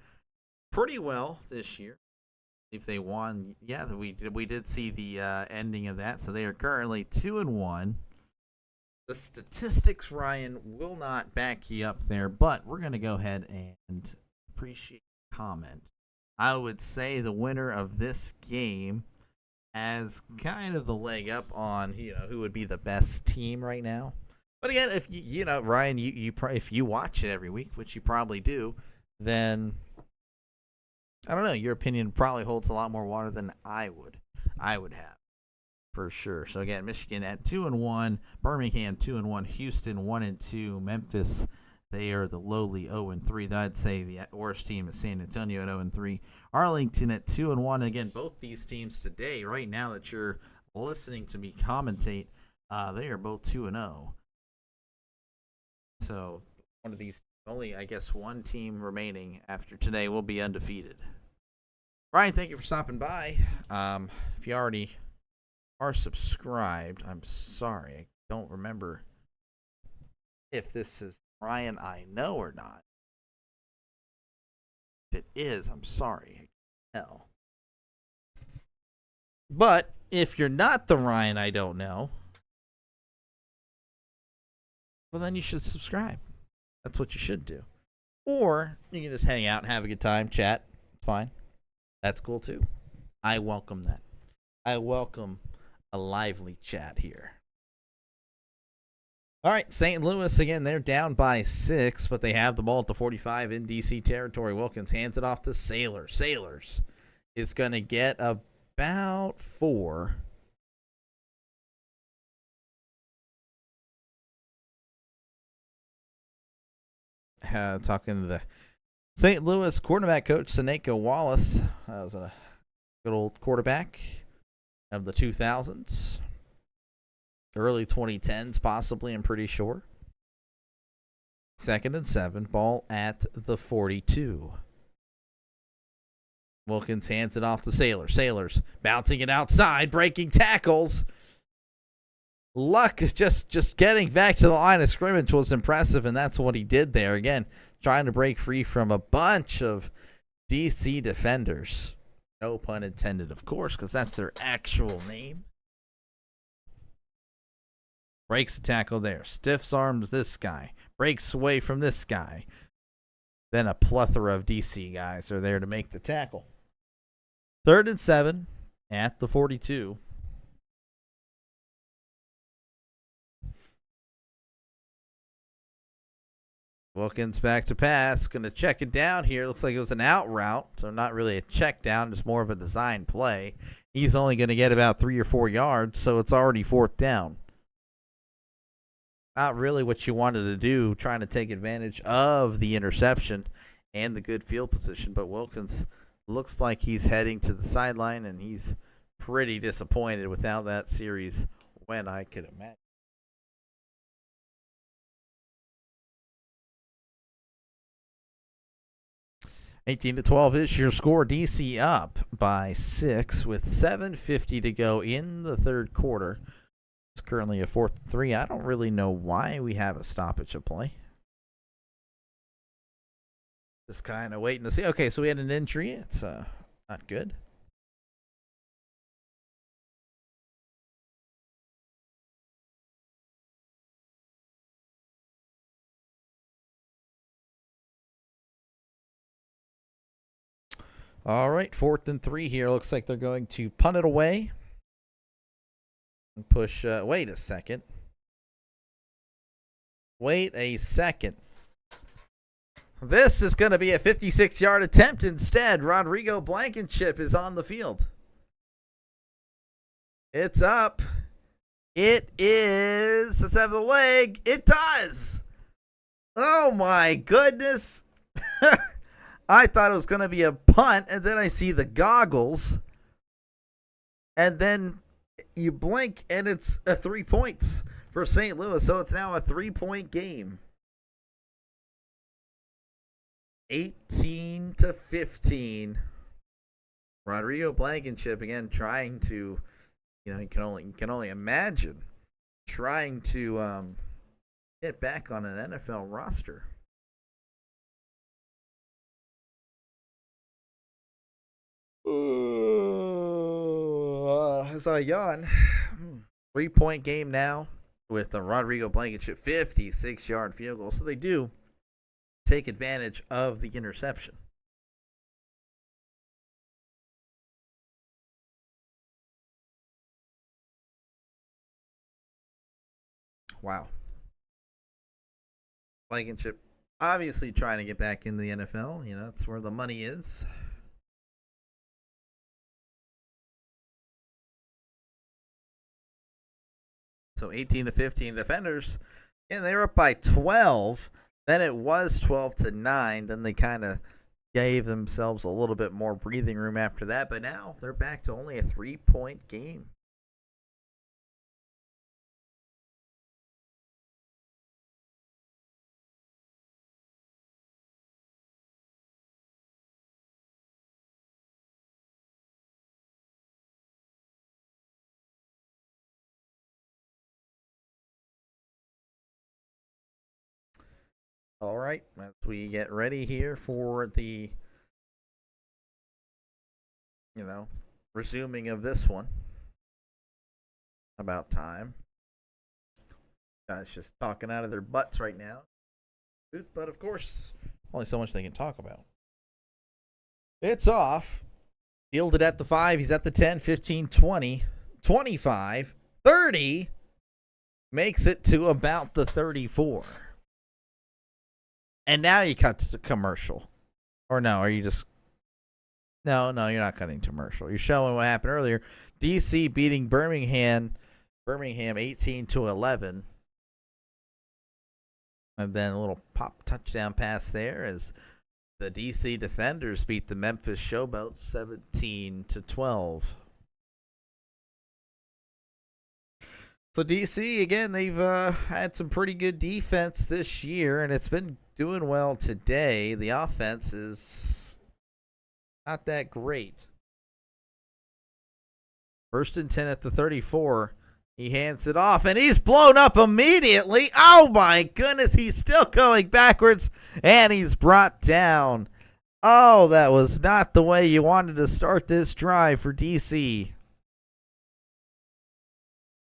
pretty well this year. If they won, yeah, we did see the ending of that. So they are currently 2-1. The statistics, Ryan, will not back you up there, but we're going to go ahead and appreciate the comment. I would say the winner of this game has kind of the leg up on who would be the best team right now. But again, if Ryan, if you watch it every week, which you probably do, then I don't know. Your opinion probably holds a lot more water than I would have, for sure. So again, Michigan at 2-1, Birmingham 2-1, Houston 1-2, Memphis, they are the lowly 0-3. I'd say the worst team is San Antonio at 0-3, Arlington at 2-1. Again, both these teams today, right now that you're listening to me commentate, they are both 2-0. So one of these. Only, I guess, one team remaining after today will be undefeated. Ryan, thank you for stopping by. If you already are subscribed, I'm sorry. I don't remember if this is Ryan I know or not. If it is, I'm sorry. I can't tell. But if you're not the Ryan I don't know, well, then you should subscribe. That's what you should do. Or you can just hang out and have a good time, chat. It's fine. That's cool too. I welcome that. I welcome a lively chat here. All right, St. Louis, again, they're down by 6, but they have the ball at the 45 in DC territory. Wilkins hands it off to Sailors. Sailors is going to get about 4. Talking to the St. Louis quarterback coach, Seneca Wallace. That was a good old quarterback of the 2000s. Early 2010s, possibly, I'm pretty sure. 2nd and 7, ball at the 42. Wilkins hands it off to Sailors. Sailors bouncing it outside, breaking tackles. Luck just getting back to the line of scrimmage was impressive, and that's what he did there. Again, trying to break free from a bunch of DC defenders. No pun intended, of course, because that's their actual name. Breaks the tackle there. Stiffs arms this guy. Breaks away from this guy. Then a plethora of DC guys are there to make the tackle. 3rd and 7 at the 42. Wilkins back to pass. Going to check it down here. Looks like it was an out route, so not really a check down, just more of a design play. He's only going to get about 3 or 4 yards, so it's already 4th down. Not really what you wanted to do, trying to take advantage of the interception and the good field position. But Wilkins looks like he's heading to the sideline, and he's pretty disappointed with how that series went, I could imagine. (18-12) is your score. DC up by 6 with 7:50 to go in the third quarter. It's currently a 4-3. I don't really know why we have a stoppage of play. Just kind of waiting to see. Okay, so we had an injury. It's not good. All right, 4th and 3 here. Looks like they're going to punt it away and push. Wait a second. This is going to be a 56-yard attempt instead. Rodrigo Blankenship is on the field. It's up. It is. Let's have the leg. It does. Oh, my goodness. I thought it was going to be a punt, and then I see the goggles, and then you blink, and it's 3 points for St. Louis, so it's now a 3-point game. 18-15. Rodrigo Blankenship again trying to, you can only imagine trying to get back on an NFL roster. As I yawn. 3-point game now with the Rodrigo Blankenship 56-yard field goal. So they do take advantage of the interception. Wow. Blankenship obviously trying to get back into the NFL. That's where the money is. So 18-15 defenders, and they were up by 12. Then it was 12-9. Then they kind of gave themselves a little bit more breathing room after that. But now they're back to only a 3-point game. All right, as we get ready here for the, resuming of this one. About time. Guys just talking out of their butts right now. But of course, only so much they can talk about. It's off. Fielded at the 5. He's at the 10, 15, 20, 25, 30. Makes it to about the 34. And now you cut to commercial. Or no, are you just... No, you're not cutting to commercial. You're showing what happened earlier. DC beating Birmingham 18-11. And then a little pop touchdown pass there as the DC Defenders beat the Memphis Showboats 17-12. So DC, again, they've had some pretty good defense this year, and it's been doing well today. The offense is not that great. 1st and 10 at the 34. He hands it off, and he's blown up immediately. Oh, my goodness. He's still going backwards, and he's brought down. Oh, that was not the way you wanted to start this drive for DC.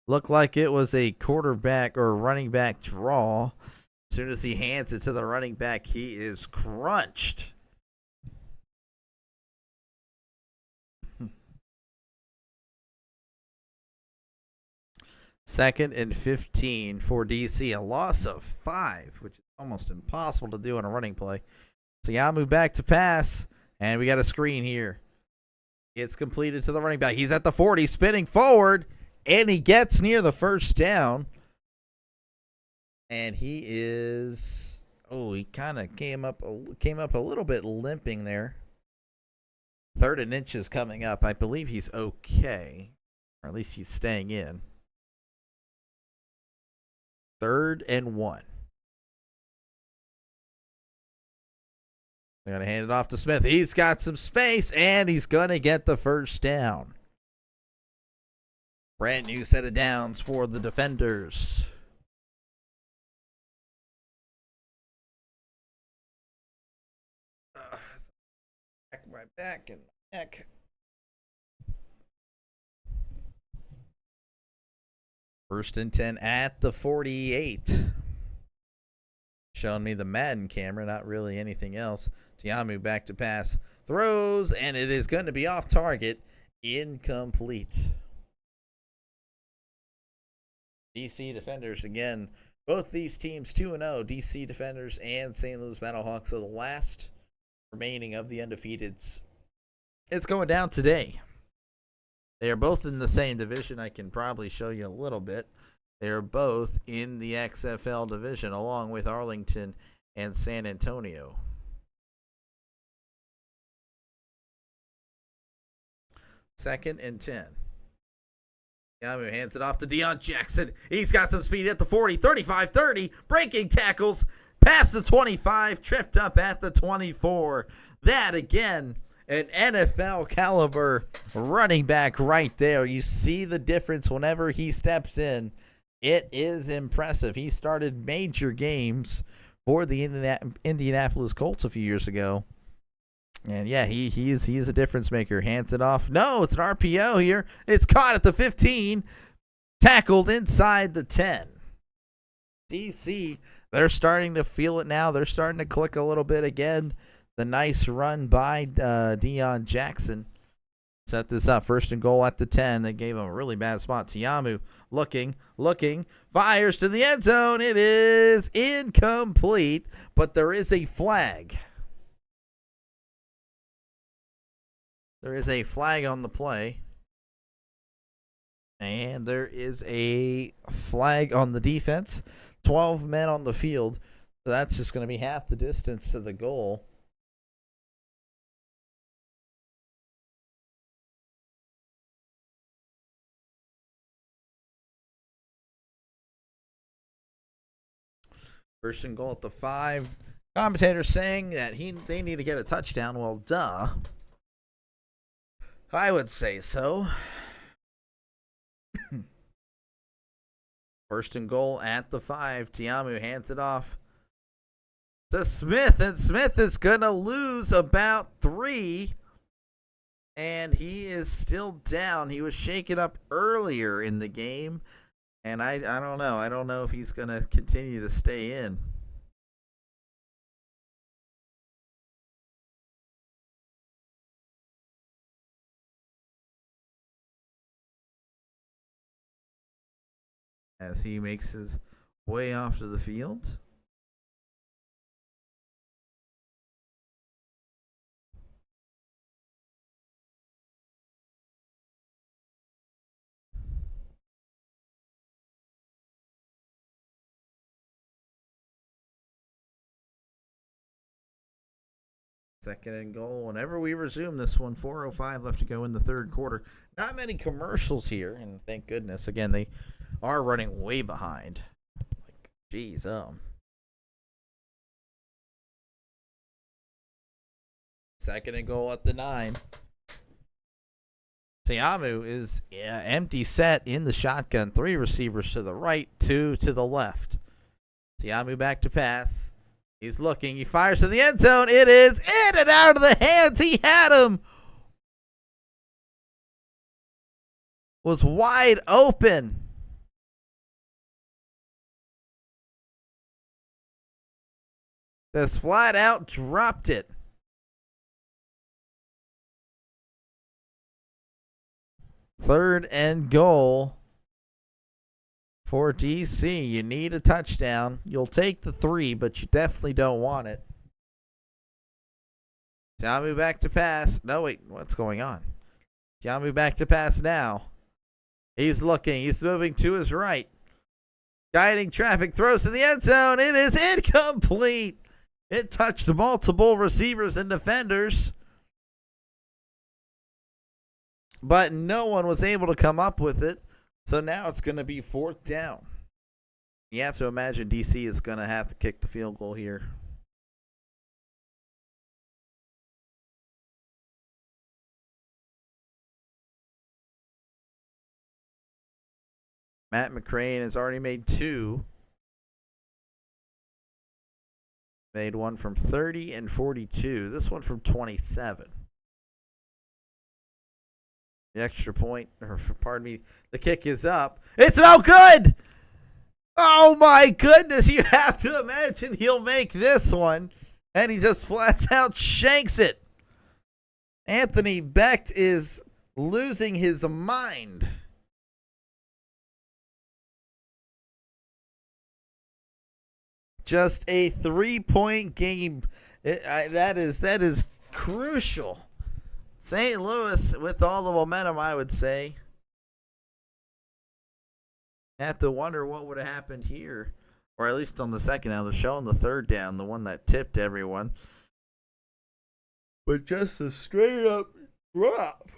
Looked like it was a quarterback or running back draw. As soon as he hands it to the running back, he is crunched. Second and 15 for DC. A loss of 5, which is almost impossible to do on a running play. So yeah, I'll move back to pass. And we got a screen here. It's completed to the running back. He's at the 40, spinning forward. And he gets near the first down. And he is Oh, he kind of came up a little bit limping there. 3rd and inches coming up. I believe he's okay, or at least he's staying in. 3rd and 1. They're going to hand it off to Smith. He's got some space, and he's going to get the first down. Brand new set of downs for the defenders. My back and my neck. First and 10 at the 48. Showing me the Madden camera, not really anything else. Tiamu back to pass. Throws, and it is going to be off target. Incomplete. DC Defenders again. Both these teams 2-0. DC Defenders and St. Louis Battlehawks are the last remaining of the undefeateds. It's going down today. They are both in the same division. I can probably show you a little bit. They are both in the XFL division along with Arlington and San Antonio. Second and 10. Yamu hands it off to Deion Jackson. He's got some speed at the 40, 35, 30. Breaking tackles past the 25. Tripped up at the 24. That again, an NFL caliber running back right there. You see the difference whenever he steps in. It is impressive. He started major games for the Indianapolis Colts a few years ago. And yeah, he's a difference maker. Hands it off. No, it's an RPO here. It's caught at the 15. Tackled inside the 10. DC, they're starting to feel it now. They're starting to click a little bit again. The nice run by Deion Jackson set this up. First and goal at the 10. They gave him a really bad spot. Tiamu looking, fires to the end zone. It is incomplete, but there is a flag. There is a flag on the play. And there is a flag on the defense. 12 men on the field. So that's just going to be half the distance to the goal. First and goal at the 5. Commentator saying that they need to get a touchdown. Well, duh. I would say so. First and goal at the 5. Tiamu hands it off to Smith, and Smith is going to lose about 3. And he is still down. He was shaken up earlier in the game. And I don't know. I don't know if he's going to continue to stay in. As he makes his way off to the field. Second and goal. Whenever we resume this one, 4:05 left to go in the third quarter. Not many commercials here, and thank goodness. Again, they are running way behind. Like, geez, Second and goal at the 9. Tiamu is empty set in the shotgun. 3 receivers to the right, 2 to the left. Tiamu back to pass. He's looking. He fires to the end zone. It is in and out of the hands. He had him. Was wide open. Just flat out dropped it. Third and goal for DC. You need a touchdown. You'll take the 3, but you definitely don't want it. Tiamu back to pass. No, wait. What's going on? Tiamu back to pass now. He's looking. He's moving to his right. Guiding traffic, throws to the end zone. It is incomplete. It touched multiple receivers and defenders, but no one was able to come up with it. So now it's going to be 4th down. You have to imagine DC is going to have to kick the field goal here. Matt McCrane has already made 2. Made one from 30 and 42. This one from 27. The extra point, or pardon me, the kick is up. It's no good! Oh my goodness, you have to imagine he'll make this one. And he just flat out shanks it. Anthony Becht is losing his mind. Just a 3-point game. That is crucial. St. Louis with all the momentum, I would say. Have to wonder what would have happened here. Or at least on the second down. They're showing the 3rd down, the one that tipped everyone. But just a straight up drop.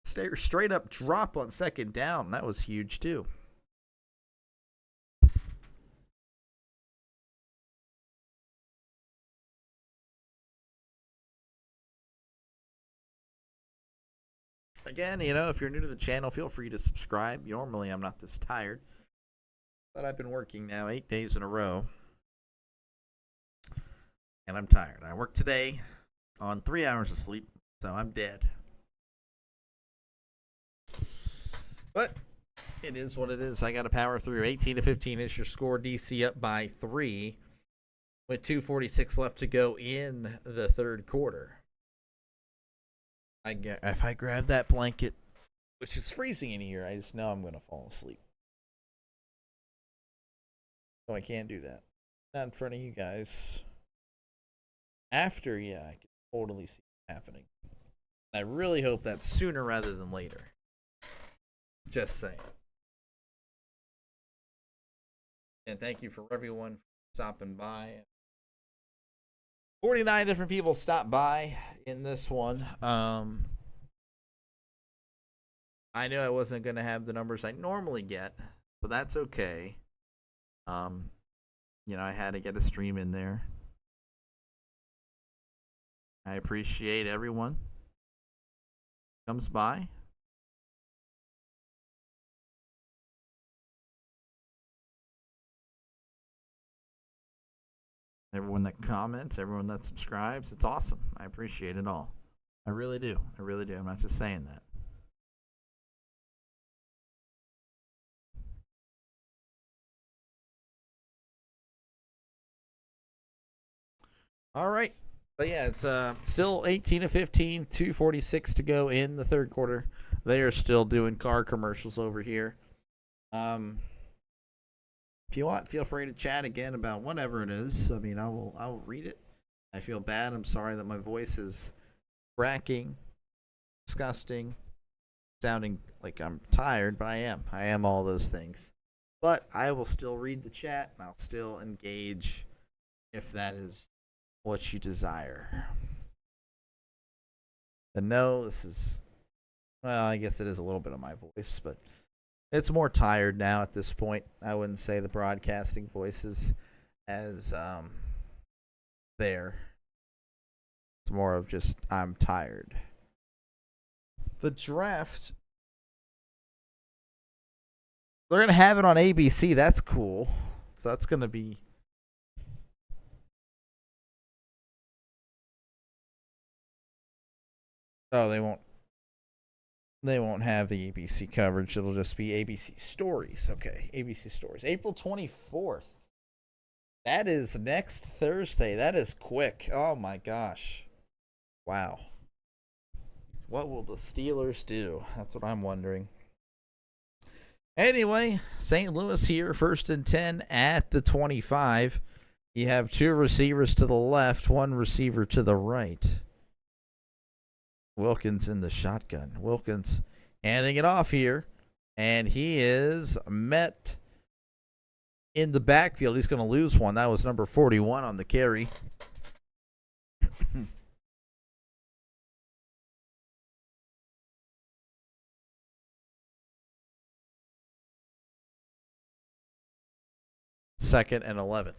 Straight up drop on 2nd down. That was huge too. Again, if you're new to the channel, feel free to subscribe. Normally, I'm not this tired. But I've been working now 8 days in a row. And I'm tired. I worked today on 3 hours of sleep, so I'm dead. But it is what it is. I got to power through. 18-15 is your score. DC up by 3 with 2:46 left to go in the 3rd quarter. If I grab that blanket, which is freezing in here, I just know I'm going to fall asleep. So I can't do that. Not in front of you guys. After, yeah, I can totally see it happening. I really hope that's sooner rather than later. Just saying. And thank you for everyone stopping by. 49 different people stopped by in this one. I knew I wasn't going to have the numbers I normally get, but that's okay. I had to get a stream in there. I appreciate everyone who comes by. Everyone that comments, everyone that subscribes. It's awesome. I appreciate it all. I really do. I really do. I'm not just saying that. All right. But yeah, it's still 18-15, 2:46 to go in the 3rd quarter. They are still doing car commercials over here. If you want, feel free to chat again about whatever it is. I mean, I will read it. I feel bad. I'm sorry that my voice is cracking, disgusting, sounding like I'm tired, but I am. I am all those things. But I will still read the chat, and I'll still engage if that is what you desire. And no, this is, well, I guess it is a little bit of my voice, but it's more tired now at this point. I wouldn't say the broadcasting voice is as there. It's more of just I'm tired. The draft, they're going to have it on ABC. That's cool. So that's going to be they won't have the ABC coverage. It'll just be ABC Stories. Okay, ABC Stories. April 24th. That is next Thursday. That is quick. Oh my gosh. Wow. What will the Steelers do? That's what I'm wondering. Anyway, St. Louis here, 1st and 10 at the 25. You have 2 receivers to the left, 1 receiver to the right. Wilkins in the shotgun. Wilkins handing it off here, and he is met in the backfield. He's going to lose one. That was number 41 on the carry. Second and 11.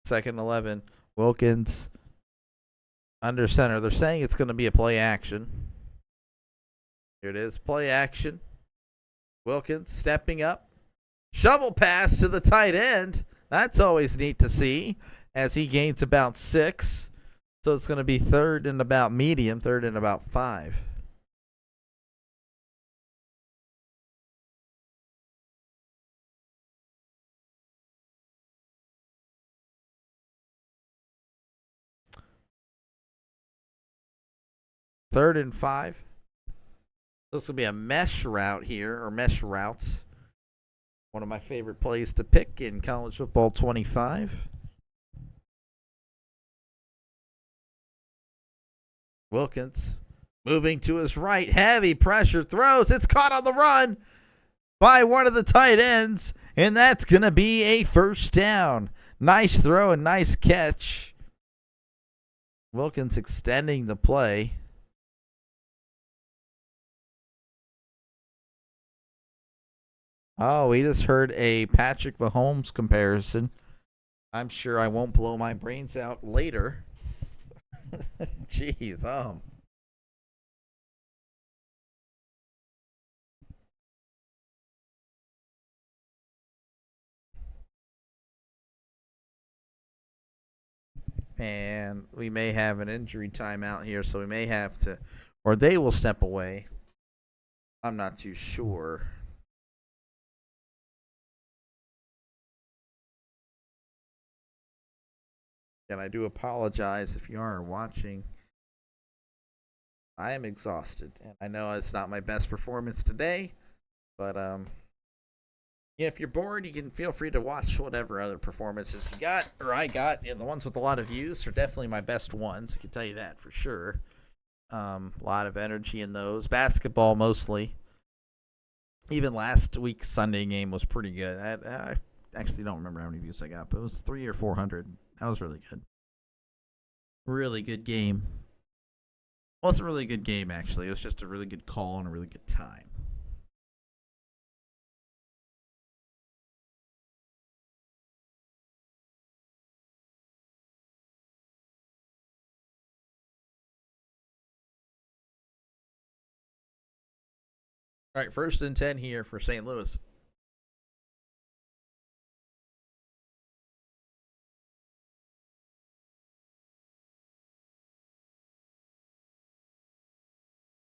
Second and 11. Wilkins under center. They're saying it's going to be a play action. Here it is. Play action. Wilkins stepping up. Shovel pass to the tight end. That's always neat to see as he gains about 6. So it's going to be third and about medium, third and about 5. Third and 5. This will be a mesh route here, or mesh routes. One of my favorite plays to pick in college football 25. Wilkins moving to his right. Heavy pressure throws. It's caught on the run by one of the tight ends. And that's going to be a first down. Nice throw and nice catch. Wilkins extending the play. Oh, we just heard a Patrick Mahomes comparison. I'm sure I won't blow my brains out later. Jeez, And we may have an injury timeout here, so we may have to, or they will step away. I'm not too sure. And I do apologize if you are watching. I am exhausted, and I know it's not my best performance today, but yeah, if you're bored, you can feel free to watch whatever other performances you got, or I got. And the ones with a lot of views are definitely my best ones. I can tell you that for sure. A lot of energy in those. Basketball mostly. Even last week's Sunday game was pretty good. I actually don't remember how many views I got, but it was 300 or 400. That was really good. Really good game. Well, it's a really good game, actually. It was just a really good call and a really good time. All right, 1st and 10 here for St. Louis.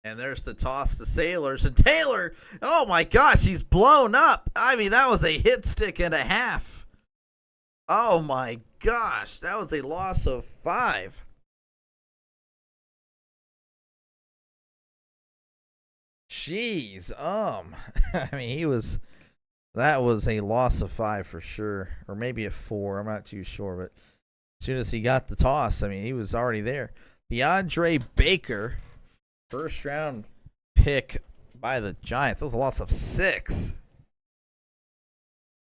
And there's the toss to Sailors. And Taylor, oh my gosh, he's blown up. I mean, that was a hit stick and a half. Oh my gosh, that was a loss of 5. Jeez, I mean, that was a loss of 5 for sure. Or maybe a 4, I'm not too sure. But as soon as he got the toss, I mean, he was already there. DeAndre Baker. First round pick by the Giants. That was a loss of 6.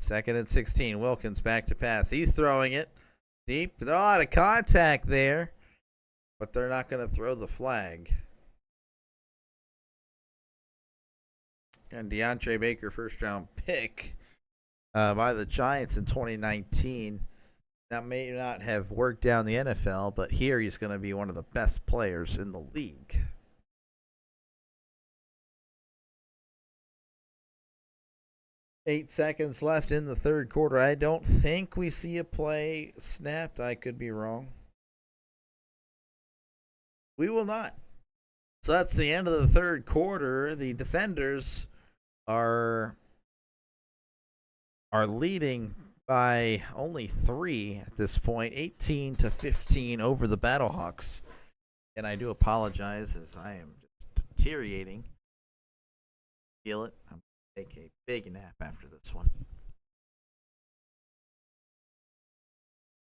2nd and 16. Wilkins back to pass. He's throwing it deep. There's a lot of contact there, but they're not going to throw the flag. And DeAndre Baker, first round pick by the Giants in 2019. That may not have worked out in the NFL, but here he's going to be one of the best players in the league. 8 seconds left in the third quarter. I don't think we see a play snapped. I could be wrong. We will not. So that's the end of the third quarter. The defenders are leading by only 3 at this point, 18-15 over the Battlehawks. And I do apologize as I am just deteriorating. Feel it. I'm going to take a big nap after this one.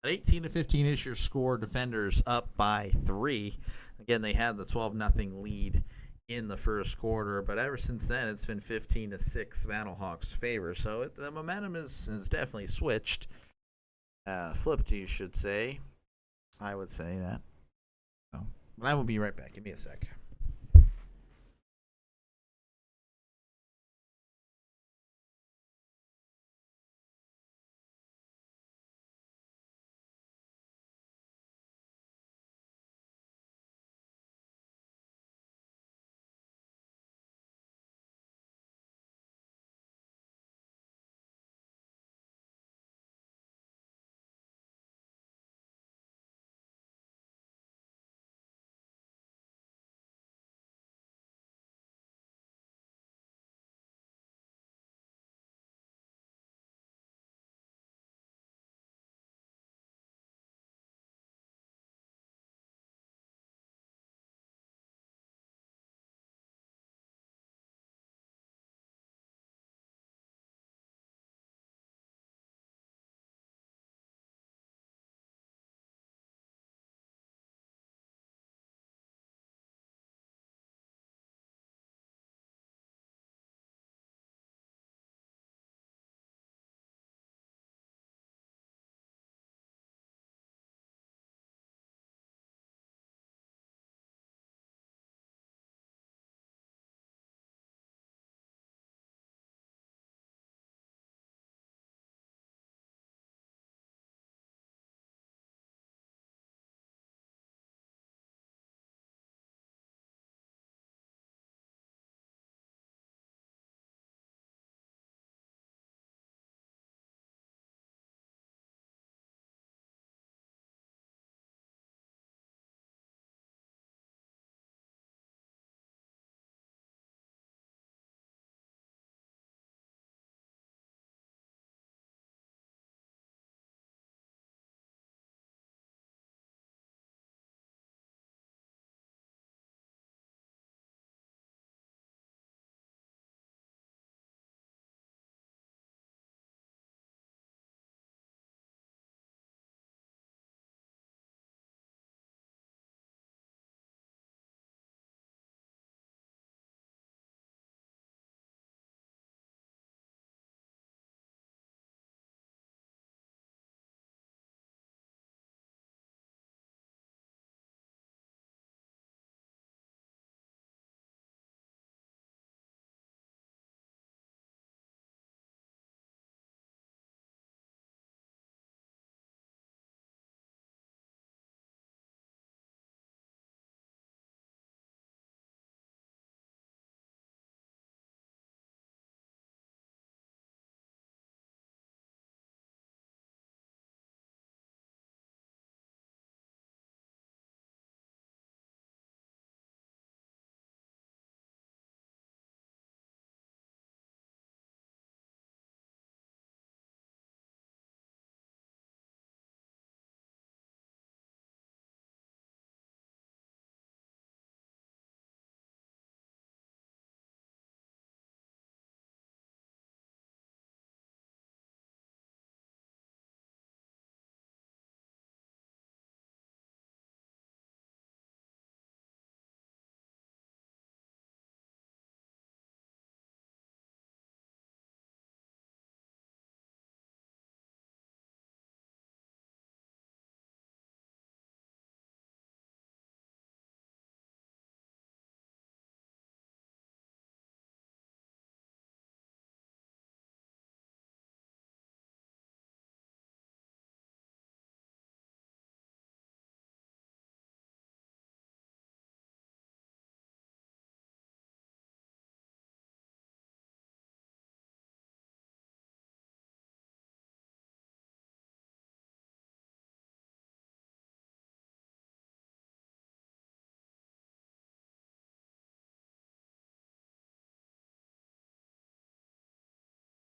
At 18-15 is your score. Defenders up by 3. Again, they had the 12-0 lead in the first quarter, but ever since then, it's been 15-6 Battlehawks' favor. So the momentum is definitely switched. Flipped, you should say. I would say that. So, but I will be right back. Give me a sec.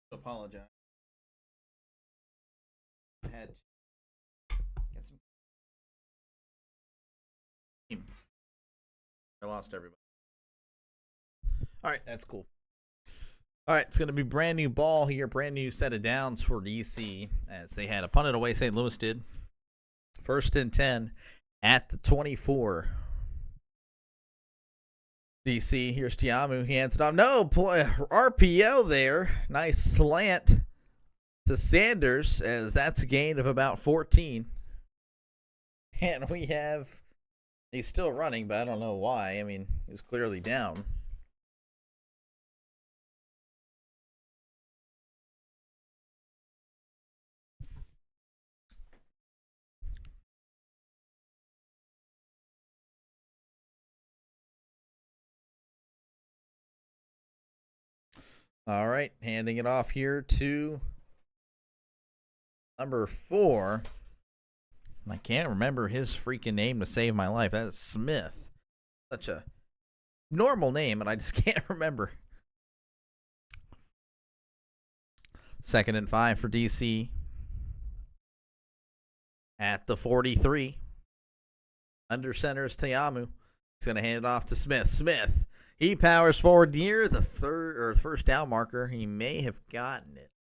Apologize. Had to get some. I lost everybody. All right, that's cool. All right, it's going to be brand new ball here, brand new set of downs for DC as they had a punted away. St. Louis did. First and 10 at the 24. DC, here's Tiamu. He hands it off. No, RPO there. Nice slant to Sanders, as that's a gain of about 14. And we have, he's still running, but I don't know why. I mean, he was clearly down. All right, handing it off here to number 4. I can't remember his freaking name to save my life. That is Smith. Such a normal name, and I just can't remember. 2nd and 5 for DC. At the 43. Under center is Tiamu. He's going to hand it off to Smith. Smith. He powers forward near the first down marker. He may have gotten it.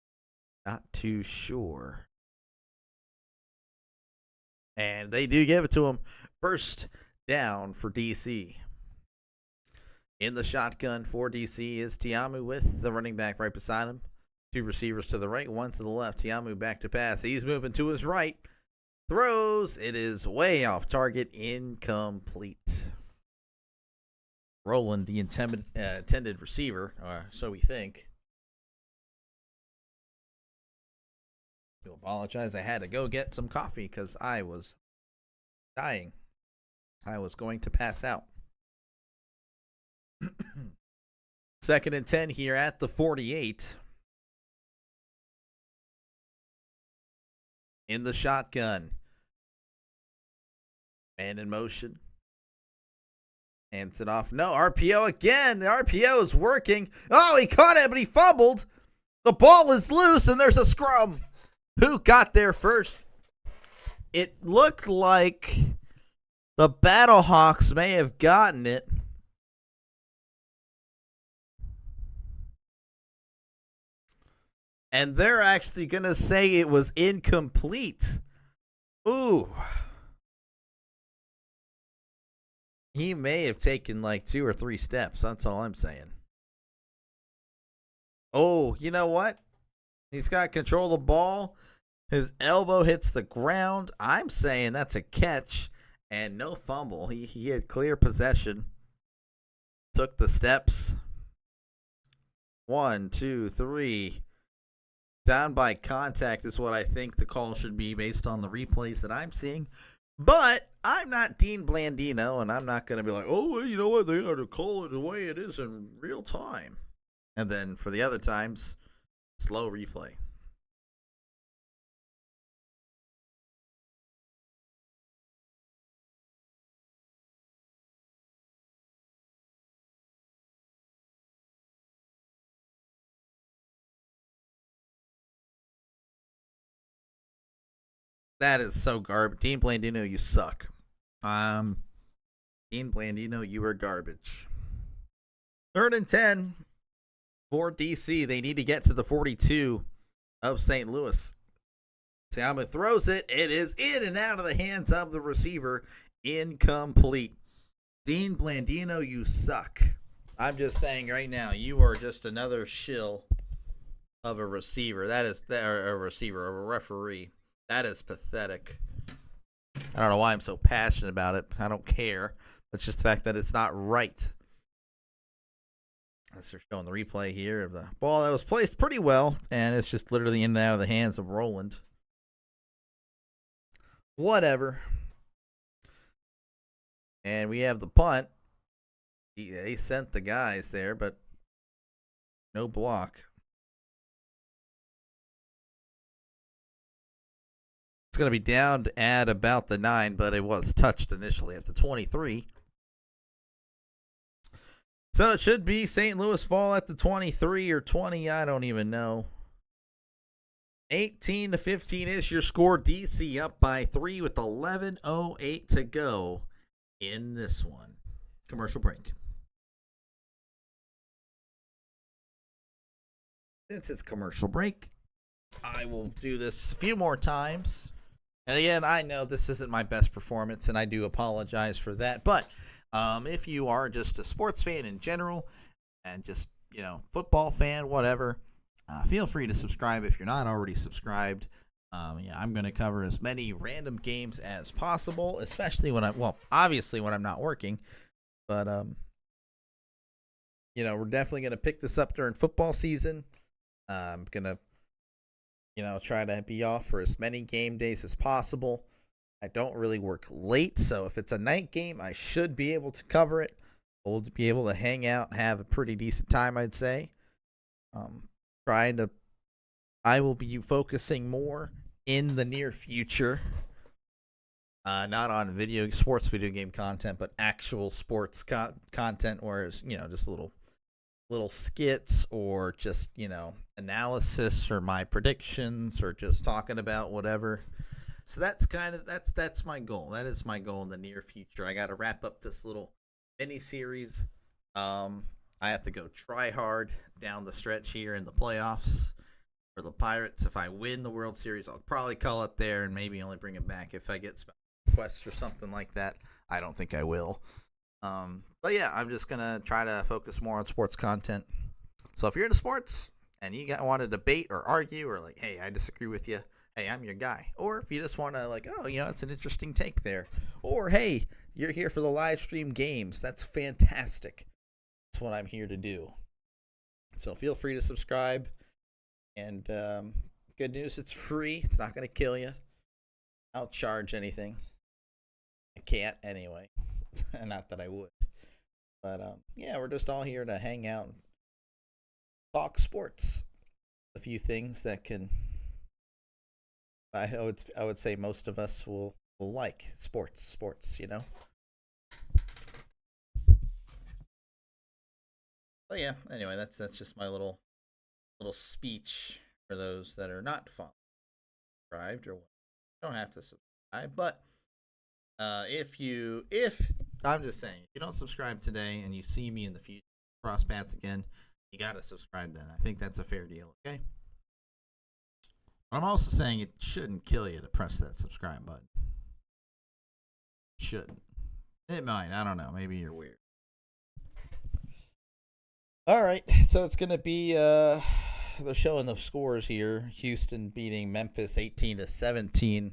Not too sure. And they do give it to him. First down for DC. In the shotgun for DC is Tiamu with the running back right beside him. 2 receivers to the right, 1 to the left. Tiamu back to pass. He's moving to his right. Throws. It is way off target. Incomplete. Roland, the intended receiver, so we think. I apologize. I had to go get some coffee because I was dying. I was going to pass out. 2nd and 10 here at the 48. In the shotgun. Man in motion. Hands it off. No, RPO again. The RPO is working. Oh, he caught it, but he fumbled. The ball is loose, and there's a scrum. Who got there first? It looked like the Battlehawks may have gotten it. And they're actually going to say it was incomplete. Ooh. He may have taken like 2 or 3 steps. That's all I'm saying. Oh, you know what? He's got control of the ball. His elbow hits the ground. I'm saying that's a catch and no fumble. He had clear possession. Took the steps. 1, 2, 3. Down by contact is what I think the call should be based on the replays that I'm seeing. But I'm not Dean Blandino, and I'm not going to be like, oh, well, you know what? They got to call it the way it is in real time. And then for the other times, slow replay. That is so garbage. Dean Blandino, you suck. Dean Blandino, you are garbage. 3rd and 10 for DC. They need to get to the 42 of St. Louis. Tiamu throws it. It is in and out of the hands of the receiver. Incomplete. Dean Blandino, you suck. I'm just saying right now, you are just another shill of a receiver. That is a receiver, a referee. That is pathetic. I don't know why I'm so passionate about it. I don't care. It's just the fact that it's not right. As they're showing the replay here of the ball that was placed pretty well, and it's just literally in and out of the hands of Roland. Whatever. And we have the punt. They sent the guys there, but no block. It's going to be down at about the 9, but it was touched initially at the 23. So it should be St. Louis ball at the 23 or 20. I don't even know. 18-15 is your score. DC up by 3 with 11:08 to go in this one. Commercial break. Since it's commercial break, I will do this a few more times. And again, I know this isn't my best performance, and I do apologize for that. But if you are just a sports fan in general, and just, football fan, whatever, feel free to subscribe if you're not already subscribed. I'm going to cover as many random games as possible, especially obviously when I'm not working. But, we're definitely going to pick this up during football season. I'm going to, try to be off for as many game days as possible. I don't really work late, so if it's a night game, I should be able to cover it. We'll be able to hang out and have a pretty decent time, I'd say. I will be focusing more in the near future, not on sports video game content, but actual sports content, whereas, just little skits or just, analysis or my predictions or just talking about whatever. So that's my goal. That is my goal in the near future. I got to wrap up this little mini series. I have to go try hard down the stretch here in the playoffs for the Pirates. If I win the World Series, I'll probably call it there and maybe only bring it back if I get special requests or something like that. I don't think I will. But yeah, I'm just going to try to focus more on sports content. So if you're into sports and you want to debate or argue or like, hey, I disagree with you, hey, I'm your guy. Or if you just want to it's an interesting take there. Or, hey, you're here for the live stream games. That's fantastic. That's what I'm here to do. So feel free to subscribe. And good news, it's free. It's not going to kill you. I don't charge anything. I can't anyway. Not that I would. But we're just all here to hang out and talk sports. A few things that I would say most of us will like sports, But yeah, anyway, that's just my little speech for those that are not subscribed or what. You don't have to subscribe, but if I'm just saying, if you don't subscribe today and you see me in the future, cross paths again, you gotta subscribe then. I think that's a fair deal, okay? But I'm also saying it shouldn't kill you to press that subscribe button. Shouldn't. It might. I don't know. Maybe you're weird. All right. So it's going to be they're showing the scores here. Houston beating Memphis 18-17.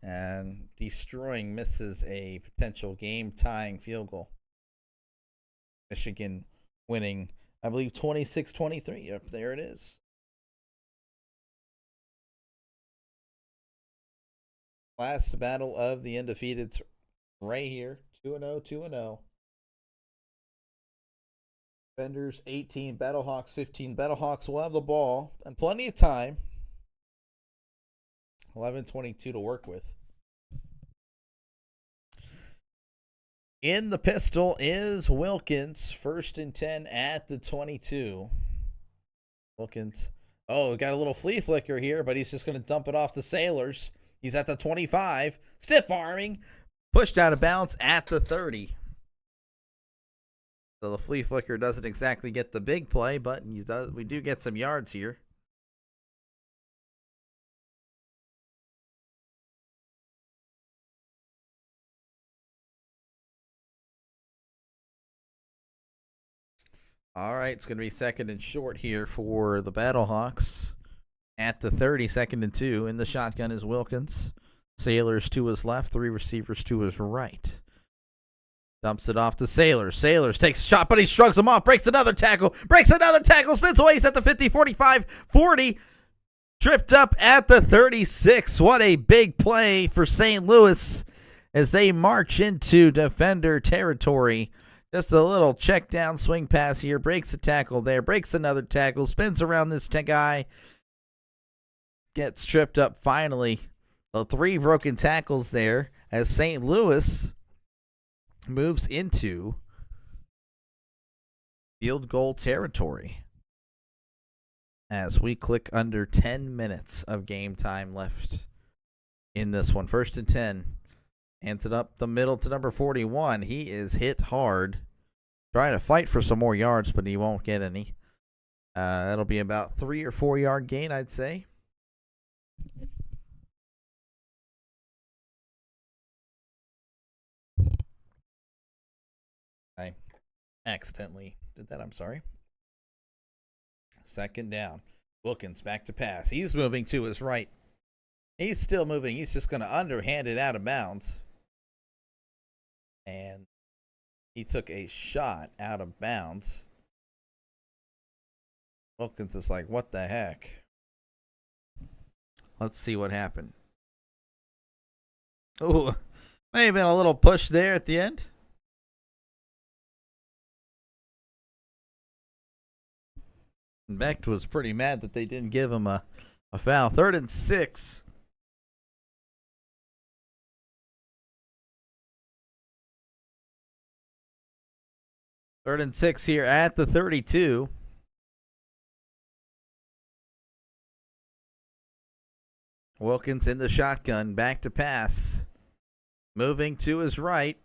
And destroying misses a potential game-tying field goal. Michigan winning, I believe, 26-23. Yep, there it is. Last battle of the undefeated right here. 2-0, 2-0. Defenders 18, Battlehawks 15. Battlehawks will have the ball and plenty of time. 11:22 to work with. In the pistol is Wilkins. 1st and 10 at the 22. Wilkins. Oh, got a little flea flicker here, but he's just going to dump it off the Sailors. He's at the 25. Stiff arming. Pushed out of bounds at the 30. So the flea flicker doesn't exactly get the big play, but we do get some yards here. All right, it's going to be 2nd and short here for the Battlehawks. At the 30, 2nd and 2. In the shotgun is Wilkins. Sailors to his left, 3 receivers to his right. Dumps it off to Sailors. Sailors takes a shot, but he shrugs him off. Breaks another tackle. Spins away. He's at the 50, 45, 40. Tripped up at the 36. What a big play for St. Louis as they march into defender territory. Just a little check down swing pass here. Breaks a tackle there. Breaks another tackle. Spins around this guy. Gets tripped up finally. Well, 3 broken tackles there as St. Louis moves into field goal territory. As we click under 10 minutes of game time left in this one. 1st and 10. Hands it up the middle to number 41. He is hit hard. Trying to fight for some more yards, but he won't get any. That'll be about 3 or 4 yard gain, I'd say. I accidentally did that. I'm sorry. Second down. Wilkins back to pass. He's moving to his right. He's still moving. He's just going to underhand it out of bounds. And he took a shot out of bounds. Wilkins is like, what the heck? Let's see what happened. Oh, may have been a little push there at the end. And Becht was pretty mad that they didn't give him a foul. 3rd and 6. Third and 6 here at the 32. Wilkins in the shotgun, back to pass. Moving to his right.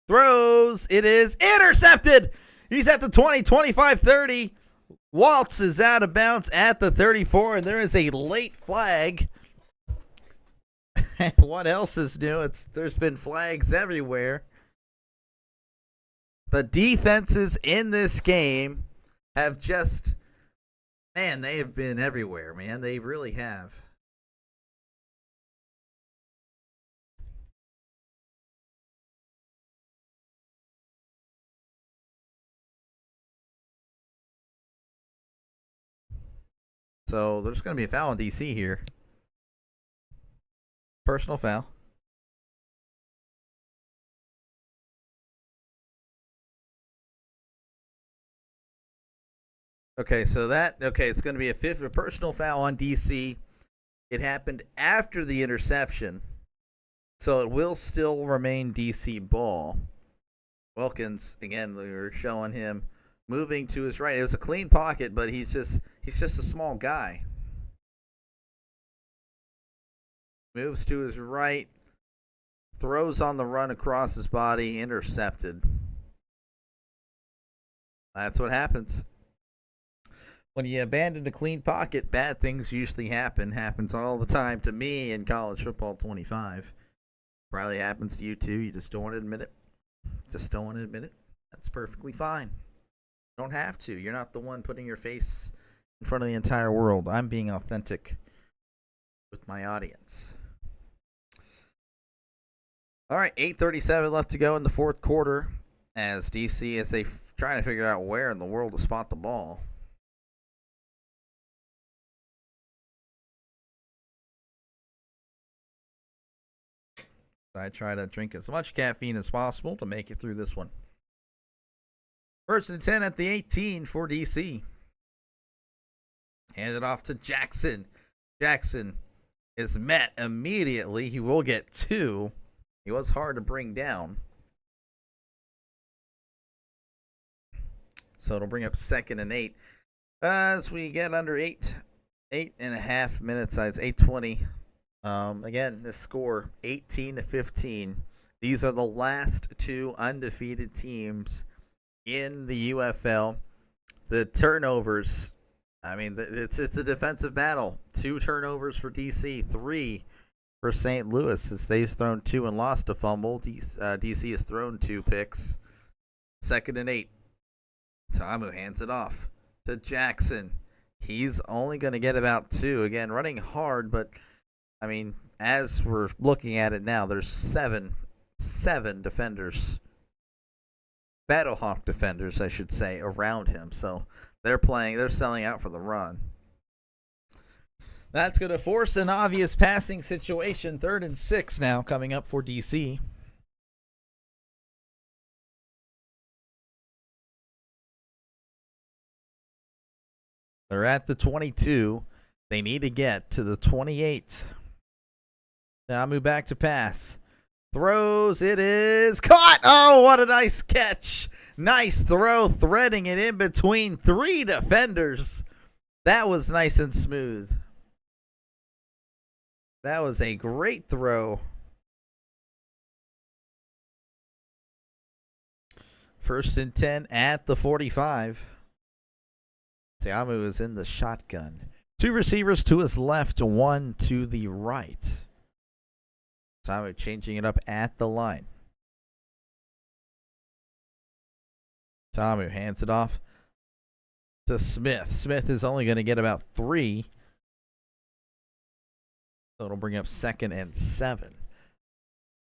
Throws. It is intercepted. He's at the 20, 25, 30. Waltz is out of bounds at the 34, and there is a late flag. And what else is new? There's been flags everywhere. The defenses in this game have just, man, they have been everywhere, man. They really have. So there's going to be a foul on DC here. Personal foul. Okay, so it's going to be a personal foul on DC. It happened after the interception, so it will still remain DC ball. Wilkins, again, we were showing him moving to his right. It was a clean pocket, but he's just a small guy. Moves to his right, throws on the run across his body, intercepted. That's what happens. When you abandon a clean pocket, bad things usually happen. Happens all the time to me in college football 25. Probably happens to you too. You just don't want to admit it. That's perfectly fine. You don't have to. You're not the one putting your face in front of the entire world. I'm being authentic with my audience. All right, 8:37 left to go in the fourth quarter as DC as they trying to figure out where in the world to spot the ball. I try to drink as much caffeine as possible to make it through this one. 1st and 10 at the 18 for DC. Hand it off to Jackson. Jackson is met immediately. He will get 2. He was hard to bring down. So it'll bring up 2nd and 8. As we get under 8.5 minutes, it's 8:20. Again, this score 18-15. These are the last 2 undefeated teams in the UFL. The turnovers, I mean, it's a defensive battle. 2 turnovers for DC, 3 for St. Louis as they've thrown 2 and lost a fumble. DC has thrown 2 picks. 2nd and 8. Tamu hands it off to Jackson. He's only going to get about 2. Again, running hard, but I mean, as we're looking at it now, there's seven defenders, Battlehawk defenders, I should say, around him. So they're selling out for the run. That's going to force an obvious passing situation. 3rd and 6 now coming up for DC. They're at the 22. They need to get to the 28. Now move back to pass. Throws. It is caught. Oh, what a nice catch. Nice throw, threading it in between 3 defenders. That was nice and smooth. That was a great throw. 1st and 10 at the 45. Tiamu is in the shotgun. 2 receivers to his left, 1 to the right. Tiamu changing it up at the line. Tiamu hands it off to Smith. Smith is only going to get about 3. So it'll bring up 2nd and 7.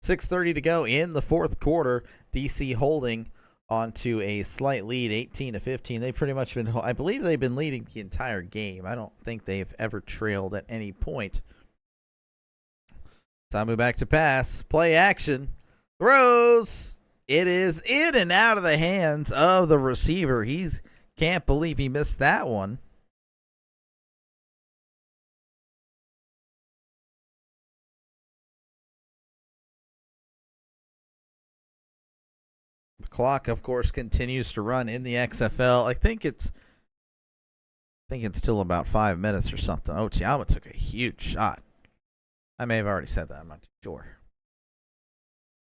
6:30 to go in the 4th quarter. DC holding onto a slight lead, 18-15. They've pretty much been, I believe they've been leading the entire game. I don't think they've ever trailed at any point. Tiamu back to pass. Play action. Throws. It is in and out of the hands of the receiver. Can't believe he missed that one. The clock, of course, continues to run in the XFL. I think it's still about 5 minutes or something. Oh, Tiamu took a huge shot. I may have already said that. I'm not too sure.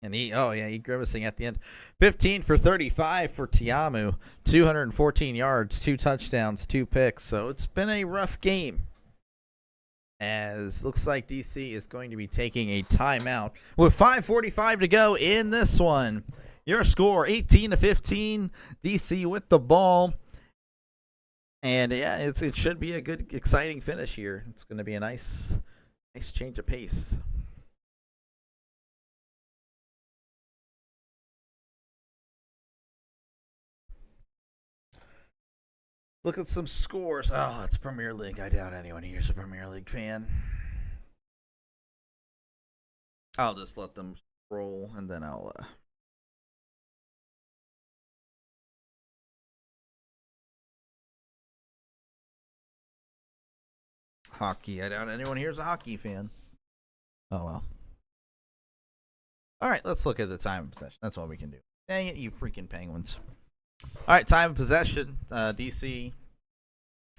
And he grimacing at the end. 15 for 35 for Tiamu. 214 yards, 2 touchdowns, 2 picks. So it's been a rough game. As looks like DC is going to be taking a timeout with 5:45 to go in this one. Your score, 18-15. DC with the ball. And yeah, it should be a good, exciting finish here. It's going to be a nice change of pace. Look at some scores. Oh, it's Premier League. I doubt anyone here's a Premier League fan. I'll just let them roll, and then I'll... Hockey. I doubt anyone here's a hockey fan. Oh, well. All right, let's look at the time of possession. That's all we can do. Dang it, you freaking Penguins. All right, time of possession. DC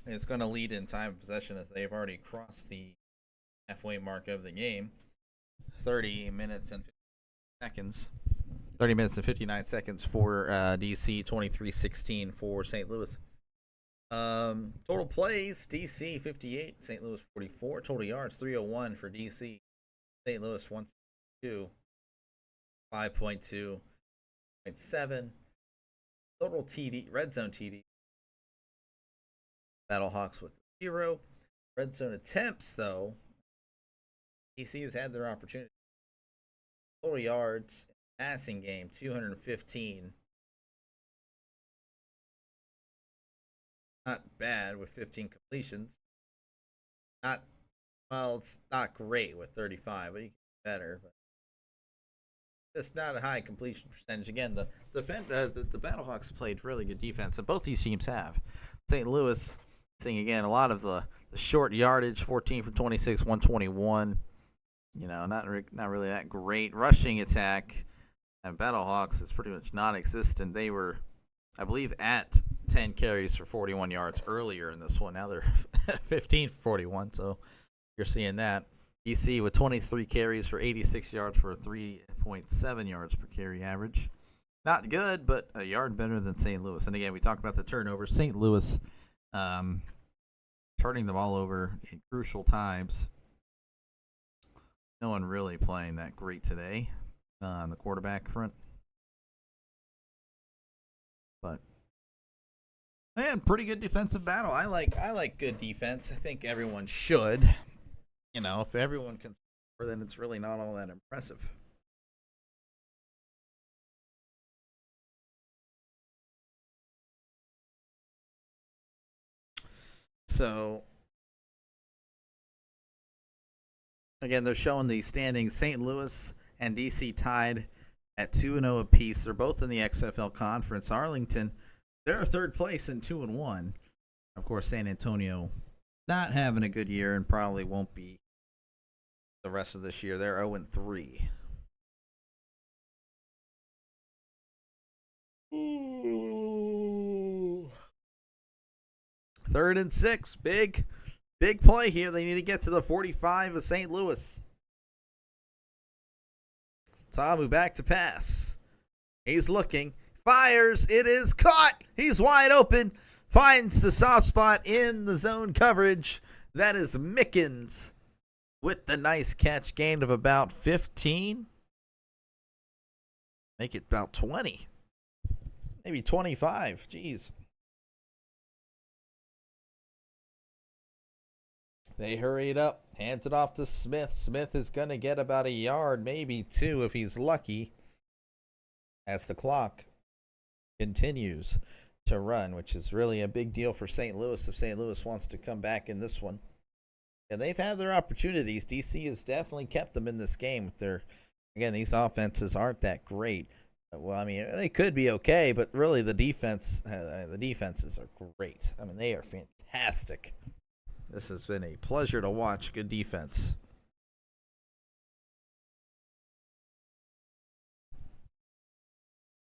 is going to lead in time of possession as they've already crossed the halfway mark of the game. 30 minutes and 59 seconds for DC, 23-16 for St. Louis. Total plays, DC 58, St. Louis 44. Total yards, 301 for DC. St. Louis 162, 5.2, 0.7. Total TD, red zone TD. Battlehawks with 0. Red zone attempts, though. DC has had their opportunity. Total yards, passing game, 215. Not bad with 15 completions. It's not great with 35, but you can do better. But just not a high completion percentage. Again, the Battlehawks played really good defense, and both these teams have. St. Louis seeing again a lot of the short yardage, 14 for 26, 121. Not really that great rushing attack. And Battlehawks is pretty much non-existent. They were, I believe, at 10 carries for 41 yards earlier in this one. Now they're 15 for 41, so you're seeing that. DC with 23 carries for 86 yards for a 3.7 yards per carry average. Not good, but a yard better than St. Louis. And again, we talked about the turnovers. St. Louis turning the ball over in crucial times. No one really playing that great today on the quarterback front. But man, pretty good defensive battle. I like good defense. I think everyone should. If everyone can score, then it's really not all that impressive. So again, they're showing the standings. St. Louis and DC tied at 2-0 apiece. They're both in the XFL conference. Arlington, they're third place in 2-1. Of course, San Antonio not having a good year and probably won't be the rest of this year. They're 0-3. Ooh. 3rd and 6. Big play here. They need to get to the 45 of St. Louis. Tiamu back to pass. He's looking. Fires. It is caught. He's wide open. finds the soft spot in the zone coverage. That is Mickens with the nice catch, gain of about 15. Make it about 20. Maybe 25. Jeez. They hurry it up. Hands it off to Smith. Smith is going to get about a yard, maybe 2 if he's lucky, as the clock continues to run, which is really a big deal for St. Louis if St. Louis wants to come back in this one. And they've had their opportunities. DC has definitely kept them in this game. Again, these offenses aren't that great. Well, I mean, they could be okay, but really the defenses are great. I mean, they are fantastic. This has been a pleasure to watch. Good defense.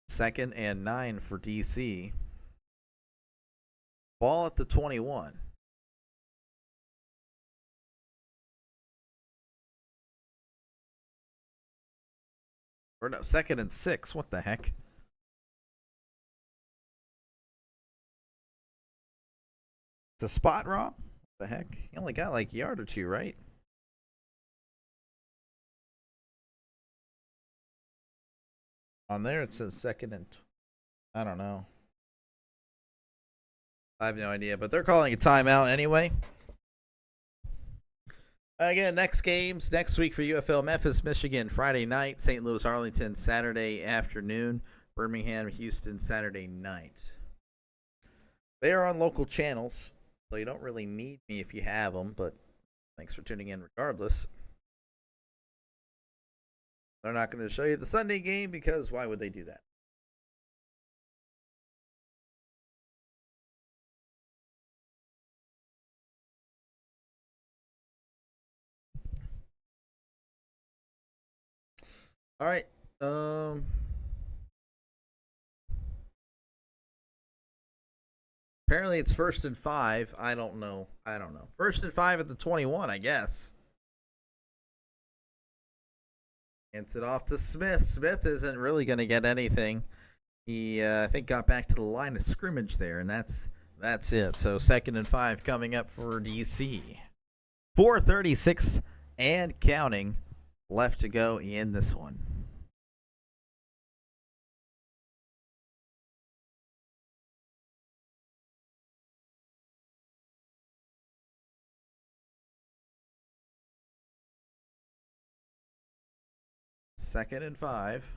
Second and 9 for DC. Ball at the 21. Or no, 2nd and 6. What the heck? The spot wrong? What the heck? He only got like a yard or 2, right? On there it says 2nd and I don't know. I have no idea, but they're calling a timeout anyway. Again, next games next week for UFL: Memphis, Michigan, Friday night; St. Louis, Arlington, Saturday afternoon; Birmingham, Houston, Saturday night. They are on local channels, so you don't really need me if you have them, but thanks for tuning in regardless. They're not going to show you the Sunday game because why would they do that? All right. Apparently it's 1st and 5. I don't know. 1st and 5 at the 21, I guess. Hands it off to Smith. Smith isn't really going to get anything. He, I think, got back to the line of scrimmage there, and that's it. So 2nd and 5 coming up for DC. 4:36 and counting left to go in this one. Second and 5.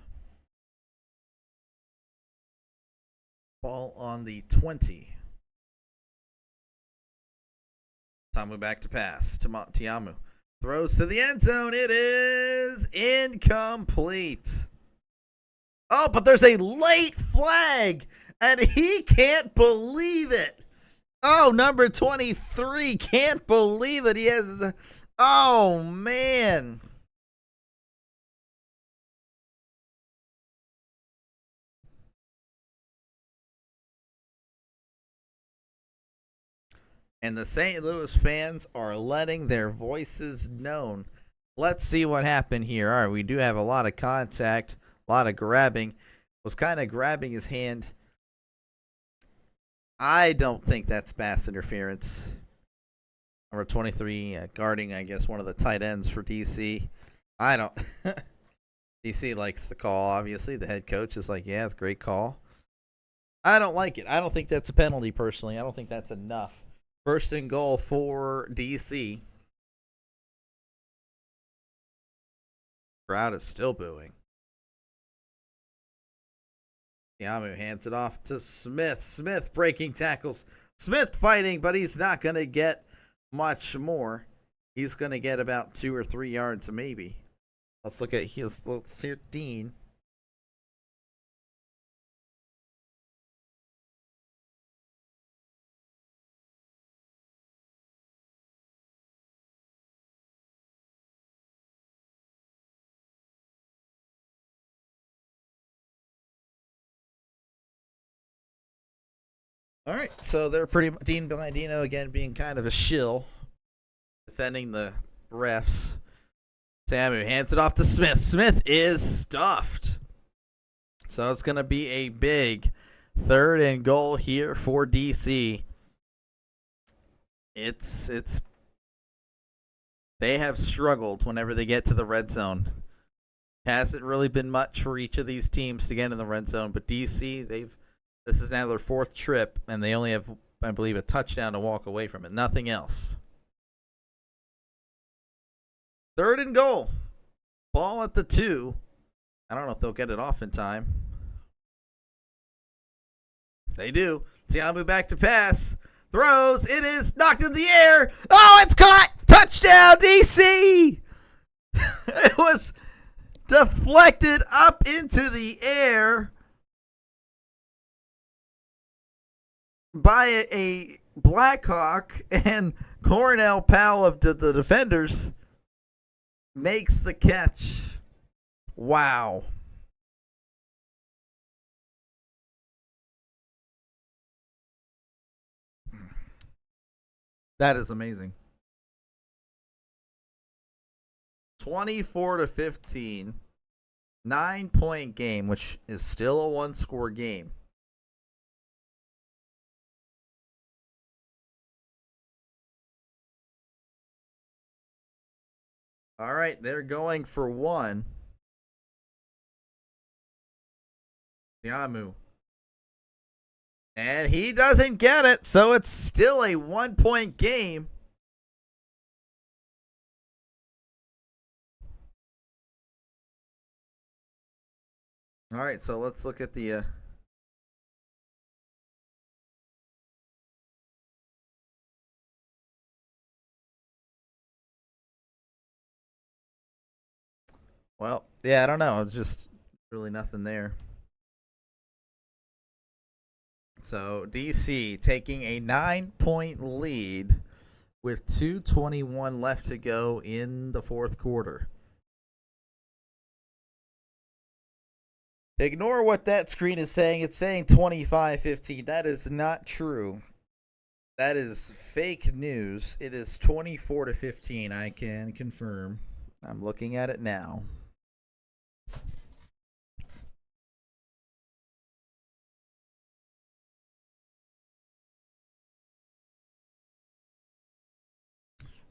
Ball on the 20. Tamu back to pass. Tiamu throws to the end zone. It is incomplete. Oh, but there's a late flag, and he can't believe it. Oh, number 23 can't believe it. He has. Oh, man. And the St. Louis fans are letting their voices known. Let's see what happened here. All right, we do have a lot of contact, a lot of grabbing. Was kind of grabbing his hand. I don't think that's pass interference. Number 23 guarding, I guess, one of the tight ends for DC. I don't. DC likes the call, obviously. The head coach is like, yeah, it's a great call. I don't like it. I don't think that's a penalty, personally. I don't think that's enough. 1st and goal for DC. Crowd is still booing. Yamu hands it off to Smith. Smith breaking tackles. Smith fighting, but he's not going to get much more. He's going to get about 2 or 3 yards maybe. Let's look at his. Let's hear Dean. All right, so they're Dean Blandino again being kind of a shill, defending the refs. Samu hands it off to Smith. Smith is stuffed. So it's going to be a big 3rd and goal here for DC. It's they have struggled whenever they get to the red zone. Hasn't really been much for each of these teams to get in the red zone, but DC, this is now their 4th trip, and they only have, I believe, a touchdown to walk away from it. Nothing else. 3rd and goal. Ball at the 2. I don't know if they'll get it off in time. They do. Siamu back to pass. Throws. It is knocked in the air. Oh, it's caught. Touchdown, DC. It was deflected up into the air by a Blackhawk, and Cornell Powell of the defenders makes the catch. Wow. That is amazing. 24-15. 9-point game, which is still a 1-score game. All right, they're going for 1. Yamu. And he doesn't get it, so it's still a 1-point game. All right, so let's look at the well, yeah, I don't know. It's just really nothing there. So DC taking a 9-point lead with 2:21 left to go in the 4th quarter. Ignore what that screen is saying. It's saying 25-15. That is not true. That is fake news. It is 24-15. I can confirm. I'm looking at it now.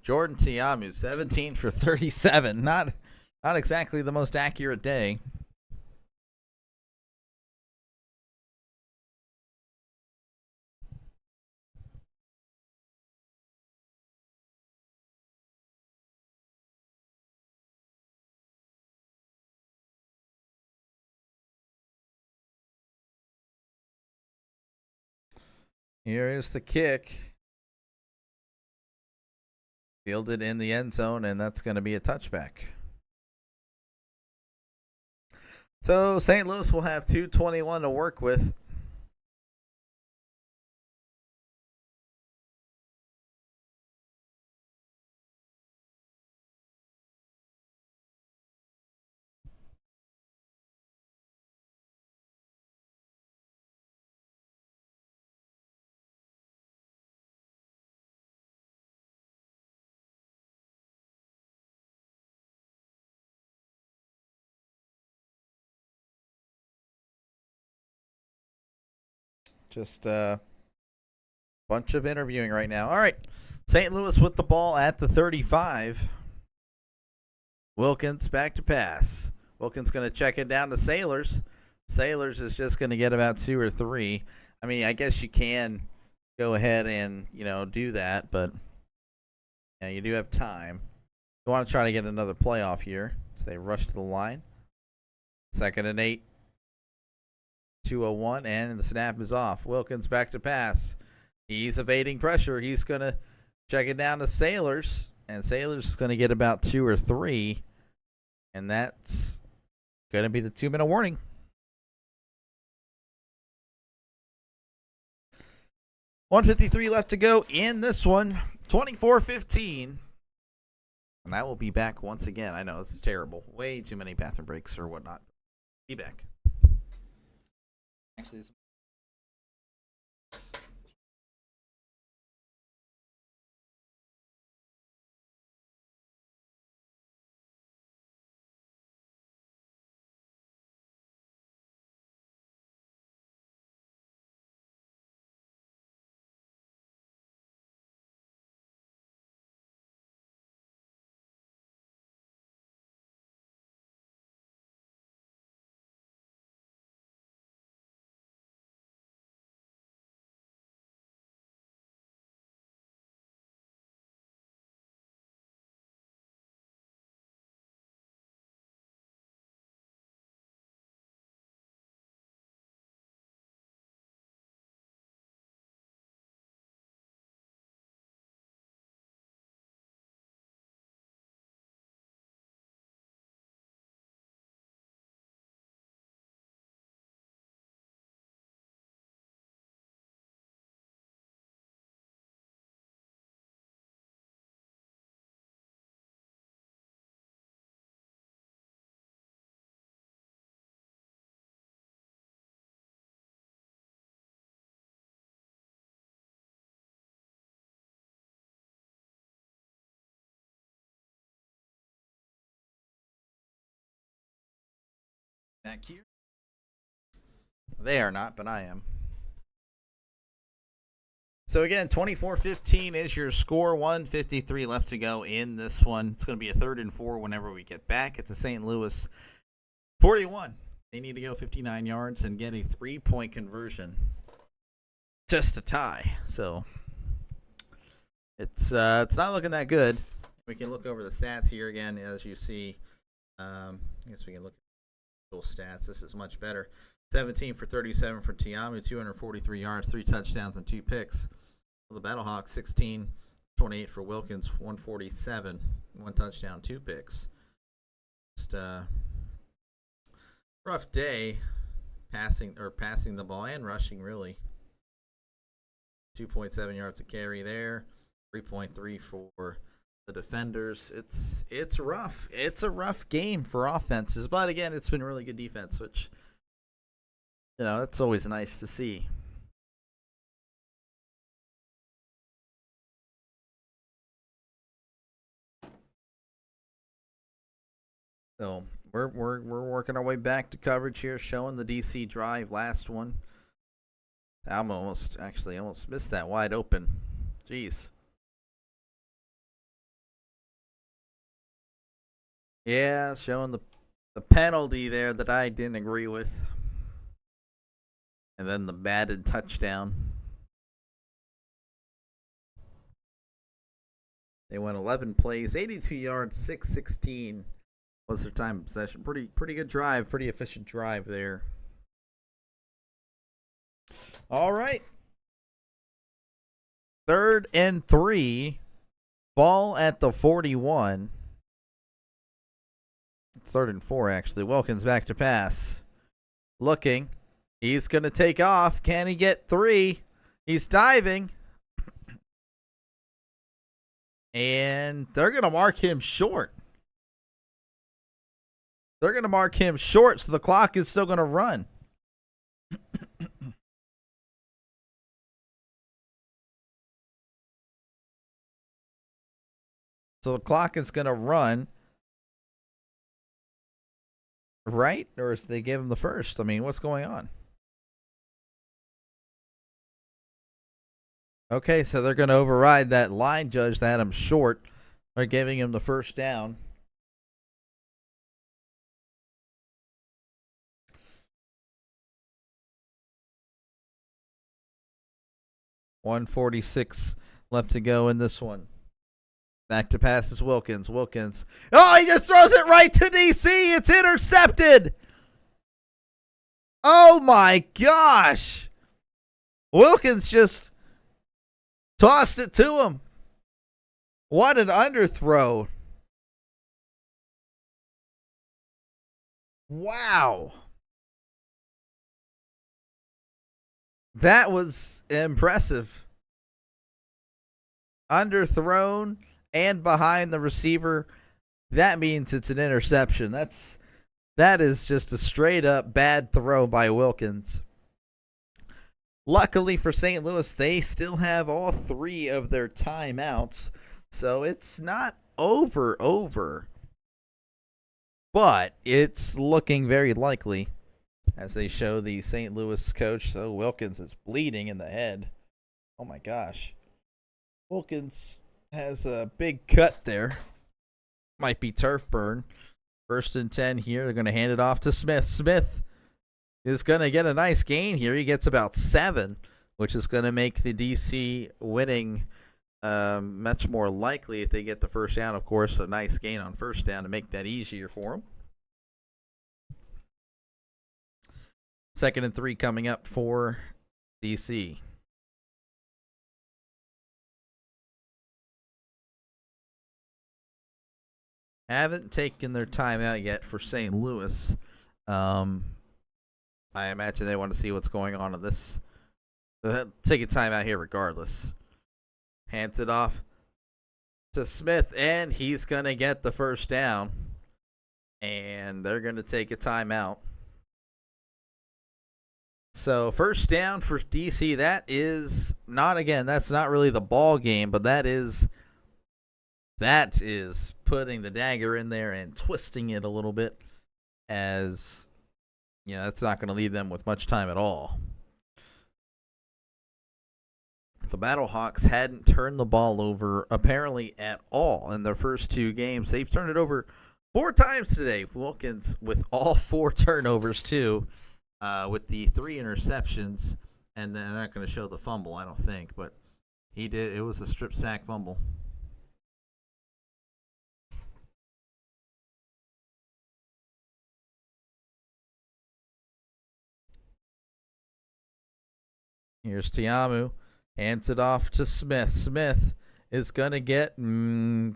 Jordan Tiamu, 17 for 37. Not exactly the most accurate day. Here is the kick. Fielded in the end zone, and that's going to be a touchback. So St. Louis will have 2:21 to work with. Just a bunch of interviewing right now. All right. St. Louis with the ball at the 35. Wilkins back to pass. Wilkins going to check it down to Sailors. Sailors is just going to get about 2 or 3. I mean, I guess you can go ahead and, do that, but you do have time. You want to try to get another playoff here. So they rush to the line. 2nd and 8. 2:01, and the snap is off. Wilkins back to pass. He's evading pressure. He's going to check it down to Sailors, and Sailors is going to get about 2 or 3, and that's going to be the 2-minute warning. $1:53 left to go in this one. 24-15. And I will be back once again. I know this is terrible. Way too many bathroom breaks or whatnot. Be back. Actually, back here. They are not, but I am. So again, 24-15 is your score. 1:53 left to go in this one. It's going to be a 3rd and 4 whenever we get back at the St. Louis 41. They need to go 59 yards and get a 3-point conversion just to tie. So it's not looking that good. We can look over the stats here again, as you see. I guess we can look at the stats. This is much better. 17 for 37 for Tiamu, 243 yards, 3 touchdowns, and 2 picks. For the Battlehawks, 16-28 for Wilkins, 147, 1 touchdown, 2 picks. Just a rough day passing the ball and rushing, really. 2.7 yards to carry there, 3.3 for the defenders. It's rough. It's a rough game for offenses, but again, it's been really good defense, which, you know, that's always nice to see. So we're working our way back to coverage here, showing the DC drive, last one. I almost missed that wide open. Jeez. Yeah, showing the penalty there that I didn't agree with. And then the batted touchdown. They went 11 plays, 82 yards, 6:16 was their time of possession. Pretty good drive, pretty efficient drive there. All right. 3rd and 3. Ball at the 41. It's 3rd and 4, actually. Wilkins back to pass. Looking. He's going to take off. Can he get 3? He's diving. And they're going to mark him short. They're going to mark him short, so the clock is still going to run. So the clock is going to run. Right? Or if they give him the first? I mean, what's going on? Okay, so they're going to override that line judge that had him short. They're giving him the first down. .146 left to go in this one. Back to pass is Wilkins. Wilkins. Oh, he just throws it right to DC. It's intercepted. Oh, my gosh. Wilkins just tossed it to him. What an underthrow. Wow. That was impressive. Underthrown and behind the receiver. That means it's an interception. That is just a straight up bad throw by Wilkins. Luckily for St. Louis, they still have all 3 of their timeouts, so it's not over. But it's looking very likely, as they show the St. Louis coach. So Wilkins is bleeding in the head. Oh my gosh. Wilkins has a big cut there. Might be turf burn. 1st and 10 here. They're going to hand it off to Smith. Smith is going to get a nice gain here. He gets about 7, which is going to make the DC winning much more likely if they get the first down. Of course, a nice gain on first down to make that easier for them. 2nd and 3 coming up for DC. Haven't taken their timeout yet for St. Louis. I imagine they want to see what's going on in this. They'll take a timeout here regardless. Hands it off to Smith, and he's going to get the first down. And they're going to take a timeout. So first down for DC. That is not, again, that's not really the ball game, but that is putting the dagger in there and twisting it a little bit, as Yeah, that's not going to leave them with much time at all. The Battlehawks hadn't turned the ball over apparently at all in their first 2 games. They've turned it over 4 times today. Wilkins with all 4 turnovers too, with the 3 interceptions, and then they're not going to show the fumble, I don't think, but he did. It was a strip sack fumble. Here's Tiamu. Hands it off to Smith. Smith is going to get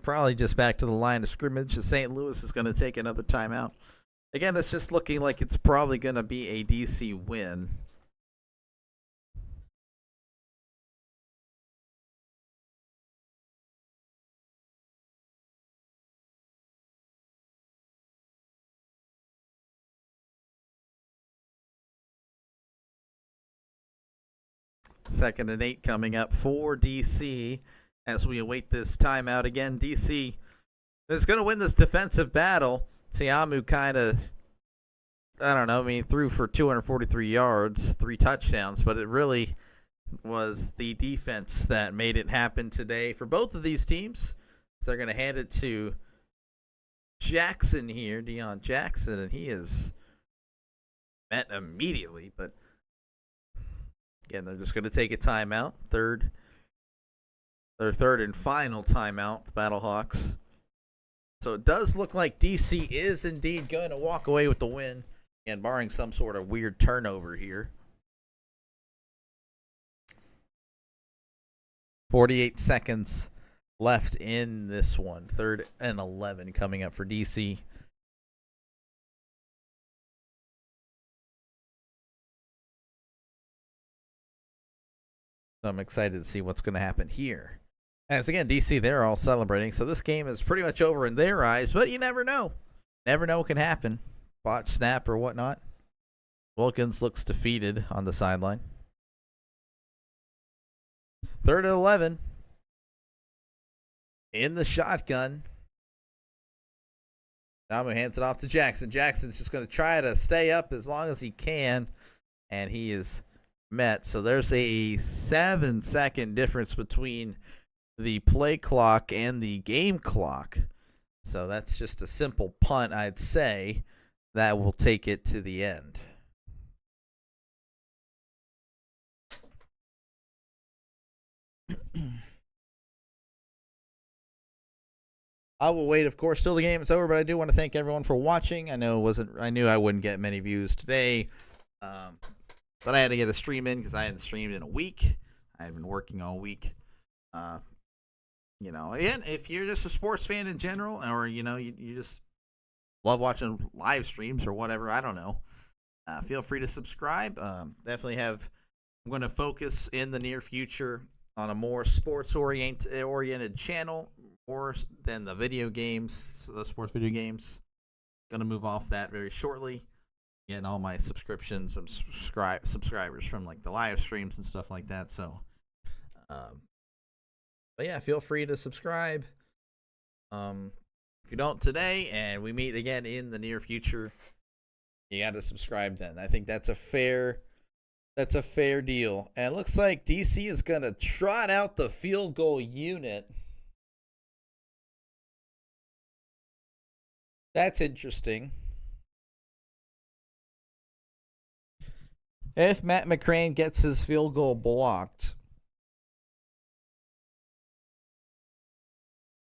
probably just back to the line of scrimmage. St. Louis is going to take another timeout. Again, it's just looking like it's probably going to be a DC win. Second and 8 coming up for DC as we await this timeout. Again, DC is going to win this defensive battle. Tiamu kind of, I don't know, threw for 243 yards, 3 touchdowns, but it really was the defense that made it happen today for both of these teams. So they're going to hand it to Jackson here, Deion Jackson, and he is met immediately, but again, they're just going to take a timeout. Their third and final timeout, the Battlehawks. So it does look like DC is indeed going to walk away with the win, and barring some sort of weird turnover here. 48 seconds left in this one. 3rd and 11 coming up for DC. So I'm excited to see what's going to happen here. As again, DC, they're all celebrating. So this game is pretty much over in their eyes, but you never know. Never know what can happen. Botch snap or whatnot. Wilkins looks defeated on the sideline. 3rd and 11. In the shotgun. Damu hands it off to Jackson. Jackson's just going to try to stay up as long as he can, and he is met. So there's a 7-second difference between the play clock and the game clock. So that's just a simple punt, I'd say, that will take it to the end. I will wait, of course, till the game is over, but I do want to thank everyone for watching. I knew I wouldn't get many views today, but I had to get a stream in because I hadn't streamed in a week. I had been working all week. Again, if you're just a sports fan in general, or you just love watching live streams or whatever, I don't know, feel free to subscribe. Definitely I'm going to focus in the near future on a more sports oriented channel, more than the video games, the sports video games. Going to move off that very shortly. Getting all my subscriptions and subscribers from like the live streams and stuff like that. So, but yeah, feel free to subscribe. If you don't today, and we meet again in the near future, you got to subscribe then. I think that's a fair deal. And it looks like DC is going to trot out the field goal unit. That's interesting. If Matt McCrane gets his field goal blocked,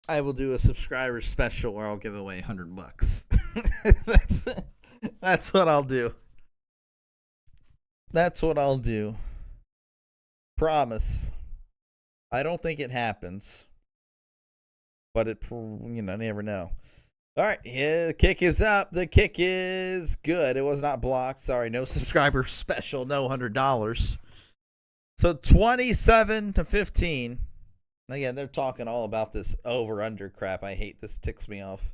I will do a subscriber special where I'll give away $100. That's what I'll do. That's what I'll do. Promise. I don't think it happens, but never know. All right, the kick is up. The kick is good. It was not blocked. Sorry, no subscriber special, no $100. So 27-15. Again, they're talking all about this over-under crap. I hate this. Ticks me off.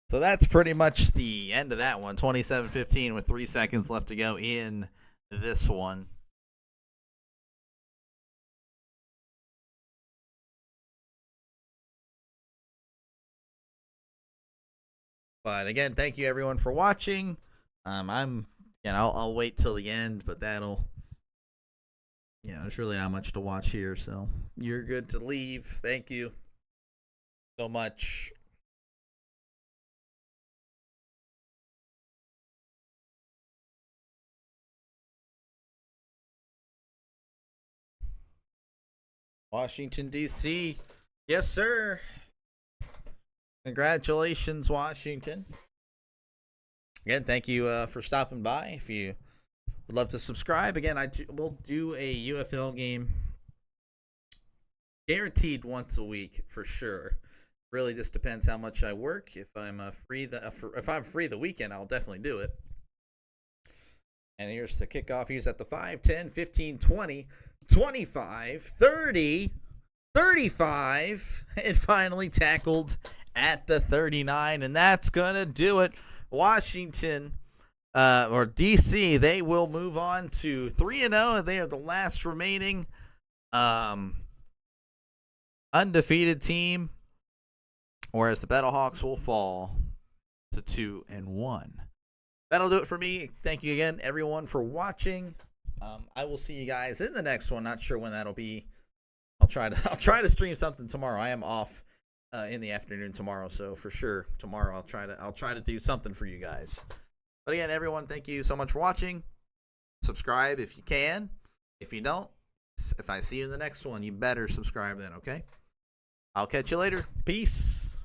So that's pretty much the end of that one. 27-15 with 3 seconds left to go in this one. But again, thank you everyone for watching. I'll wait till the end, but that'll, there's really not much to watch here, so you're good to leave. Thank you so much. Washington, D.C. Yes, sir. Congratulations, Washington. Again, thank you for stopping by. If you would love to subscribe, again, we'll do a UFL game guaranteed once a week for sure. Really just depends how much I work. If I'm free the weekend, I'll definitely do it. And here's the kickoff. He's at the 5, 10, 15, 20, 25, 30, 35, and finally tackled at the 39. And that's going to do it. Washington, or DC, they will move on to 3-0. They are the last remaining undefeated team, whereas the Battlehawks will fall to 2-1. That'll do it for me. Thank you again, everyone, for watching. I will see you guys in the next one. Not sure when that'll be. I'll try to stream something tomorrow. I am off in the afternoon tomorrow, so for sure tomorrow I'll try to do something for you guys. But again, everyone, thank you so much for watching. Subscribe if you can. If you don't, if I see you in the next one, you better subscribe then, okay? I'll catch you later. Peace.